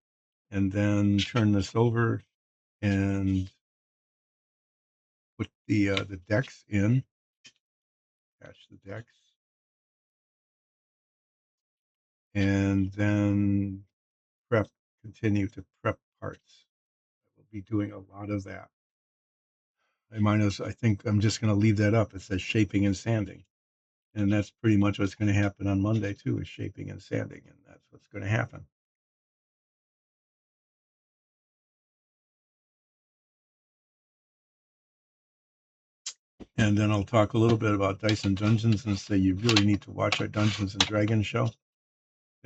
and then turn this over and put the decks in, attach the decks, and then prep, continue to prep parts. I will be doing a lot of that. I think I'm just going to leave that up. It says shaping and sanding. And that's pretty much what's going to happen on Monday too, is shaping and sanding. And that's what's going to happen. And then I'll talk a little bit about Dyson Dungeons and say you really need to watch our Dungeons and Dragons show.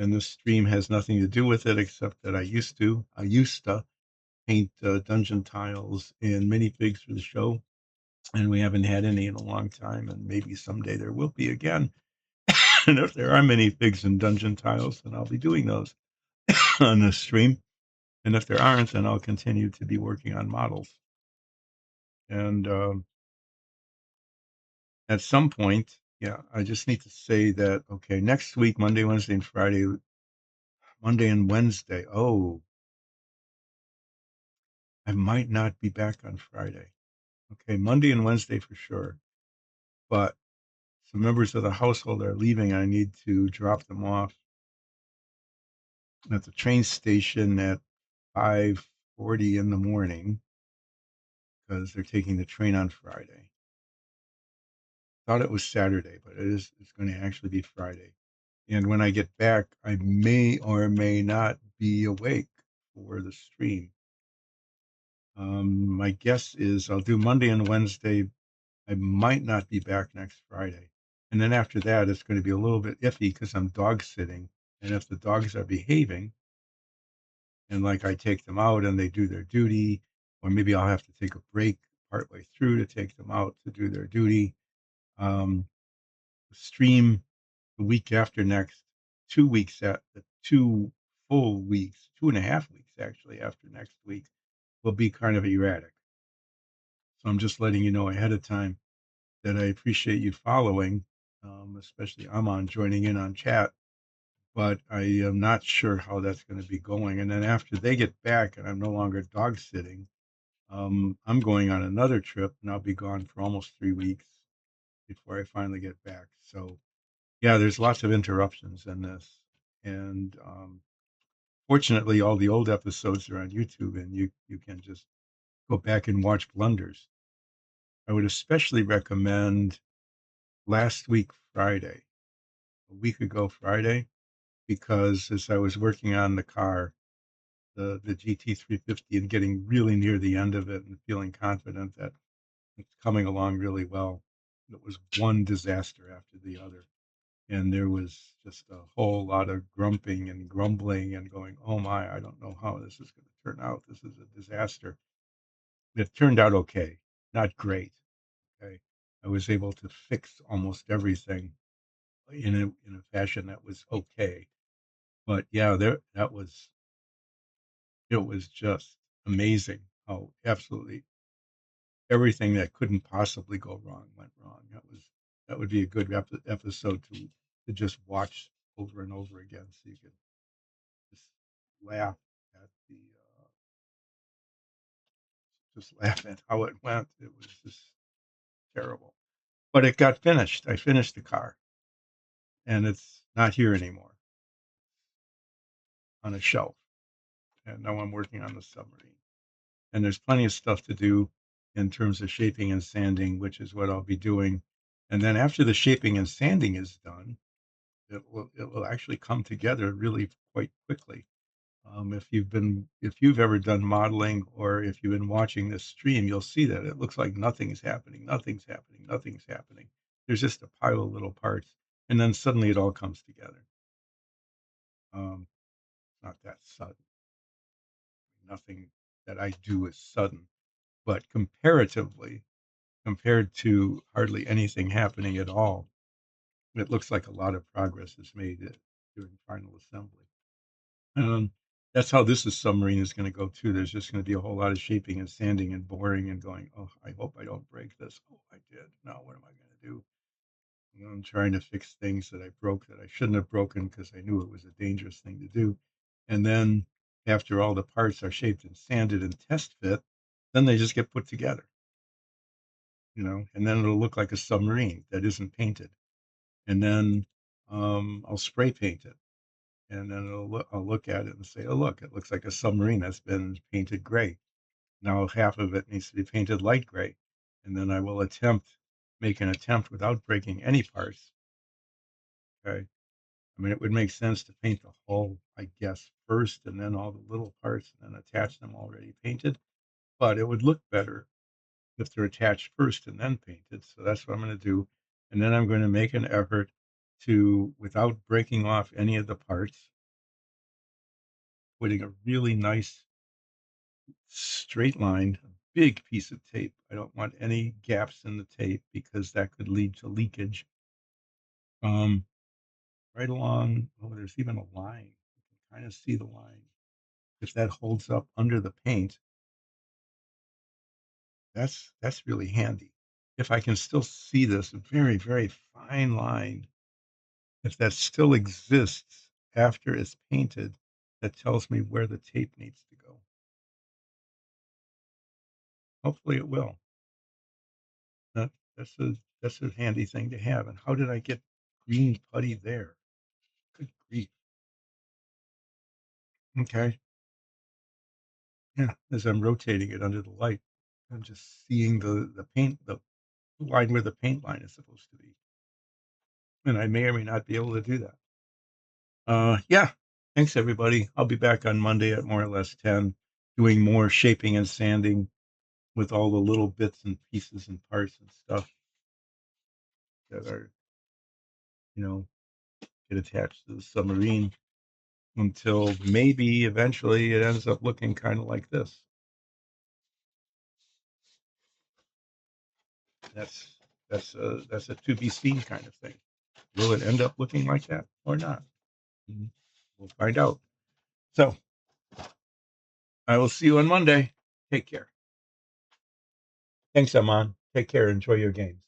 And this stream has nothing to do with it except that I used to paint dungeon tiles and minifigs for the show, and we haven't had any in a long time, and maybe someday there will be again. And if there are minifigs and dungeon tiles, then I'll be doing those on this stream. And if there aren't, then I'll continue to be working on models. And at some point, yeah, I just need to say that, okay, next week, Monday, Wednesday, and Friday, Monday and Wednesday. Oh, I might not be back on Friday. Okay, Monday and Wednesday for sure. But some members of the household are leaving. I need to drop them off at the train station at 5:40 in the morning because they're taking the train on Friday. Thought it was Saturday, but it's going to actually be Friday. And when I get back, I may or may not be awake for the stream. My guess is I'll do Monday and Wednesday. I might not be back next Friday. And then after that, it's going to be a little bit iffy because I'm dog sitting. And if the dogs are behaving, and like I take them out and they do their duty, or maybe I'll have to take a break partway through to take them out to do their duty. Um, Stream the week after next, 2 weeks at the 2 full weeks, 2.5 weeks actually after next week will be kind of erratic. So I'm just letting you know ahead of time that I appreciate you following, especially Amon joining in on chat, but I am not sure how that's going to be going. And then after they get back and I'm no longer dog sitting, I'm going on another trip and I'll be gone for almost 3 weeks before I finally get back. So yeah, there's lots of interruptions in this. And fortunately, all the old episodes are on YouTube and you can just go back and watch blunders. I would especially recommend last week, Friday, a week ago Friday, because as I was working on the car, the GT350 and getting really near the end of it and feeling confident that it's coming along really well. It was one disaster after the other. And there was just a whole lot of grumping and grumbling and going, oh my, I don't know how this is going to turn out. This is a disaster. It turned out okay, not great. Okay. I was able to fix almost everything in a fashion that was okay. But yeah, it was just amazing how absolutely everything that couldn't possibly go wrong went wrong. That would be a good episode to just watch over and over again, so you could just laugh at the just laugh at how it went. It was just terrible, but it got finished. I finished the car, and it's not here anymore on a shelf. And now I'm working on the submarine. And there's plenty of stuff to do in terms of shaping and sanding, which is what I'll be doing. And then after the shaping and sanding is done, it will actually come together really quite quickly. If you've ever done modeling or if you've been watching this stream, you'll see that it looks like nothing's happening, nothing's happening, nothing's happening. There's just a pile of little parts, and then suddenly it all comes together. Not that sudden. Nothing that I do is sudden, but comparatively, compared to hardly anything happening at all, it looks like a lot of progress is made during final assembly. Um, that's how this submarine is going to go too. There's just going to be a whole lot of shaping and sanding and boring and going, oh, I hope I don't break this. Oh, I did. Now what am I going to do? And I'm trying to fix things that I broke that I shouldn't have broken because I knew it was a dangerous thing to do. And then after all the parts are shaped and sanded and test fit, then they just get put together, and then it'll look like a submarine that isn't painted. And then I'll spray paint it, and then I'll look at it and say, oh, look, it looks like a submarine that's been painted gray. Now half of it needs to be painted light gray. And then I will make an attempt without breaking any parts. Okay. I mean, it would make sense to paint the hull, I guess, first, and then all the little parts, and then attach them already painted. But it would look better if they're attached first and then painted. So that's what I'm going to do. And then I'm going to make an effort to, without breaking off any of the parts, putting a really nice straight line, a big piece of tape. I don't want any gaps in the tape because that could lead to leakage. Um, right along, oh, there's even a line. You can kind of see the line. If that holds up under the paint, that's really handy. If I can still see this very, very fine line, if that still exists after it's painted, that tells me where the tape needs to go. Hopefully it will. That, that's a handy thing to have. And how did I get green putty there? Good grief. Okay. Yeah, as I'm rotating it under the light, I'm just seeing the paint, the line where the paint line is supposed to be. And I may or may not be able to do that. Yeah. Thanks, everybody. I'll be back on Monday at more or less 10, doing more shaping and sanding with all the little bits and pieces and parts and stuff that are, you know, get attached to the submarine until maybe eventually it ends up looking kind of like this. That's a to be seen kind of thing. Will it end up looking like that or not? We'll find out. So I will see you on Monday. Take care. Thanks, Aman. Take care. Enjoy your games.